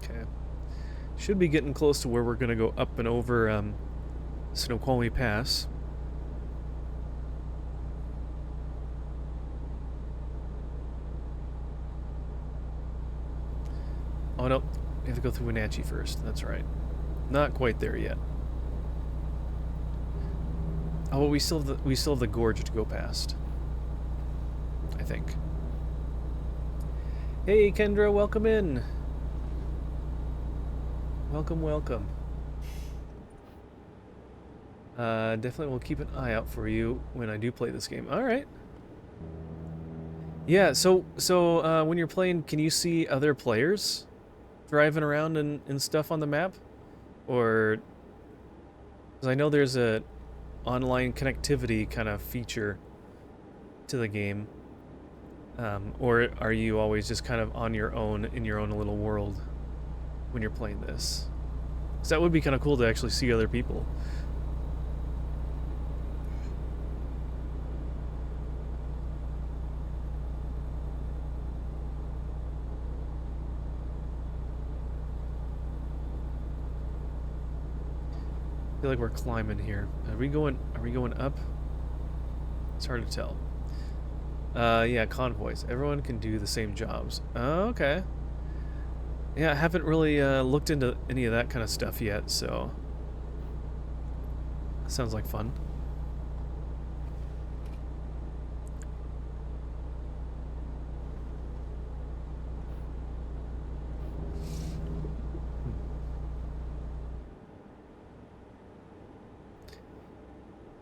Okay. Should be getting close to where we're going to go up and over Snoqualmie Pass. Oh no, we have to go through Wenatchee first. That's right. Not quite there yet. Oh, well, we still have the gorge to go past, I think. Hey, Kendra, welcome in. Welcome, welcome. Definitely will keep an eye out for you when I do play this game. All right. Yeah. So when you're playing, can you see other players driving around and stuff on the map, or? Because I know there's a online connectivity kind of feature to the game, or are you always just kind of on your own in your own little world when you're playing this? Because that would be kind of cool to actually see other people. I feel like we're climbing here. Are we going up? It's hard to tell. Yeah, convoys. Everyone can do the same jobs. Oh, okay. Yeah, I haven't really looked into any of that kind of stuff yet, so sounds like fun.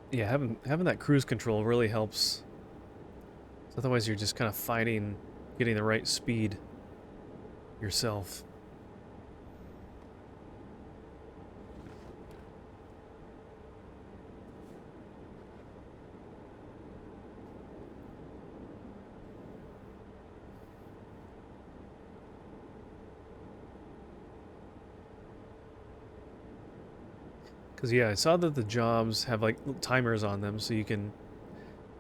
Yeah, having that cruise control really helps. Otherwise, you're just kind of fighting getting the right speed yourself. Because, yeah, I saw that the jobs have, like, timers on them, so you can...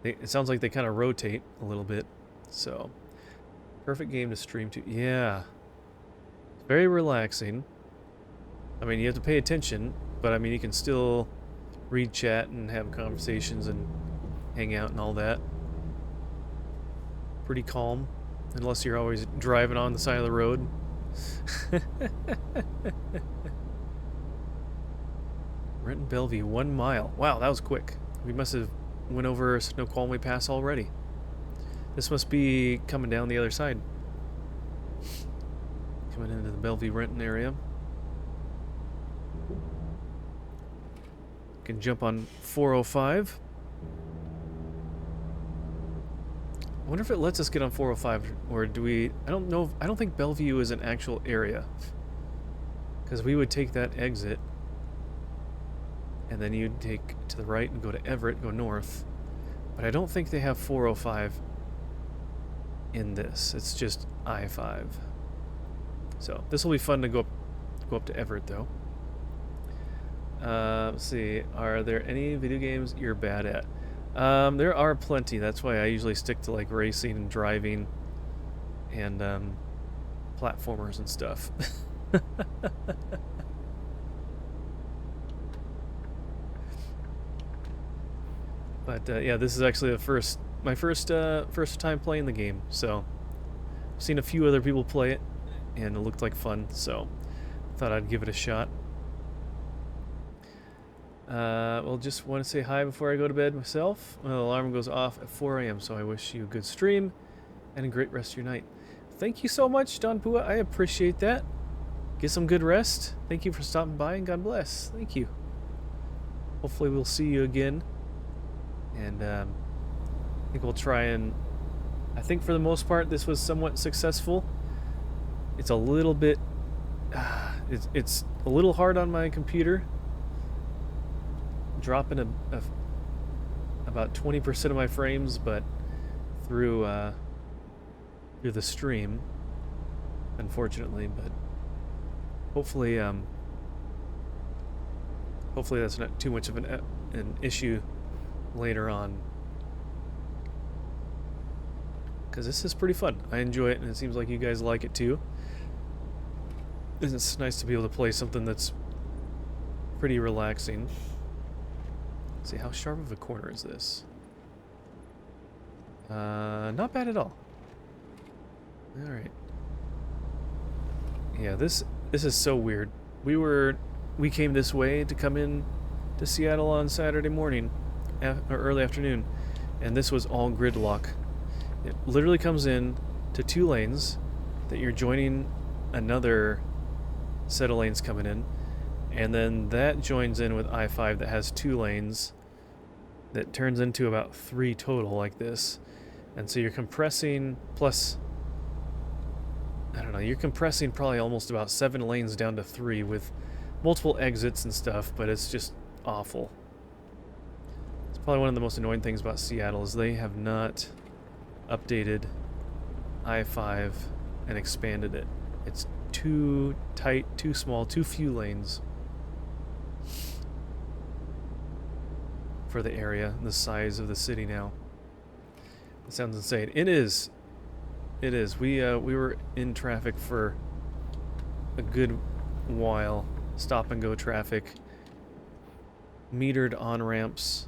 It sounds like they kind of rotate a little bit, so... Perfect game to stream to. Yeah. It's very relaxing. I mean, you have to pay attention, but, I mean, you can still read chat and have conversations and hang out and all that. Pretty calm, unless you're always driving on the side of the road. Renton Bellevue, 1 mile. Wow, that was quick. We must have went over Snoqualmie Pass already. This must be coming down the other side. Coming into the Bellevue-Renton area. Can jump on 405. I wonder if it lets us get on 405, or do we... I don't know. I don't think Bellevue is an actual area. Because we would take that exit. And then you'd take to the right and go to Everett, go north. But I don't think they have 405 in this. It's just I-5. So this will be fun to go up to Everett, though. Let's see. Are there any video games you're bad at? There are plenty. That's why I usually stick to like racing and driving and platformers and stuff. But yeah, this is actually my first time playing the game. So I've seen a few other people play it, and it looked like fun. So thought I'd give it a shot. Well, just want to say hi before I go to bed myself. Well, the alarm goes off at 4 a.m., so I wish you a good stream and a great rest of your night. Thank you so much, Don Pua. I appreciate that. Get some good rest. Thank you for stopping by, and God bless. Thank you. Hopefully we'll see you again. And I think we'll try and... I think for the most part this was somewhat successful. It's a little bit... it's a little hard on my computer. Dropping about 20% of my frames, but through the stream, unfortunately. But hopefully that's not too much of an issue later on, because this is pretty fun. I enjoy it, and it seems like you guys like it too. It's nice to be able to play something that's pretty relaxing. Let's see, how sharp of a corner is this? Not bad at all. Alright. Yeah, this is so weird. We came this way to come in to Seattle on Saturday morning, or early afternoon, and this was all gridlock. It literally comes in to 2 lanes that you're joining another set of lanes coming in, and then that joins in with I-5 that has 2 lanes that turns into about 3 total like this. And so you're compressing, plus, I don't know, you're compressing probably almost about 7 lanes down to 3 with multiple exits and stuff, but it's just awful. It's probably one of the most annoying things about Seattle is they have not updated I-5 and expanded it. It's too tight, too small, too few lanes for the area, the size of the city now. It sounds insane. It is. It is. We were in traffic for a good while. Stop and go traffic. Metered on-ramps.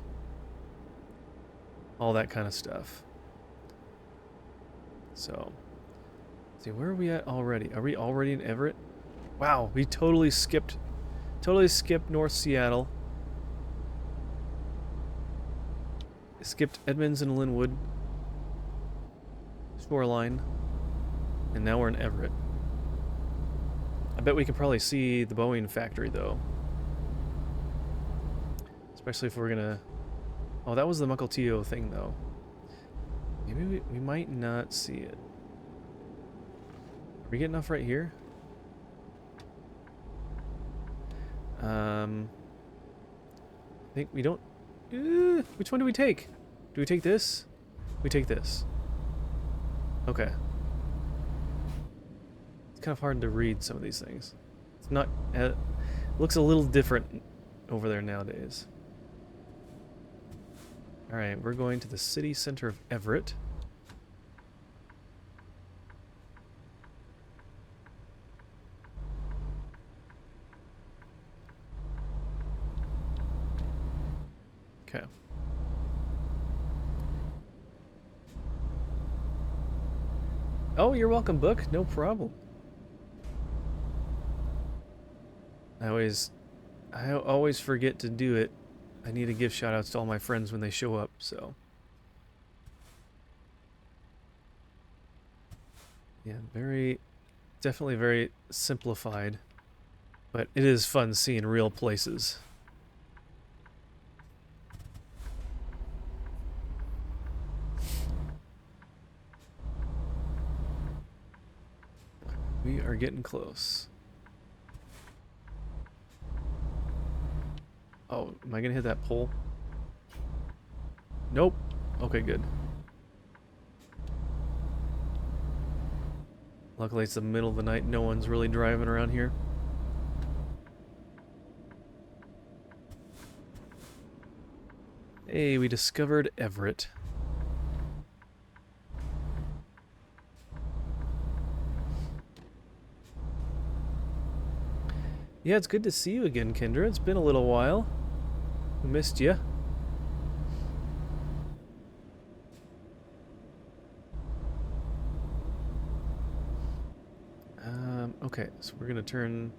All that kind of stuff. So, let's see, where are we at already? Are we already in Everett? Wow, we totally skipped North Seattle. Skipped Edmonds and Linwood shoreline, and now we're in Everett. I bet we can probably see the Boeing factory though, especially if we're gonna... Oh, that was the Mukilteo thing though. Maybe we might not see it. Are we getting off right here? I think we don't... which one do we take? Do we take this? We take this. Okay. It's kind of hard to read some of these things. It's not... it looks a little different over there nowadays. Alright, we're going to the city center of Everett. Okay. Oh, you're welcome, Book. No problem. I always forget to do it. I need to give shoutouts to all my friends when they show up, so. Yeah, definitely very simplified, but it is fun seeing real places. We are getting close. Oh, am I gonna hit that pole? Nope. Okay, good. Luckily it's the middle of the night, no one's really driving around here. Hey, we discovered Everett. Yeah, it's good to see you again, Kendra. It's been a little while. We missed you. Okay, so we're gonna turn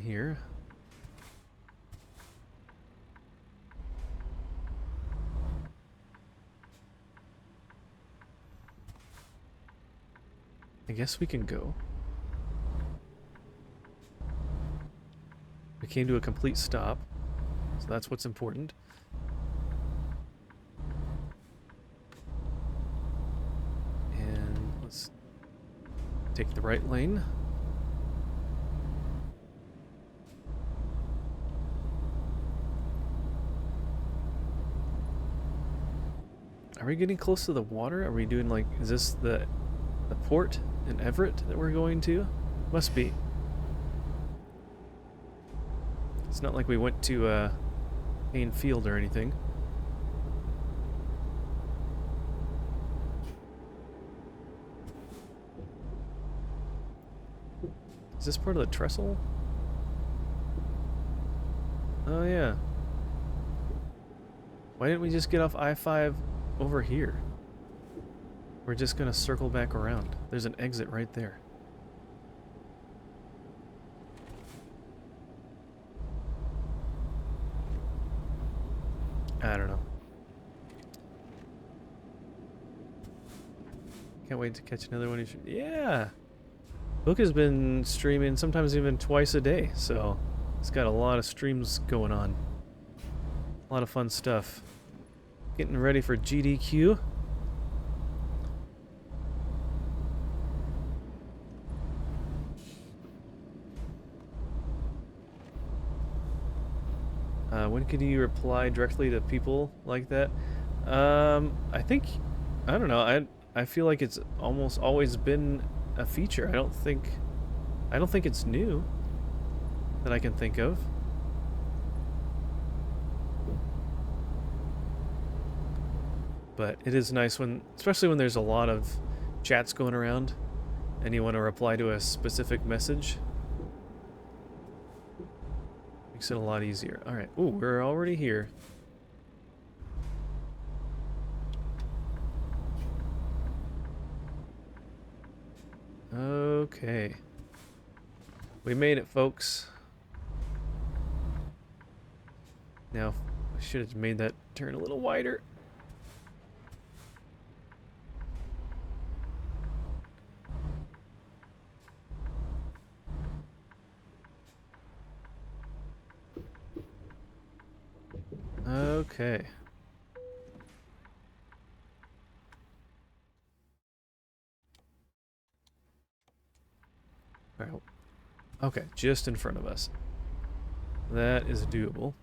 here. I guess we can go. We came to a complete stop, so that's what's important. And let's take the right lane. Are we getting close to the water? Are we doing like, is this the port in Everett that we're going to? Must be. It's not like we went to Payne Field or anything. Is this part of the trestle? Oh yeah. Why didn't we just get off I-5 over here? We're just gonna circle back around. There's an exit right there. I don't know. Can't wait to catch another one. Yeah! Book has been streaming sometimes even twice a day, so it's got a lot of streams going on. A lot of fun stuff. Getting ready for GDQ. When could you reply directly to people like that? I think, I don't know. I feel like it's almost always been a feature. I don't think it's new that I can think of. But it is nice when, especially when there's a lot of chats going around and you want to reply to a specific message. Makes it a lot easier. Alright. Ooh, we're already here. Okay. We made it, folks. Now, I should have made that turn a little wider. Okay. All right. Okay, just in front of us. That is doable.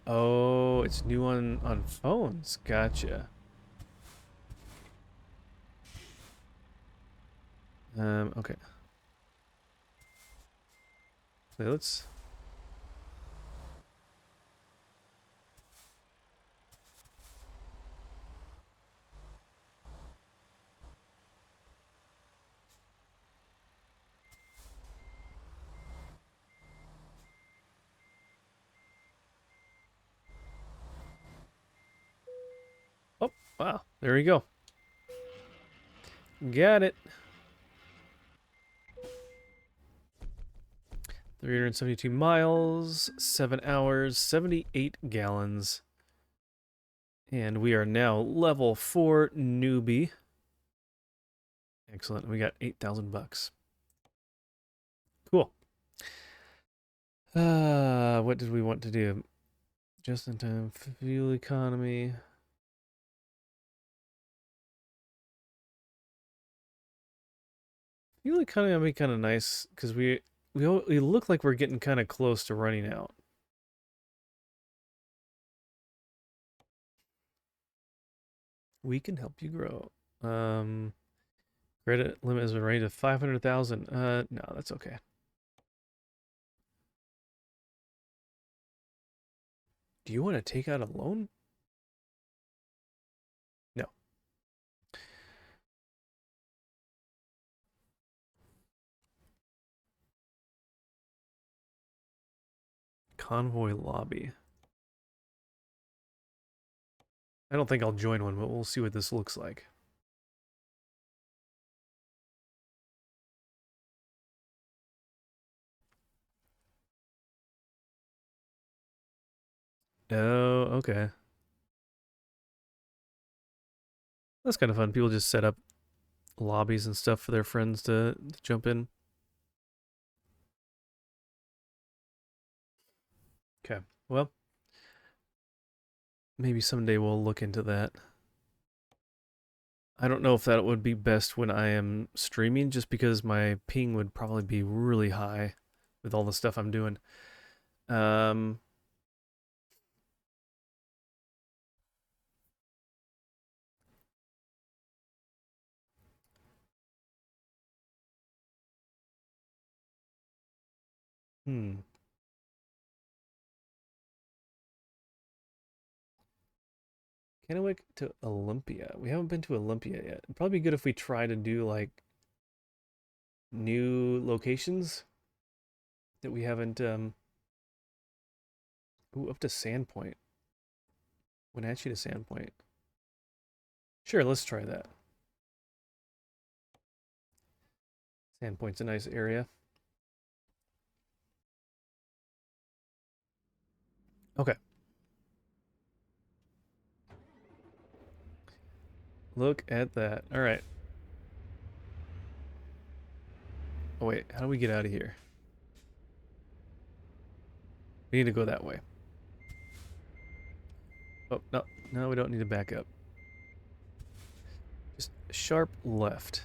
Oh, it's new on phones. Gotcha. Okay. So let's... Oh, wow. There we go. Got it. 372 miles, 7 hours, 78 gallons. And we are now level 4 newbie. Excellent. We got 8,000 bucks. Cool. What did we want to do? Just in time fuel economy. Fuel economy would be kind of nice because we look like we're getting kind of close to running out. We can help you grow. Credit limit has been raised to 500,000. No, that's okay. Do you want to take out a loan? No. Convoy lobby. I don't think I'll join one, but we'll see what this looks like. Oh, okay. That's kind of fun. People just set up lobbies and stuff for their friends to jump in. Okay. Well, maybe someday we'll look into that. I don't know if that would be best when I am streaming, just because my ping would probably be really high with all the stuff I'm doing. Um, hmm. Kennewick to Olympia. We haven't been to Olympia yet. It'd probably be good if we try to do like new locations that we haven't. Ooh, up to Sandpoint. Wenatchee to Sandpoint. Sure, let's try that. Sandpoint's a nice area. Okay. Look at that. All right. Oh wait, how do we get out of here? We need to go that way. Oh, no. No, we don't need to back up. Just sharp left.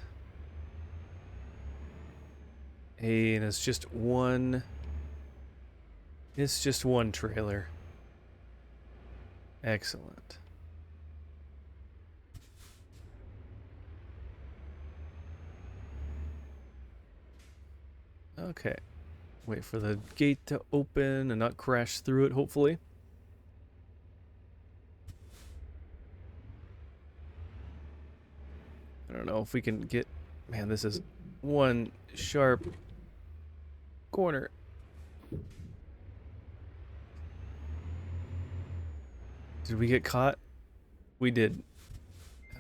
Hey, and it's just one... It's just one trailer. Excellent. Okay. Wait for the gate to open and not crash through it, hopefully. I don't know if we can get... Man, this is one sharp corner. Did we get caught? We did.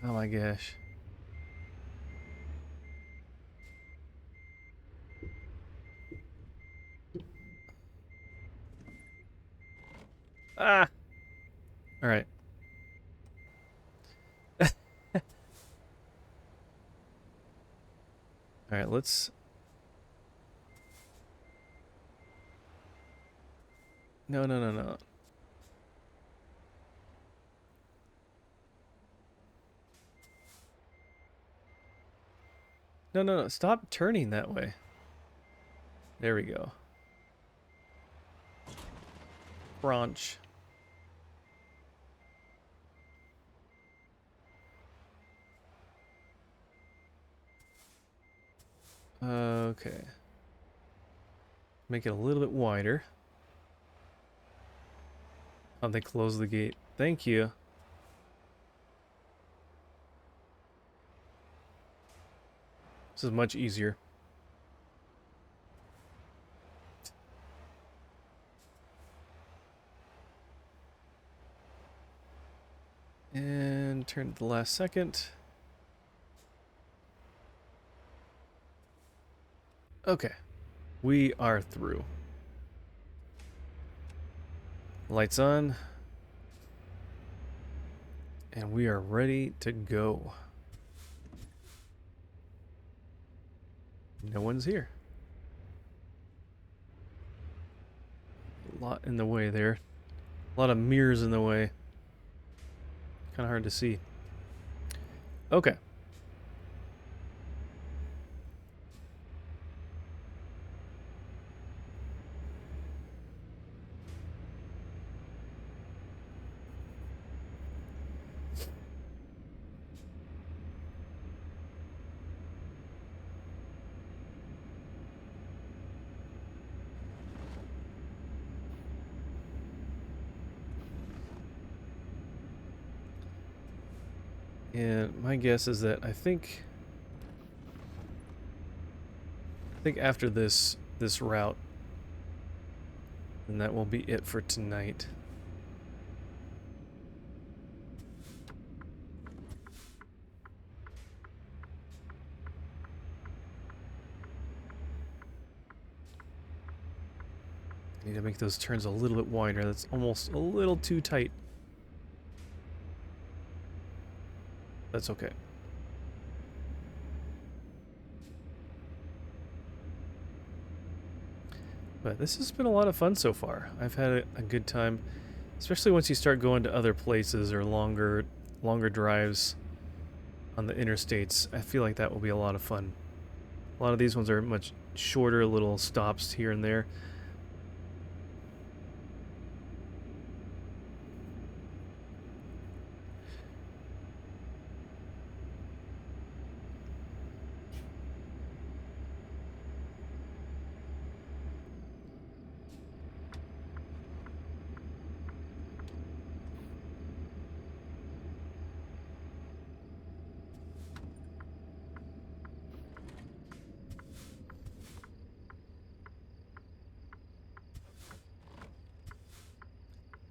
Oh my gosh. Ah! Alright. Alright, let's... No, no, no, no. No, no, no. Stop turning that way. There we go. Branch. Okay. Make it a little bit wider. Oh, they closed the gate. Thank you. This is much easier. And turn to the last second. Okay. We are through. Lights on. And we are ready to go. No one's here. A lot in the way there. A lot of mirrors in the way. Kind of hard to see. Okay. And my guess is that I think after this route, then that will be it for tonight. I need to make those turns a little bit wider. That's almost a little too tight. That's okay. But this has been a lot of fun so far. I've had a good time, especially once you start going to other places or longer drives on the interstates. I feel like that will be a lot of fun. A lot of these ones are much shorter little stops here and there.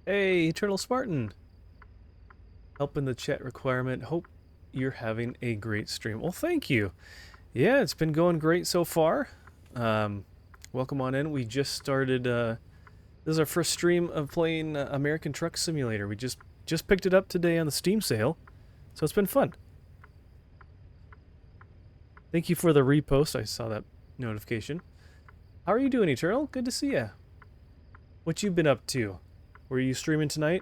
Hey, Eternal Spartan! Helping the chat requirement. Hope you're having a great stream. Well, thank you. Yeah, it's been going great so far. Welcome on in. We just started, this is our first stream of playing American Truck Simulator. We just picked it up today on the Steam sale, so it's been fun. Thank you for the repost. I saw that notification. How are you doing, Eternal? Good to see ya. What you been up to? Were you streaming tonight?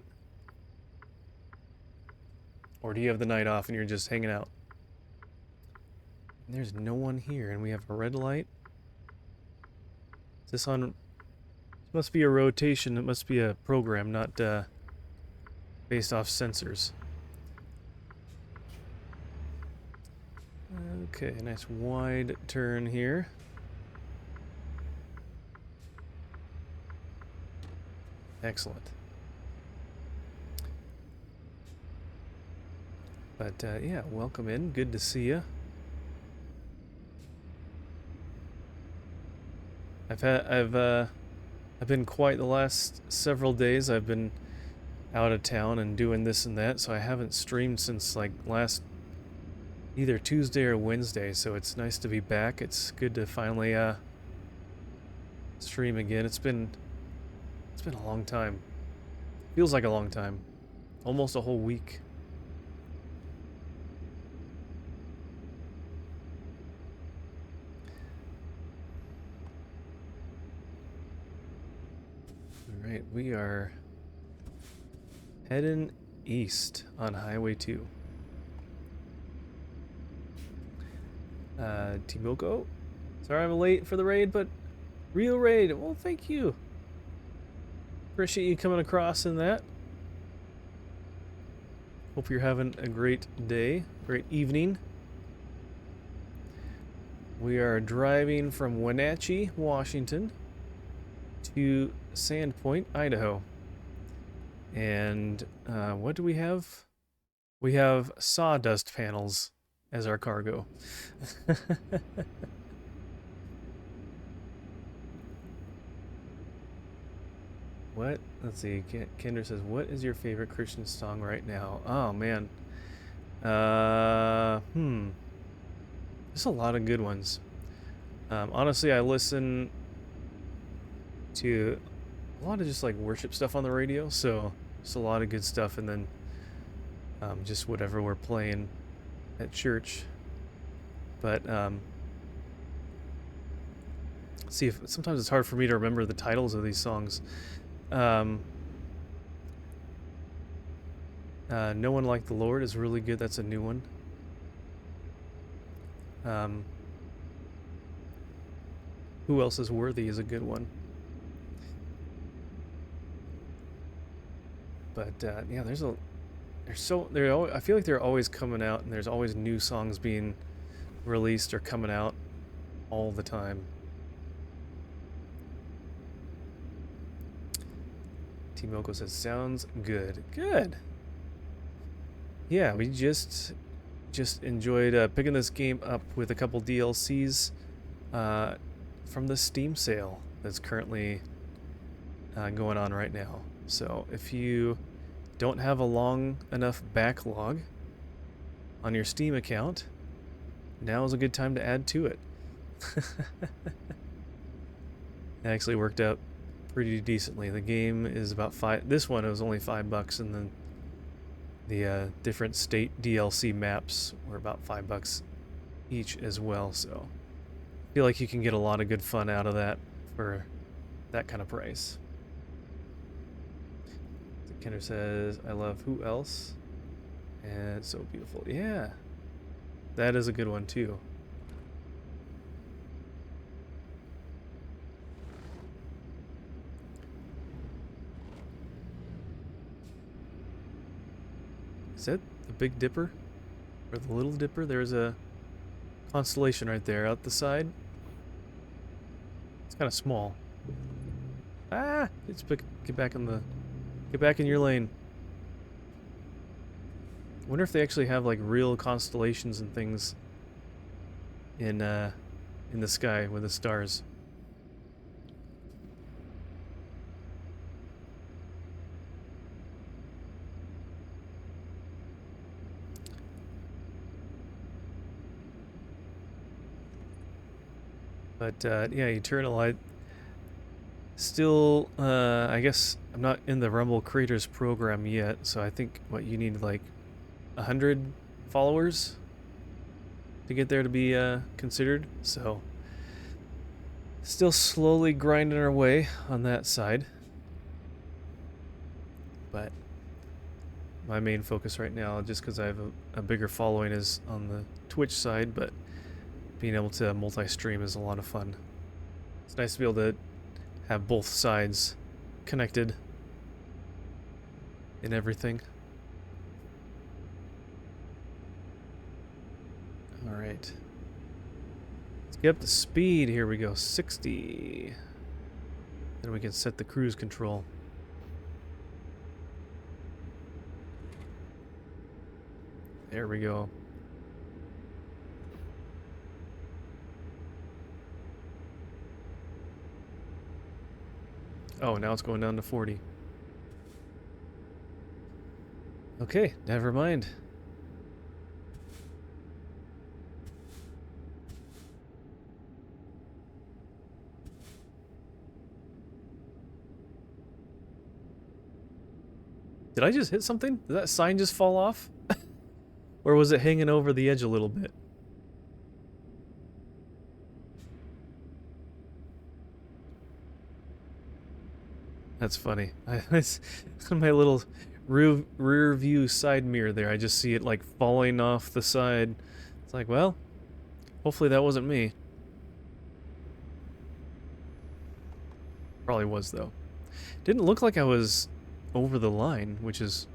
Or do you have the night off and you're just hanging out? And there's no one here, and we have a red light. Is this on? This must be a rotation. It must be a program, not based off sensors. Okay, nice wide turn here. Excellent. But yeah, welcome in. Good to see you. I've been quiet the last several days. I've been out of town and doing this and that, so I haven't streamed since like last either Tuesday or Wednesday. So it's nice to be back. It's good to finally stream again. It's been a long time. Feels like a long time. Almost a whole week. Alright, we are heading east on Highway 2. Timoko? Sorry I'm late for the raid, but real raid. Well, thank you. Appreciate you coming across in that. Hope you're having a great day, great evening. We are driving from Wenatchee, Washington to Sandpoint, Idaho. And what do we have? We have sawdust panels as our cargo. What? Let's see. Kendra says, what is your favorite Christian song right now? Oh, man. There's a lot of good ones. Honestly, I listen to a lot of just like worship stuff on the radio, so just a lot of good stuff, and then just whatever we're playing at church. But see, if sometimes it's hard for me to remember the titles of these songs. No One Like the Lord is really good. That's a new one. Who Else Is Worthy is a good one. But yeah, I feel like they're always coming out, and there's always new songs being released or coming out all the time. T-Moko says, sounds good. Good. Yeah, we just just enjoyed picking this game up with a couple DLCs from the Steam sale that's currently going on right now. So if you don't have a long enough backlog on your Steam account, now is a good time to add to it. It actually worked out pretty decently. The game is about this one it was only $5, and then the different state DLC maps were about $5 each as well. So I feel like you can get a lot of good fun out of that for that kind of price. Kenner says, I love Who Else? And it's so beautiful. Yeah, that is a good one too. Is that the Big Dipper? Or the Little Dipper? There's a constellation right there out the side. It's kind of small. Ah! Get back in your lane. I wonder if they actually have like real constellations and things in the sky with the stars. But yeah, Eternal, I still, I guess I'm not in the Rumble Creators program yet, so I think what you need like 100 followers to get there to be considered. So still slowly grinding our way on that side. But my main focus right now, just because I have a bigger following, is on the Twitch side, but being able to multi-stream is a lot of fun. It's nice to be able to have both sides connected and everything. Alright. Let's get up to speed. Here we go. 60. Then we can set the cruise control. There we go. Oh, now it's going down to 40. Okay, never mind. Did I just hit something? Did that sign just fall off? Or was it hanging over the edge a little bit? That's funny. It's on my little rear view side mirror there. I just see it like falling off the side. It's like, well, hopefully that wasn't me. Probably was though. Didn't look like I was over the line, which is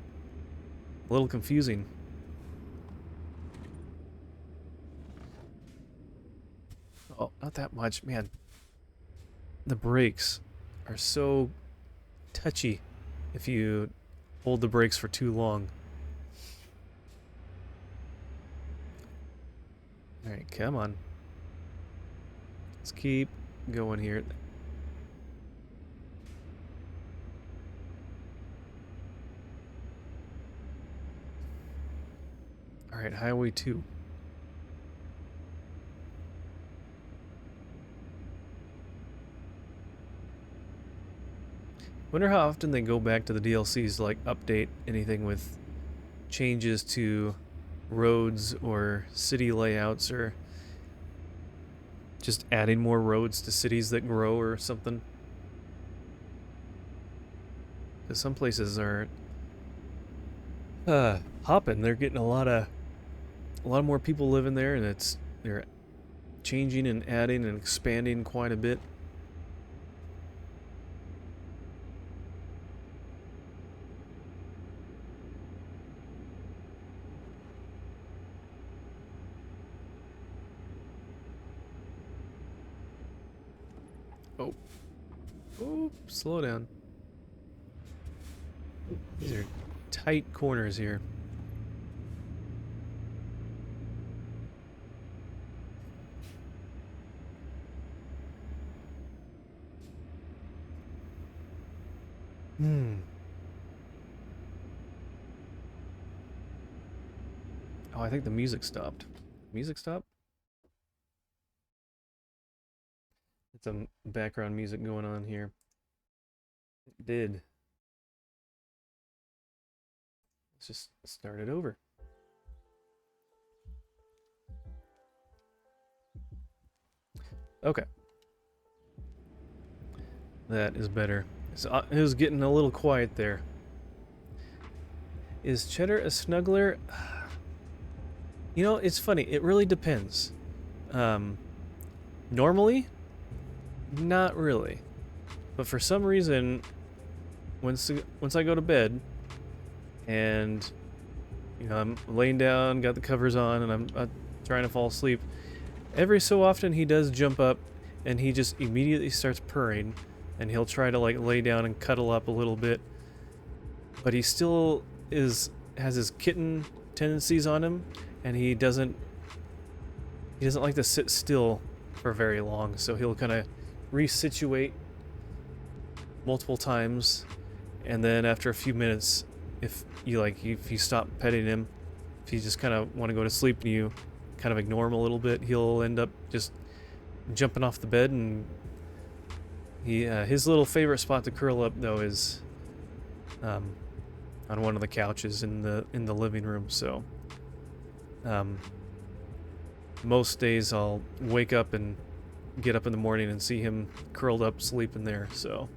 a little confusing. Oh, not that much, man. The brakes are so touchy if you hold the brakes for too long. Alright, come on. Let's keep going here. Alright, Highway 2. Wonder how often they go back to the DLCs to like update anything with changes to roads or city layouts, or just adding more roads to cities that grow or something. Because some places are hopping. They're getting a lot more people living there, and they're changing and adding and expanding quite a bit. Oh, slow down. These are tight corners here. Hmm. Oh, I think the music stopped. Music stopped? It's some background music going on here. It did. Let's just start it over. Okay. That is better. So, it was getting a little quiet there. Is Cheddar a snuggler? You know, it's funny. It really depends. Normally, not really. But for some reason, once I go to bed, and you know I'm laying down, got the covers on, and I'm trying to fall asleep, every so often he does jump up, and he just immediately starts purring, and he'll try to like lay down and cuddle up a little bit, but he still has his kitten tendencies on him, and he doesn't like to sit still for very long, so he'll kind of resituate multiple times, and then after a few minutes, if you stop petting him, if you just kind of want to go to sleep and you kind of ignore him a little bit, he'll end up just jumping off the bed, and his little favorite spot to curl up though is on one of the couches in the living room. So most days I'll wake up and get up in the morning and see him curled up sleeping there. So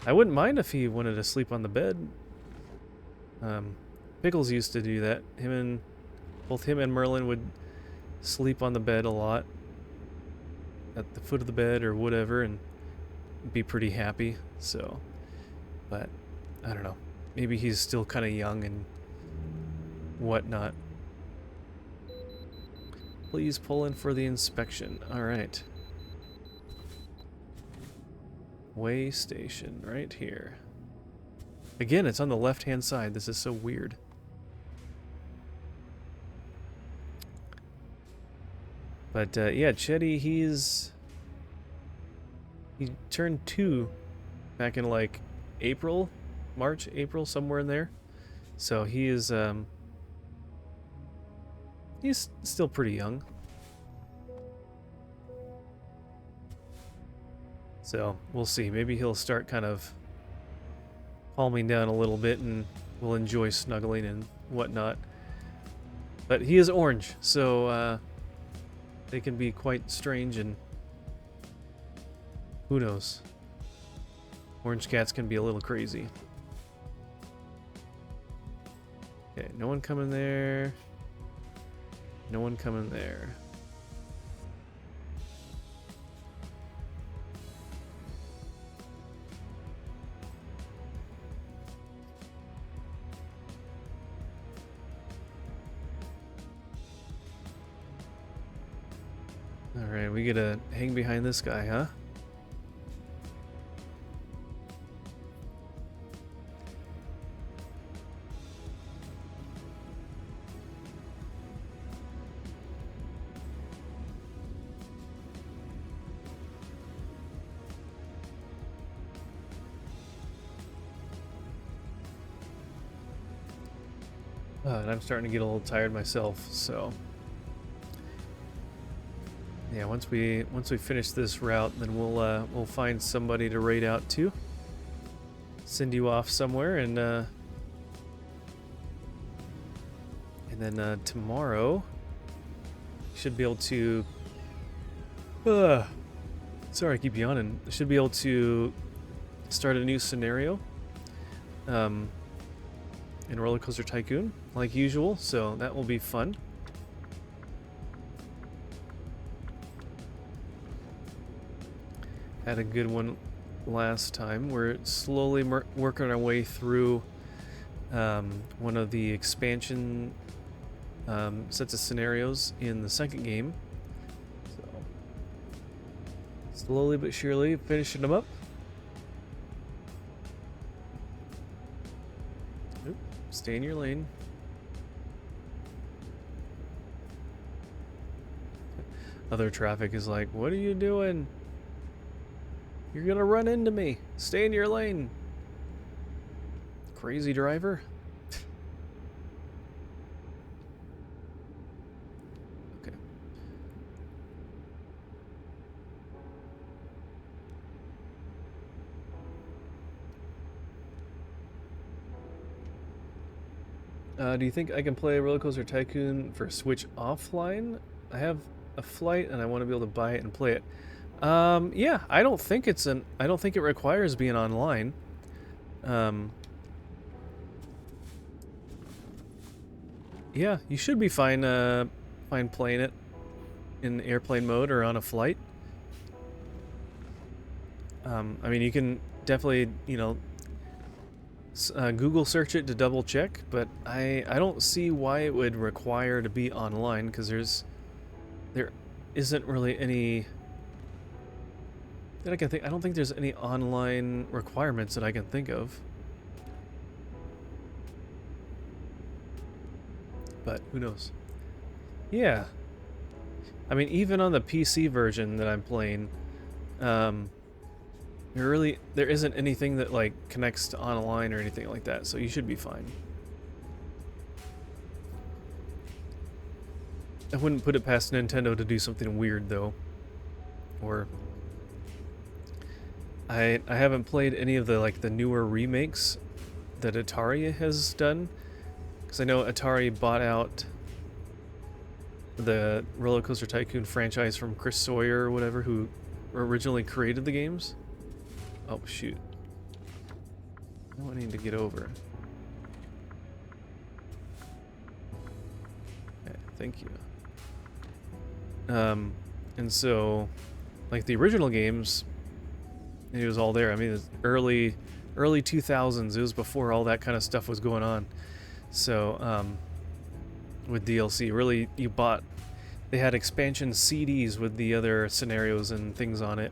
I wouldn't mind if he wanted to sleep on the bed. Pickles used to do that. Both him and Merlin would sleep on the bed a lot, at the foot of the bed or whatever, and be pretty happy. So, but I don't know. Maybe he's still kind of young and whatnot. Please pull in for the inspection. All right. Way station right here. Again, it's on the left-hand side. This is so weird. But yeah, Chetty, he turned 2 back in like March, April, somewhere in there. So he is he's still pretty young. So we'll see. Maybe he'll start kind of calming down a little bit, and we'll enjoy snuggling and whatnot. But he is orange, so they can be quite strange, and who knows? Orange cats can be a little crazy. Okay, no one coming there. No one coming there. Alright, we gotta hang behind this guy, huh? And I'm starting to get a little tired myself, so yeah, once we finish this route, then we'll find somebody to raid out to. Send you off somewhere, and then tomorrow should be able to. Sorry, I keep yawning. Should be able to start a new scenario. In Roller Coaster Tycoon, like usual, so that will be fun. Had a good one last time. We're slowly working our way through one of the expansion sets of scenarios in the second game. So slowly but surely finishing them up. Oop, stay in your lane. Other traffic is like, what are you doing? You're gonna run into me. Stay in your lane. crazy driver. Okay. Do you think I can play Roller Coaster Tycoon for Switch offline? I have a flight and I want to be able to buy it and play it. Yeah, I don't think it requires being online. Yeah, you should be fine playing it in airplane mode or on a flight. I mean, you can definitely, Google search it to double check, but I don't see why it would require to be online, because there isn't really any that I can think. I don't think there's any online requirements that I can think of. But who knows? Yeah. I mean, even on the PC version that I'm playing, there isn't anything that like connects to online or anything like that, so you should be fine. I wouldn't put it past Nintendo to do something weird though. Or I haven't played any of the newer remakes that Atari has done, because I know Atari bought out the Roller Coaster Tycoon franchise from Chris Sawyer or whatever, who originally created the games. Oh shoot. I need to get over. Okay, thank you. And so, like the original games, it was all there. I mean, it's early 2000s. It was before all that kind of stuff was going on. So, with DLC, really, they had expansion CDs with the other scenarios and things on it.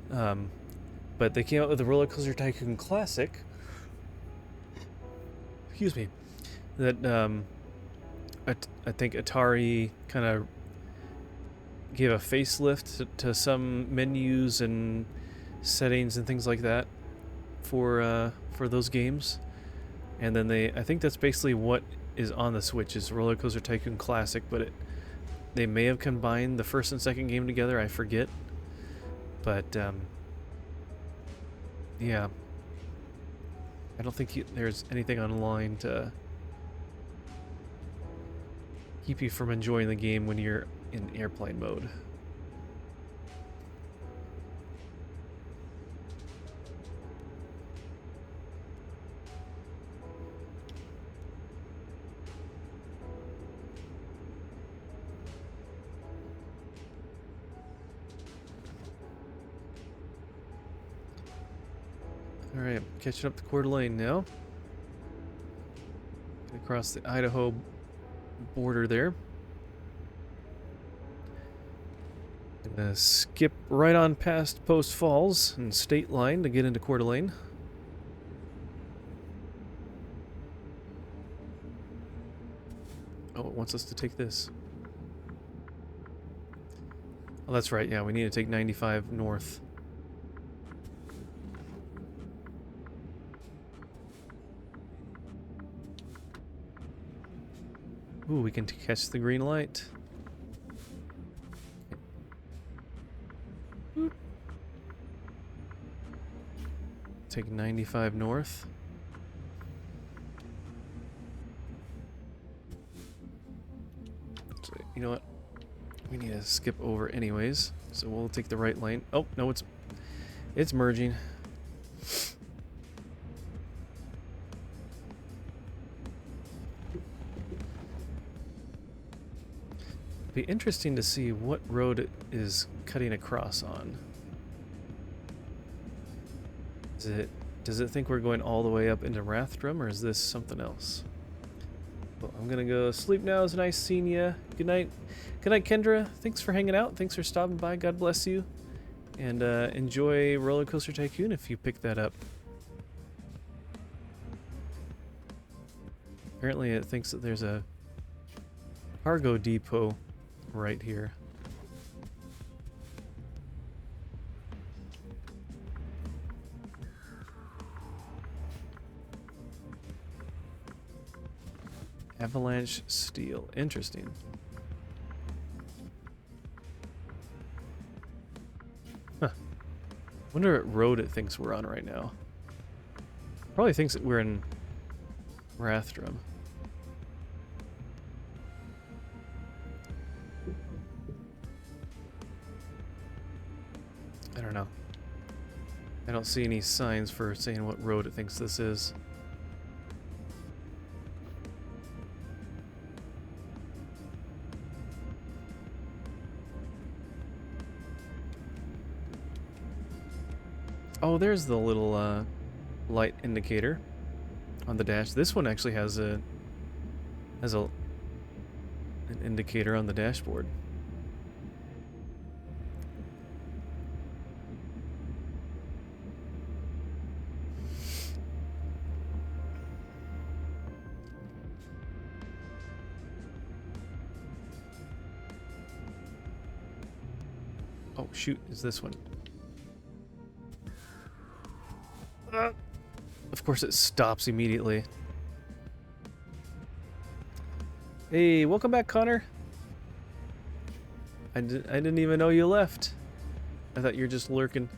But they came out with the Roller Coaster Tycoon Classic. Excuse me. That I think Atari kind of gave a facelift to some menus and settings and things like that for those games. And then I think that's basically what is on the Switch, is Roller Coaster Tycoon Classic, but they may have combined the first and second game together, I forget. But yeah, I don't think there's anything online to keep you from enjoying the game when you're in airplane mode. Alright, catching up to Coeur d'Alene now. Across the Idaho border there. Gonna skip right on past Post Falls and State Line to get into Coeur d'Alene. Oh, it wants us to take this. Oh, that's right. Yeah, we need to take 95 north. Ooh, we can catch the green light. Take 95 north. So, you know what? We need to skip over anyways, so we'll take the right lane. Oh, no, it's merging. Be interesting to see what road it is cutting across on. Does it think we're going all the way up into Rathdrum, or is this something else? Well, I'm gonna go sleep now. It's nice seeing you. Good night. Good night, Kendra. Thanks for hanging out. Thanks for stopping by. God bless you. And enjoy Roller Coaster Tycoon if you pick that up. Apparently it thinks that there's a cargo depot right here. Avalanche steel. Interesting. Huh. Wonder what road it thinks we're on right now. Probably thinks that we're in Rathdrum. I don't know. I don't see any signs for saying what road it thinks this is. Oh, there's the little light indicator on the dash. This one actually has an indicator on the dashboard. Oh shoot, is this one? Of course it stops immediately. Hey, welcome back, Connor. I didn't even know you left. I thought you were just lurking.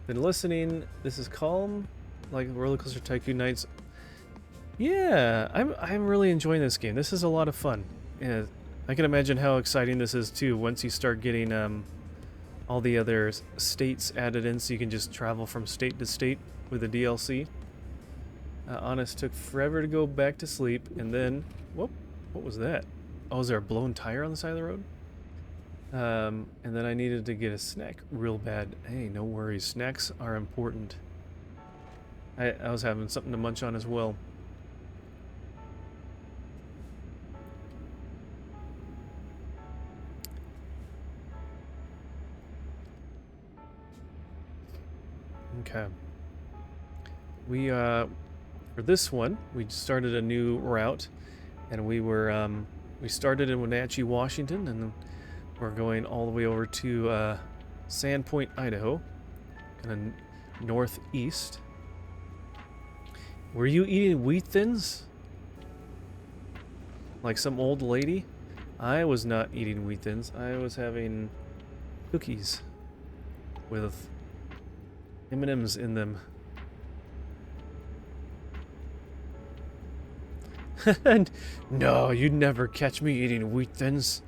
Been listening. This is calm, like Roller Coaster Tycoon Nights. Yeah, I'm really enjoying this game. This is a lot of fun. Yeah, I can imagine how exciting this is too once you start getting all the other states added in, so you can just travel from state to state with the DLC. Honest took forever to go back to sleep, and then whoop, what was that? Oh, is there a blown tire on the side of the road? And then I needed to get a snack real bad. Hey, no worries. Snacks are important. I was having something to munch on as well. Okay. We for this one, we started a new route, and we started in Wenatchee, Washington, and then we're going all the way over to Sandpoint, Idaho, kind of northeast. Were you eating Wheat Thins? Like some old lady? I was not eating Wheat Thins. I was having cookies with M&Ms in them. No, you'd never catch me eating Wheat Thins.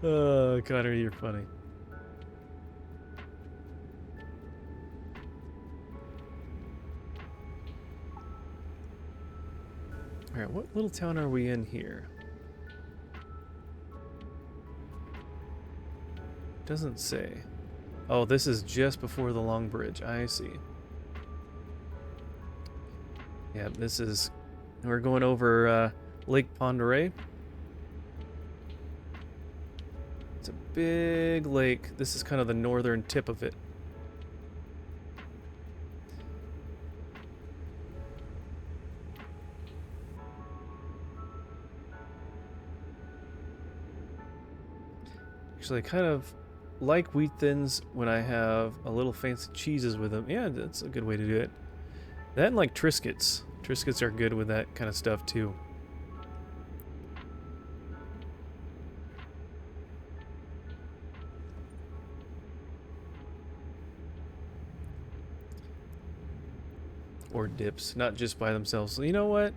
Oh, Connor, you're funny. Alright, what little town are we in here? Doesn't say. Oh, this is just before the Long Bridge. I see. Yeah, this is... We're going over Lake Pend Oreille. It's a big lake. This is kind of the northern tip of it. Actually, I kind of like Wheat Thins when I have a little fancy cheeses with them. Yeah, that's a good way to do it. That and like Triscuits. Triscuits are good with that kind of stuff too. Or dips, not just by themselves. So you know what?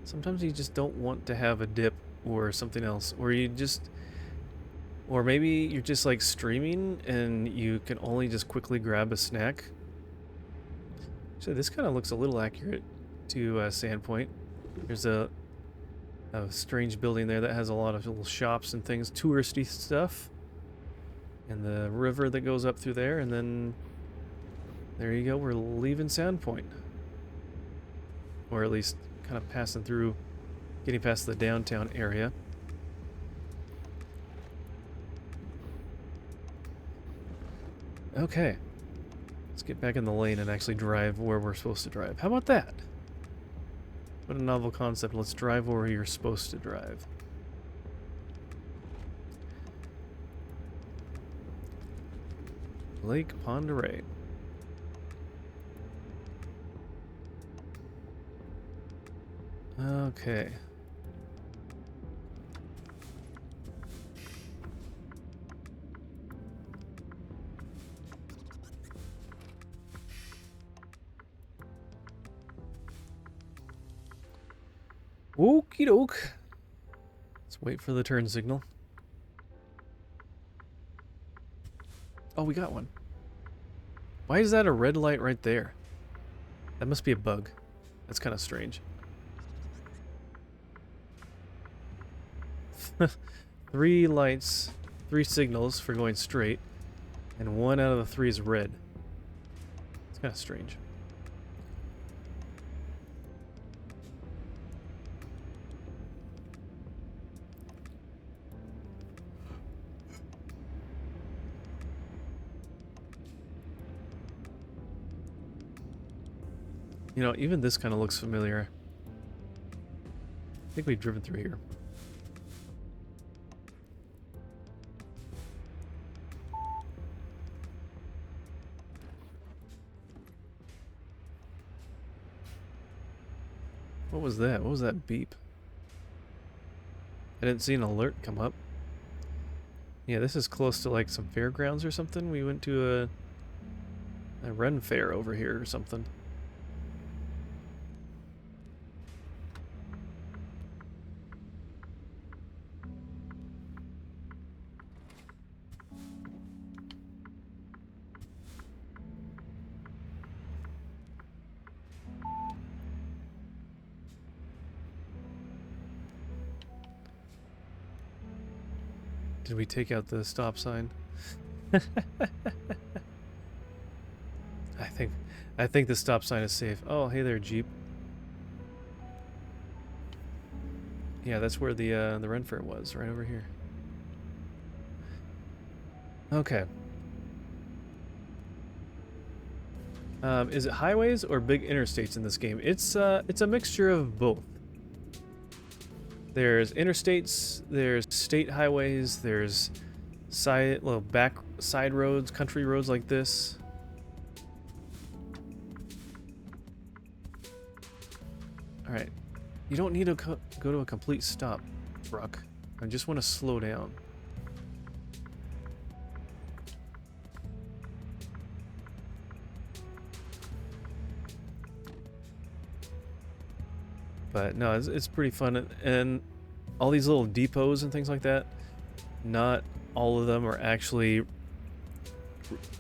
Sometimes you just don't want to have a dip or something else. Or you just... Or maybe you're just like streaming and you can only just quickly grab a snack. So this kind of looks a little accurate to Sandpoint. There's a strange building there that has a lot of little shops and things, touristy stuff. And the river that goes up through there, and then there you go, we're leaving Sandpoint. Or at least kind of passing through, getting past the downtown area. Okay, let's get back in the lane and actually drive where we're supposed to drive. How about that? What a novel concept. Let's drive where you're supposed to drive. Lake Pend Oreille. Okay. Okie doke. Let's wait for the turn signal. Oh, we got one. Why is that a red light right there? That must be a bug. That's kind of strange. 3 lights, 3 signals for going straight, and 1 out of the 3 is red. It's kind of strange. You know, even this kind of looks familiar. I think we've driven through here. What was that? What was that beep? I didn't see an alert come up. Yeah, this is close to like some fairgrounds or something. We went to a Ren fair over here or something. Did we take out the stop sign? I think the stop sign is safe. Oh, hey there, Jeep. Yeah, that's where the Ren Fair was, right over here. Okay. Is it highways or big interstates in this game? It's a mixture of both. There's interstates, there's state highways, there's side roads, country roads like this. All right, you don't need to go to a complete stop, truck. I just want to slow down. But no, it's pretty fun, and all these little depots and things like that, not all of them are actually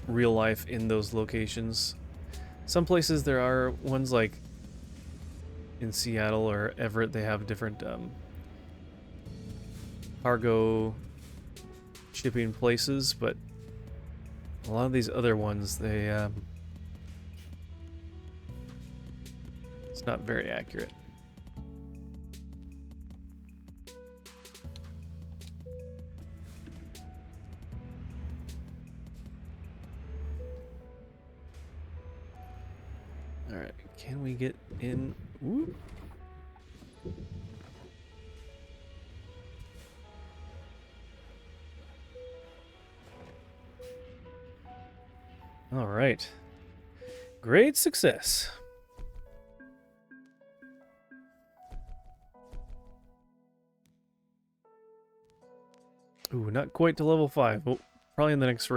real life in those locations. Some places there are ones, like in Seattle or Everett, they have different cargo shipping places, but a lot of these other ones, it's not very accurate. Alright, can we get in? Ooh. Alright. Great success. Ooh, not quite to level 5. Well, probably in the next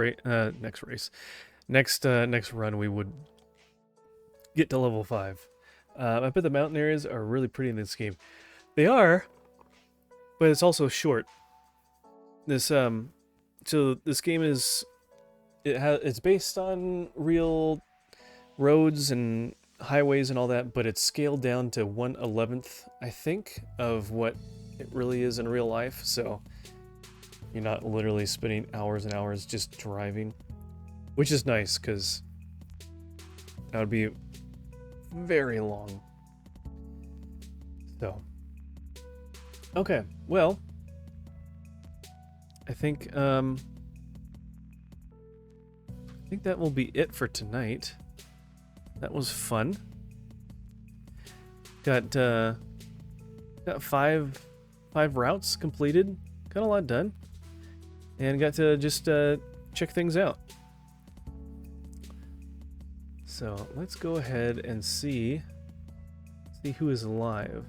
next run we would get to level 5. I bet the mountain areas are really pretty in this game. They are, but it's also short. This so this game is it's based on real roads and highways and all that, but it's scaled down to 1/11th, I think, of what it really is in real life. So you're not literally spending hours and hours just driving, which is nice because that would be very long. So, okay, well, I think that will be it for tonight. That was fun. Got five routes completed. Got a lot done, and got to just check things out. So let's go ahead and see who is live.